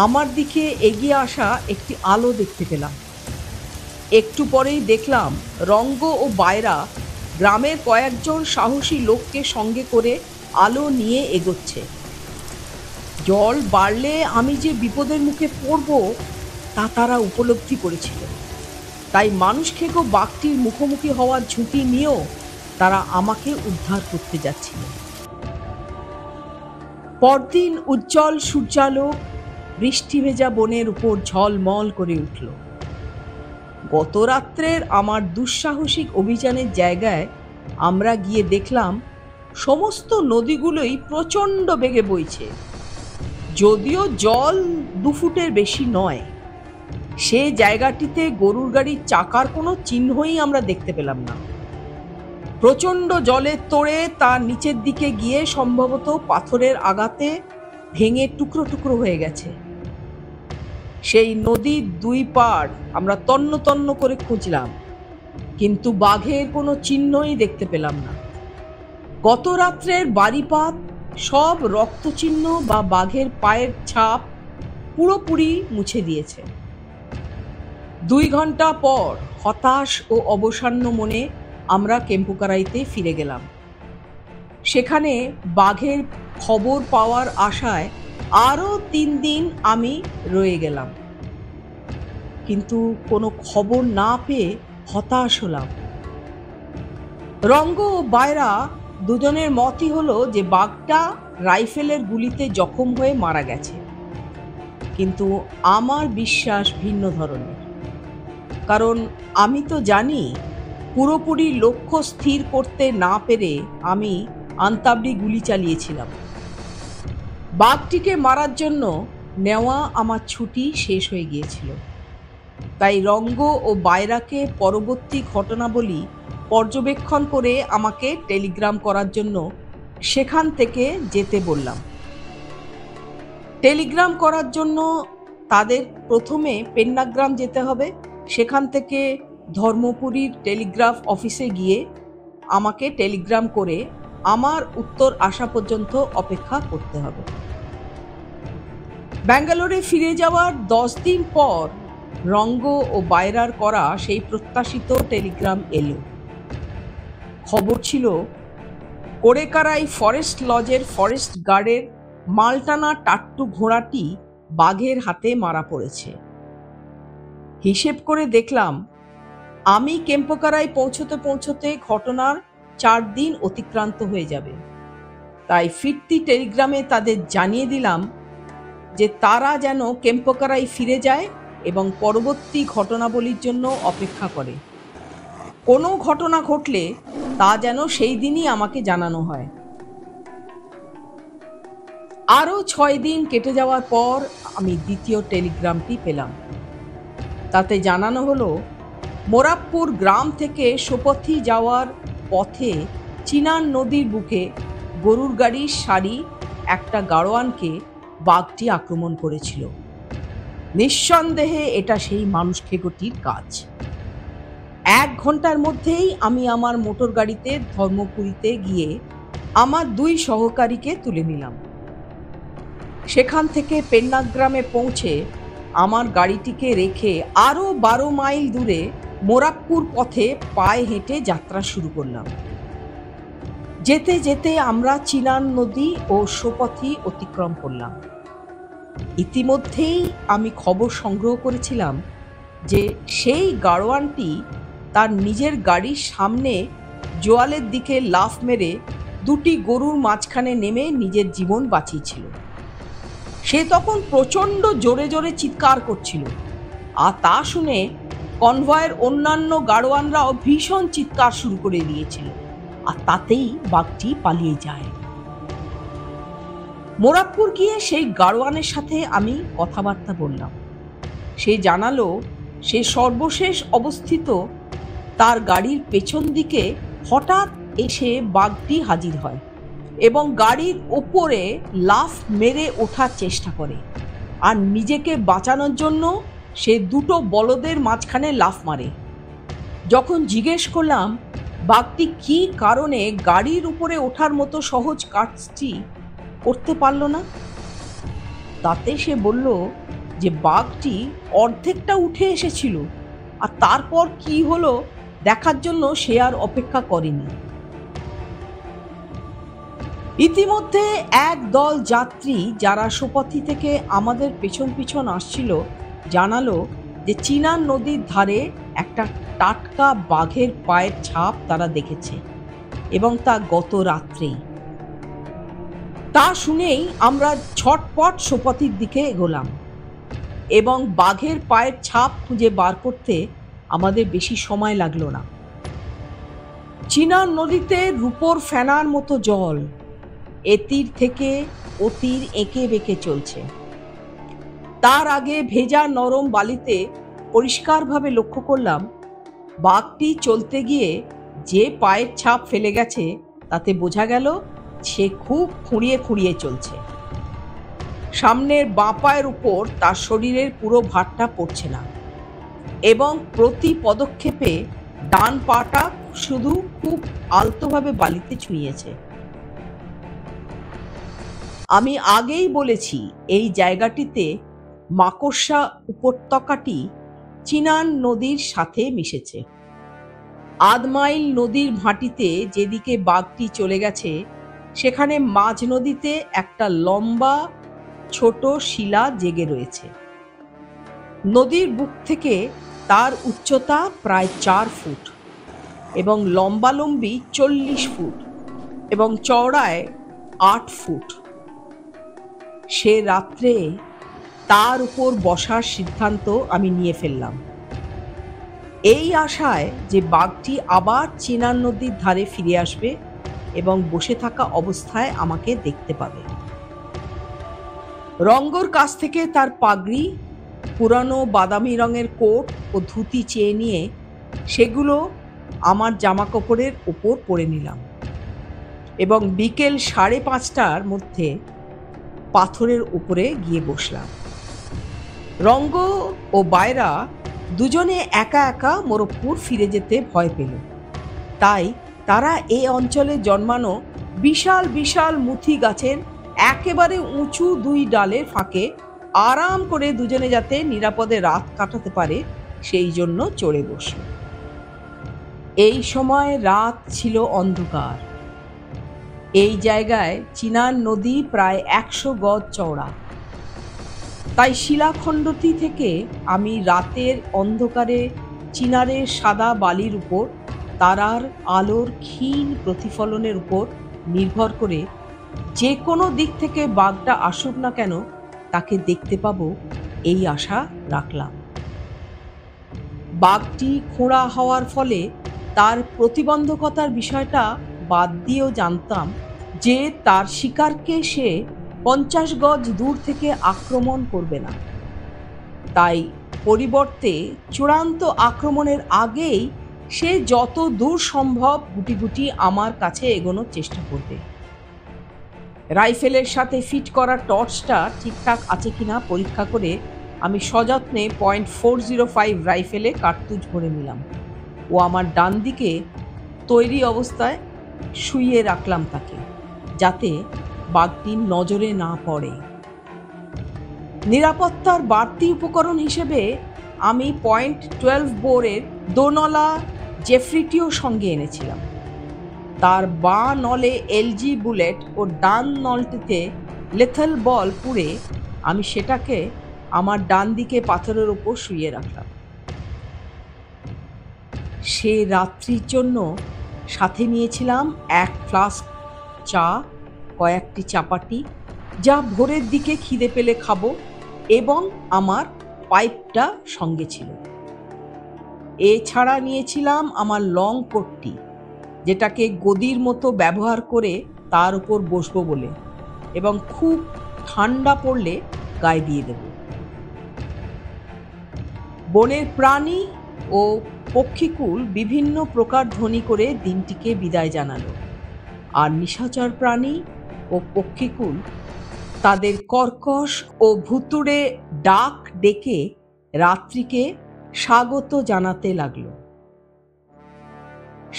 আমার দিকে এগিয়ে আসা একটি আলো দেখতে পেলাম। একটু পরেই দেখলাম রঙ্গ ও বায়রা গ্রামের কয়েকজন সাহসী লোককে সঙ্গে করে আলো নিয়ে এগোচ্ছে। জল বাড়লে আমি যে বিপদের মুখে পড়ব তা তারা উপলব্ধি করেছিল, তাই মানুষ খেকো বাঘটির মুখোমুখি হওয়ার ঝুঁকি নিয়েও তারা আমাকে উদ্ধার করতে যাচ্ছিল। পরদিন উজ্জ্বল সূর্যালোক বৃষ্টি ভেজা বনের উপর ঝলমল করে উঠল। গত রাত্রের আমার দুঃসাহসিক অভিযানের জায়গায় আমরা গিয়ে দেখলাম সমস্ত নদীগুলোই প্রচণ্ড বেগে বইছে। যদিও জল 2 ফুটের বেশি নয়, সে জায়গাটিতে গরুর গাড়ির চাকার কোনো চিহ্নই আমরা দেখতে পেলাম না। প্রচণ্ড জলের তোড়ে তার নিচের দিকে গিয়ে সম্ভবত পাথরের আঘাতে ভেঙে টুকরো টুকরো হয়ে গেছে। সেই নদীর 2 পাড় আমরা তন্ন তন্ন করে খুঁজলাম, কিন্তু বাঘের কোনো চিহ্নই দেখতে পেলাম না। গত রাত্রের বাড়িপাত, সব রক্তচিহ্ন বা বাঘের পায়ের ছাপ পুরোপুরি মুছে দিয়েছে। 2 ঘন্টা পর হতাশ ও অবসন্ন মনে আমরা কেম্পুকারাইতে ফিরে গেলাম। সেখানে বাঘের খবর পাওয়ার আশায় আরও 3 দিন আমি রয়ে গেলাম, কিন্তু কোনো খবর না পেয়ে হতাশ হলাম। রঙ্গ ও বায়রা দুজনের মতই হলো যে বাঘটা রাইফেলের গুলিতে জখম হয়ে মারা গেছে, কিন্তু আমার বিশ্বাস ভিন্ন ধরনের। কারণ আমি তো জানি পুরোপুরি লক্ষ্য স্থির করতে না পেরে আমি আন্তাবড়ি গুলি চালিয়েছিলাম। বাঘটিকে মারার জন্য নেওয়া আমার ছুটি শেষ হয়ে গিয়েছিল। তাই রঙ্গ ও বায়রাকে পরবর্তী ঘটনাবলী পর্যবেক্ষণ করে আমাকে টেলিগ্রাম করার জন্য সেখান থেকে যেতে বললাম। টেলিগ্রাম করার জন্য তাদের প্রথমে পেন্নাগ্রাম যেতে হবে, সেখান থেকে ধর্মপুরীর টেলিগ্রাফ অফিসে গিয়ে আমাকে টেলিগ্রাম করে আমার উত্তর আসা পর্যন্ত অপেক্ষা করতে হবে। ব্যাঙ্গালোরে ফিরে যাওয়ার 10 দিন পর রঙ্গ ও বায়রার করা সেই প্রত্যাশিত টেলিগ্রাম এলো। খবর ছিল কোড়েকারাই ফরেস্ট লজের ফরেস্ট গার্ডের মালটানা টাট্টু ঘোড়াটি বাঘের হাতে মারা পড়েছে। হিসেব করে দেখলাম আমি কেম্পকারাই পৌঁছতে পৌঁছতে ঘটনার 4 দিন অতিক্রান্ত হয়ে যাবে। তাই ফিরতি টেলিগ্রামে তাদের জানিয়ে দিলাম যে তারা যেন কেম্পকারাই ফিরে যায় এবং পরবর্তী ঘটনাবলীর জন্য অপেক্ষা করে। কোনো ঘটনা ঘটলে তা যেন সেই দিনই আমাকে জানানো হয়। আরও 6 দিন কেটে যাওয়ার পর আমি দ্বিতীয় টেলিগ্রামটি পেলাম। তাতে জানানো হলো মোরাবপুর গ্রাম থেকে সোপথি যাওয়ার পথে চিনান নদীর বুকে গরুর গাড়ির সারি একটা গাড়োয়ানকে বাঘটি আক্রমণ করেছিল। নিঃসন্দেহে এটা সেই মানুষ খেকোটির কাজ। 1 ঘন্টার মধ্যেই আমি আমার মোটর গাড়িতে ধর্মপুরীতে গিয়ে আমার 2 সহকারীকে তুলে নিলাম। সেখান থেকে পেন্নাগ্রামে পৌঁছে আমার গাড়িটিকে রেখে আরও 12 মাইল দূরে মোরাবপুর পথে পায়ে হেঁটে যাত্রা শুরু করলাম। যেতে যেতে আমরা চিনান নদী ও সোপথি অতিক্রম করলাম। ইতিমধ্যেই আমি খবর সংগ্রহ করেছিলাম যে সেই গাড়োয়ানটি তার নিজের গাড়ির সামনে জোয়ালের দিকে লাফ মেরে 2টি গরুর মাঝখানে নেমে নিজের জীবন বাঁচিয়েছিল। সে তখন প্রচণ্ড জোরে জোরে চিৎকার করছিল, আর তা শুনে কনভয়ের অন্যান্য গাড়োয়ানরাও ভীষণ চিৎকার শুরু করে দিয়েছিল, আর তাতেই বাঘটি পালিয়ে যায়। মোরাবপুর গিয়ে সেই গাড়োয়ানের সাথে আমি কথাবার্তা বললাম। সে জানালো সে সর্বশেষ অবস্থিত তার গাড়ির পেছন দিকে হঠাৎ এসে বাঘটি হাজির হয় এবং গাড়ির ওপরে লাফ মেরে ওঠার চেষ্টা করে, আর নিজেকে বাঁচানোর জন্য সে 2টো বলদের মাঝখানে লাফ মারে। যখন জিজ্ঞেস করলাম বাঘটি কী কারণে গাড়ির উপরে ওঠার মতো সহজ কাজটি করতে পারল না, তাতে সে বলল যে বাঘটি অর্ধেকটা উঠে এসেছিল, আর তারপর কি হলো দেখার জন্য সে আর অপেক্ষা করেনি। ইতিমধ্যে এক দল যাত্রী যারা সোপথি থেকে আমাদের পেছন পিছন আসছিল জানালো যে চিনান নদীর ধারে একটা টাটকা বাঘের পায়ের ছাপ তারা দেখেছে, এবং তা গত রাত্রেই। তা শুনেই আমরা ছটপট সোপথির দিকে এগোলাম, এবং বাঘের পায়ের ছাপ খুঁজে বার করতে আমাদের বেশি সময় লাগলো না। চিনান নদীতে রূপোর ফেনার মতো জল, এতির থেকে অতির এঁকে বেঁকে চলছে। তার আগে ভেজা নরম বালিতে পরিষ্কারভাবে লক্ষ্য করলাম বাঘটি চলতে গিয়ে যে পায়ের ছাপ ফেলে গেছে তাতে বোঝা গেল সে খুব খুঁড়িয়ে খুঁড়িয়ে চলছে। সামনের বাঁ পায়ের উপর তার শরীরের পুরো ভারটা পড়ছে না, এবং প্রতি পদক্ষেপে ডান পাটা শুধু খুব আলতোভাবে বালিতে ছুঁয়েছে। আমি আগেই বলেছি এই জায়গাটিতে মাকড়সা উপত্যকাটি চিনান নদীর সাথে মিশেছে। আধমাইল নদীর ভাটিতে যেদিকে বাঘটি চলে গেছে সেখানে মাঝ নদীতে একটা লম্বা ছোট শিলা জেগে রয়েছে। নদীর বুক থেকে তার উচ্চতা প্রায় 4 ফুট এবং লম্বালম্বি 40 ফুট এবং চওড়ায় 8 ফুট। সে রাত্রে তার উপর বসার সিদ্ধান্ত আমি নিয়ে ফেললাম, এই আশায় যে বাঘটি আবার চিনান নদীর ধারে ফিরে আসবে এবং বসে থাকা অবস্থায় আমাকে দেখতে পাবে। রঙ্গর কাছ থেকে তার পাগড়ি, পুরানো বাদামি রঙের কোট ও ধুতি চেয়ে নিয়ে সেগুলো আমার জামা কাপড়ের ওপর পরে নিলাম এবং বিকেল 5:30টার মধ্যে পাথরের উপরে গিয়ে বসলাম। রঙ্গ ও বায়রা দুজনে একা একা মোরগপুর ফিরে যেতে ভয় পেল, তাই তারা এই অঞ্চলে জন্মানো বিশাল বিশাল মুথি গাছের একেবারে উঁচু 2 ডালের ফাঁকে আরাম করে দুজনে যাতে নিরাপদে রাত কাটাতে পারে সেই জন্য চড়ে বসল। এই সময় রাত ছিল অন্ধকার। এই জায়গায় চিনান নদী প্রায় 100 গজ চওড়া, তাই শিলাখণ্ডটি থেকে আমি রাতের অন্ধকারে চিনারের সাদা বালির উপর তারার আলোর ক্ষীণ প্রতিফলনের উপর নির্ভর করে যে কোনো দিক থেকে বাঘটা আসুক না কেন তাকে দেখতে পাবো এই আশা রাখলাম। বাঘটি খোঁড়া হওয়ার ফলে তার প্রতিবন্ধকতার বিষয়টা বাদ দিয়েও জানতাম যে তার শিকারকে সে 50 গজ দূর থেকে আক্রমণ করবে না, তাই পরিবর্তে চূড়ান্ত আক্রমণের আগেই সে যত দূর সম্ভব গুটি গুটি আমার কাছে এগোনোর চেষ্টা করবে। রাইফেলের সাথে ফিট করা টর্চটা ঠিকঠাক আছে কিনা পরীক্ষা করে আমি সযত্নে .405 রাইফেলে কার্তুজ ভরে নিলাম ও আমার ডান দিকে তৈরি অবস্থায় শুইয়ে রাখলাম তাকে, যাতে বাঘটির নজরে না পড়ে। নিরাপত্তার বাড়তি উপকরণ হিসেবে আমি .12 বোরের দোনলা জেফ্রিটিও সঙ্গে এনেছিলাম। তার বাঁ নলে এলজি বুলেট ও ডান নলটিতে লেথাল বল পুড়ে আমি সেটাকে আমার ডান দিকে পাথরের ওপর শুইয়ে রাখলাম। সে রাত্রির জন্য সাথে নিয়েছিলাম 1 ফ্লাস্ক চা, কয়েকটি চাপাটি যা ভোরের দিকে খিদে পেলে খাবো, এবং আমার পাইপটা সঙ্গে ছিল। এছাড়া নিয়েছিলাম আমার লং কোটটি, যেটাকে গদির মতো ব্যবহার করে তার উপর বসবো বলে, এবং খুব ঠান্ডা পড়লে গায়ে দিয়ে দেব। বনের প্রাণী ও পক্ষীকুল বিভিন্ন প্রকার ধ্বনি করে দিনটিকে বিদায় জানালো, আর নিশাচর প্রাণী ও পক্ষীকুল তাদের কর্কশ ও ভুতুড়ে ডাক ডেকে রাত্রিকে স্বাগত জানাতে লাগলো।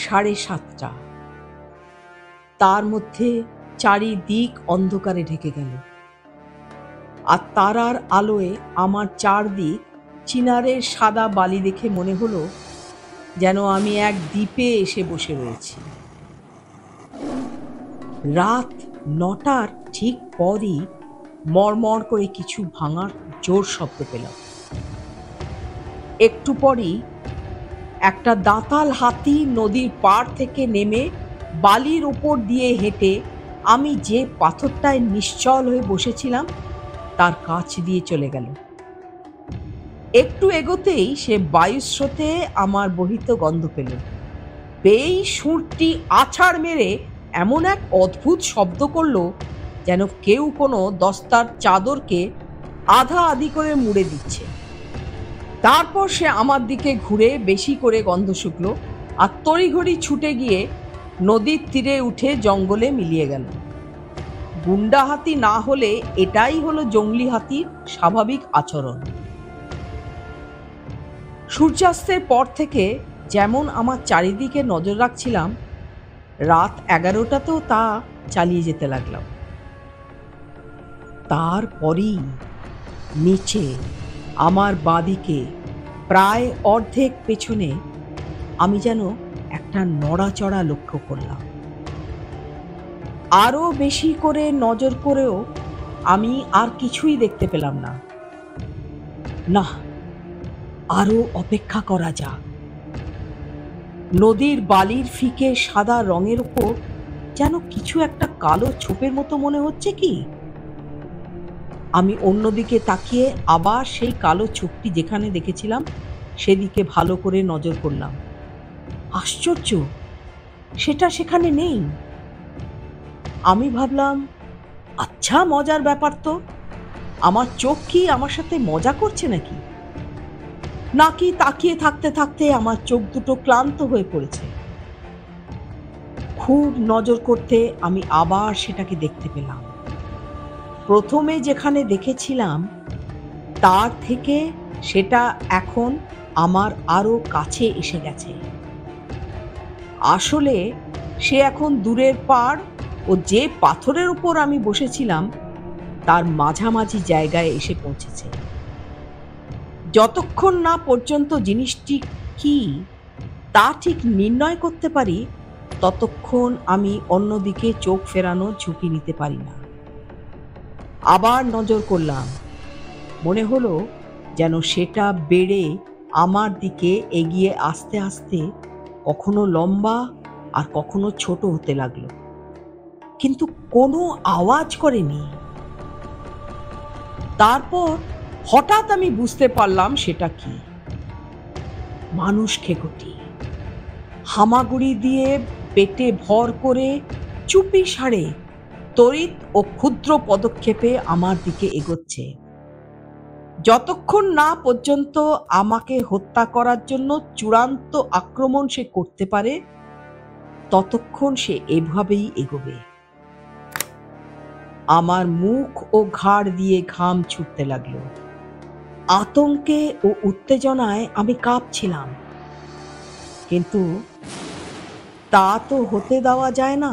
7:30, তার মধ্যে চারিদিক অন্ধকারে ঢেকে গেল, আর তারার আলোয় আমার চারদিক চিনারের সাদা বালি দেখে মনে হলো যেন আমি এক দ্বীপে এসে বসে রয়েছি। রাত 9টার ঠিক পরই মড়মড় করে কিছু ভাঙার জোর শব্দ পেলাম। একটু পরই একটা দাঁতাল হাতি নদীর পাড় থেকে নেমে বালির উপর দিয়ে হেঁটে আমি যে পাথরটায় নিশ্চল হয়ে বসেছিলাম তার কাছ দিয়ে চলে গেল। একটু এগোতেই সে বায়ুস্রোতে আমার বহিত গন্ধ পেল। পেয়েই সুরটি আছাড় মেরে এমন এক অদ্ভুত শব্দ করলো যেন কেউ কোনো দস্তার চাদরকে আধা আধি করে মুড়ে দিচ্ছে। তারপর সে আমার দিকে ঘুরে বেশি করে গন্ধ শুকলো আর তড়িঘড়ি ছুটে গিয়ে নদীর তীরে উঠে জঙ্গলে মিলিয়ে গেল। গুন্ডা হাতি না হলে এটাই হলো জঙ্গলি হাতির স্বাভাবিক আচরণ। সূর্যাস্তের পর থেকে যেমন আমার চারিদিকে নজর রাখছিলাম, রাত 11টাতেও তা চালিয়ে যেতে লাগলাম। তারপরেই নিচে আমার বাঁদিকে প্রায় অর্ধেক পেছনে আমি যেন একটা নড়াচড়া লক্ষ্য করলাম। আরো বেশি করে নজর করেও আমি আর কিছুই দেখতে পেলাম না। না, আরো অপেক্ষা করা যাক। নদীর বালির ফিকে সাদা রঙের উপর যেন কিছু একটা কালো ছোপের মতো মনে হচ্ছে কি। আমি অন্যদিকে তাকিয়ে আবার সেই কালো ছোপটি যেখানে দেখেছিলাম সেদিকে ভালো করে নজর করলাম। আশ্চর্য, সেটা সেখানে নেই। আমি ভাবলাম, আচ্ছা মজার ব্যাপার তো, আমার চোখ কি আমার সাথে মজা করছে নাকি? নাকি তাকিয়ে থাকতে থাকতে আমার চোখ দুটো ক্লান্ত হয়ে পড়েছে। খুব নজর করতে আমি আবার সেটাকে দেখতে পেলাম। প্রথমে যেখানে দেখেছিলাম তার থেকে সেটা এখন আমার আরো কাছে এসে গেছে। আসলে সে এখন দূরের পাড় ও যে পাথরের উপর আমি বসেছিলাম তার মাঝামাঝি জায়গায় এসে পৌঁছেছে। যতক্ষণ না পর্যন্ত জিনিসটি কি তা ঠিক নির্ণয় করতে পারি, ততক্ষণ আমি অন্যদিকে চোখ ফেরানোর ঝুঁকি নিতে পারি না। আবার নজর করলাম, মনে হলো যেন সেটা বেড়ে আমার দিকে এগিয়ে আস্তে আস্তে কখনো লম্বা আর কখনো ছোট হতে লাগলো, কিন্তু কোনো আওয়াজ করেনি। তারপর হঠাৎ আমি বুঝতে পারলাম সেটা কি। মানুষ খেকোটি হামাগুড়ি দিয়ে পেটে ভর করে চুপি সারে তড়িৎ ও ক্ষুদ্র পদক্ষেপে আমার দিকে এগোচ্ছে। যতক্ষণ না পর্যন্ত আমাকে হত্যা করার জন্য চূড়ান্ত আক্রমণ সে করতে পারে, ততক্ষণ সে এভাবেই এগোবে। আমার মুখ ও ঘাড় দিয়ে ঘাম ছুটতে লাগলো। আতঙ্কে ও উত্তেজনায় আমি কাঁপছিলাম, কিন্তু তা তো হতে দেওয়া যায় না।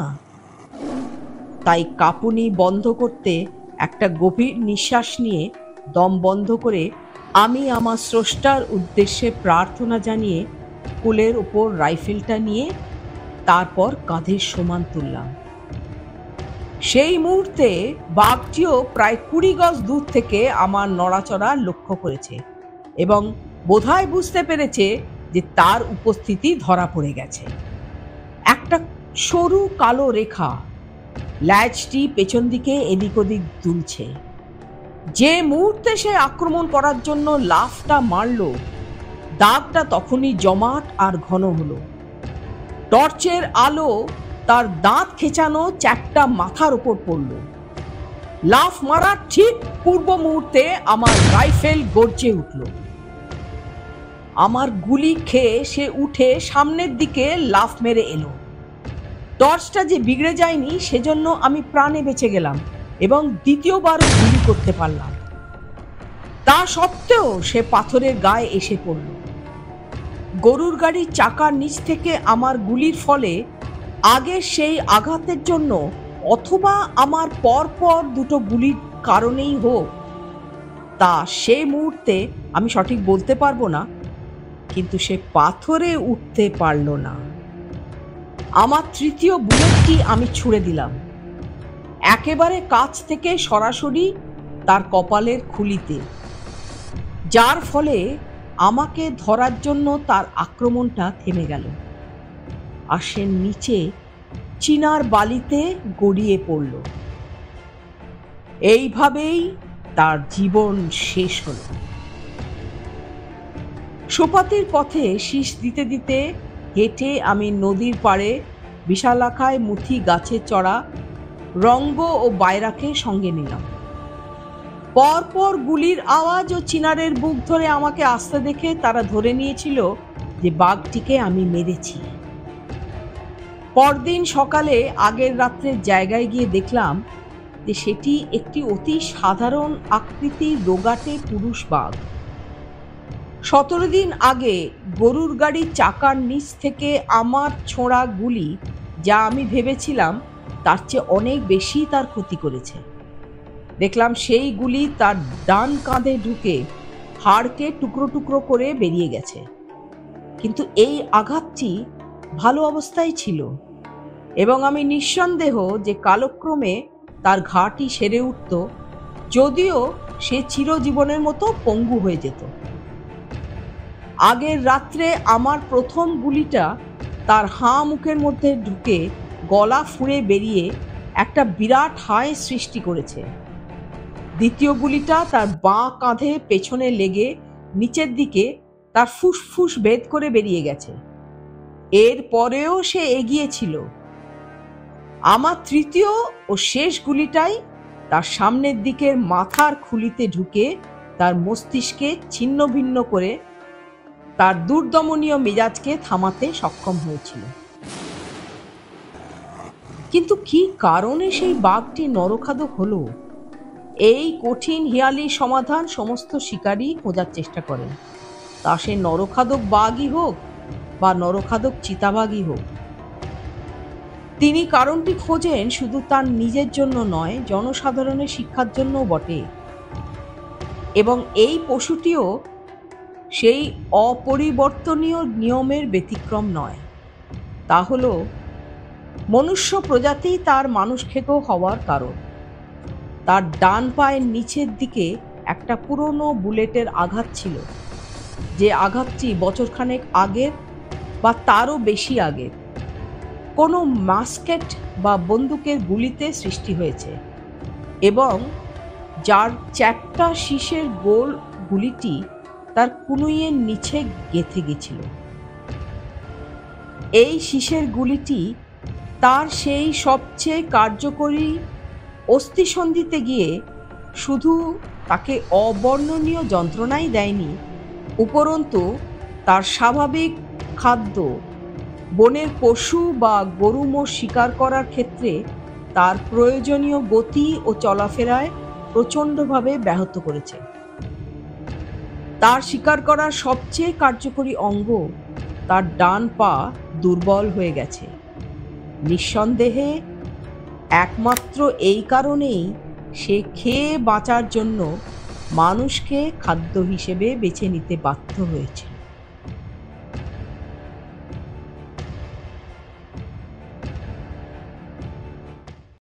তাই কাঁপুনি বন্ধ করতে একটা গভীর নিঃশ্বাস নিয়ে দম বন্ধ করে আমি আমার স্রষ্টার উদ্দেশ্যে প্রার্থনা জানিয়ে কোলের উপর রাইফেলটা নিয়ে তারপর কাঁধের সমান তুললাম। সেই মুহূর্তে বাঘটিও প্রায় 20 গজ দূর থেকে আমার নড়াচড়া লক্ষ্য করেছে এবং বোধহয় বুঝতে পেরেছে যে তার উপস্থিতি ধরা পড়ে গেছে। একটা সরু কালো রেখা ল্যাজটি পেছন দিকে এদিক ওদিক দুলছে। যে মুহূর্তে সে আক্রমণ করার জন্য লাফটা মারল, দাগটা তখনই জমাট আর ঘন হলো। টর্চের আলো তার দাঁত খেঁচানো চ্যাপটা মাথার উপর পড়ল। লাফ মারার ঠিক পূর্ব মুহূর্তে আমার রাইফেল গর্জে উঠল। আমার গুলি খেয়ে সে উঠে সামনের দিকে লাফ মেরে এলো। টর্চটা যে বিগড়ে যায়নি সেজন্য আমি প্রাণে বেঁচে গেলাম এবং দ্বিতীয়বারও গুলি করতে পারলাম। তা সত্ত্বেও সে পাথরের গায়ে এসে পড়ল। গরুর গাড়ির চাকার নিচ থেকে আমার গুলির ফলে আগের সেই আঘাতের জন্য অথবা আমার পরপর দুটো গুলির কারণেই হোক, তা সে মুহূর্তে আমি সঠিক বলতে পারবো না, কিন্তু সে পাথরে উঠতে পারল না। আমার তৃতীয় বুলেটটি আমি ছুঁড়ে দিলাম একেবারে কাছ থেকে সরাসরি তার কপালের খুলিতে, যার ফলে আমাকে ধরার জন্য তার আক্রমণটা থেমে গেল আর সে নিচে চিনার বালিতে গড়িয়ে পড়ল। এইভাবেই তার জীবন শেষ হল। সোপাতির পথে শীষ দিতে দিতে হেঁটে আমি নদীর পাড়ে বিশালাকায় মুথি গাছে চড়া রঙ্গ ও বাইরাকে সঙ্গে নিলাম। পরপর গুলির আওয়াজ ও চিনারের বুক ধরে আমাকে আসতে দেখে তারা ধরে নিয়েছিল যে বাঘটিকে আমি মেরেছি। পরদিন সকালে আগের রাত্রের জায়গায় গিয়ে দেখলাম যে সেটি একটি অতি সাধারণ আকৃতির রোগাটে পুরুষ বাঘ। 17 দিন আগে গরুর গাড়ির চাকার নিচ থেকে আমার ছোঁড়া গুলি, যা আমি ভেবেছিলাম তার চেয়ে অনেক বেশি তার ক্ষতি করেছে। দেখলাম সেই গুলি তার ডান কাঁধে ঢুকে হাড়কে টুকরো টুকরো করে বেরিয়ে গেছে। কিন্তু এই আঘাতটি ভালো অবস্থায় ছিল এবং আমি নিঃসন্দেহ যে কালক্রমে তার ঘাটি সেরে উঠত, যদিও সে চিরজীবনের মতো পঙ্গু হয়ে যেত। আগের রাত্রে আমার প্রথম গুলিটা তার হাঁ মুখের মধ্যে ঢুকে গলা ফুঁড়ে বেরিয়ে একটা বিরাট হায় সৃষ্টি করেছে। দ্বিতীয় গুলিটা তার বাঁ কাঁধে পেছনে লেগে নিচের দিকে তার ফুসফুস ভেদ করে বেরিয়ে গেছে। এর পরেও সে এগিয়েছিল। আমার তৃতীয় ও শেষ গুলিটাই তার সামনের দিকের মাথার খুলিতে ঢুকে তার মস্তিষ্কে ছিন্ন ভিন্ন করে তার দুর্দমনীয় মেজাজকে থামাতে সক্ষম হয়েছিল। কিন্তু কি কারণে সেই বাঘটি নরখাদক হলো, এই কঠিন হিয়ালি সমাধান সমস্ত শিকারী খোঁজার চেষ্টা করেন। তা সে নরখাদক বাঘই হোক বা নরখাদক চিতাবাঘই হোক, তিনি কারণটি খোঁজেন শুধু তার নিজের জন্য নয়, জনসাধারণের শিক্ষার জন্যও বটে। এবং এই পশুটিও সেই অপরিবর্তনীয় নিয়মের ব্যতিক্রম নয়। তা হল মনুষ্য প্রজাতি তার মানুষ খেকো হওয়ার কারণ। তার ডান পায়ের নিচের দিকে একটা পুরনো বুলেটের আঘাত ছিল, যে আঘাতটি বছরখানেক আগের বা তারও বেশি আগের কোনো মাস্কেট বা বন্দুকের গুলিতে সৃষ্টি হয়েছে এবং যার চ্যাপ্টা শীষের গোল গুলিটি তার কুনুইয়ের নিচে গেঁথে গেছিল। এই শীষের গুলিটি তার সেই সবচেয়ে কার্যকরী অস্থিসন্ধিতে গিয়ে শুধু তাকে অবর্ণনীয় যন্ত্রণাই দেয়নি, উপরন্তু তার স্বাভাবিক খাদ্য বনের পশু বা গরু মোষ শিকার করার ক্ষেত্রে তার প্রয়োজনীয় গতি ও চলাফেরায় প্রচণ্ডভাবে ব্যাহত করেছে। তার শিকার করার সবচেয়ে কার্যকরী অঙ্গ, তার ডান পা, দুর্বল হয়ে গেছে। নিঃসন্দেহে একমাত্র এই কারণেই সে খেয়ে বাঁচার জন্য মানুষকে খাদ্য হিসেবে বেছে নিতে বাধ্য হয়েছে।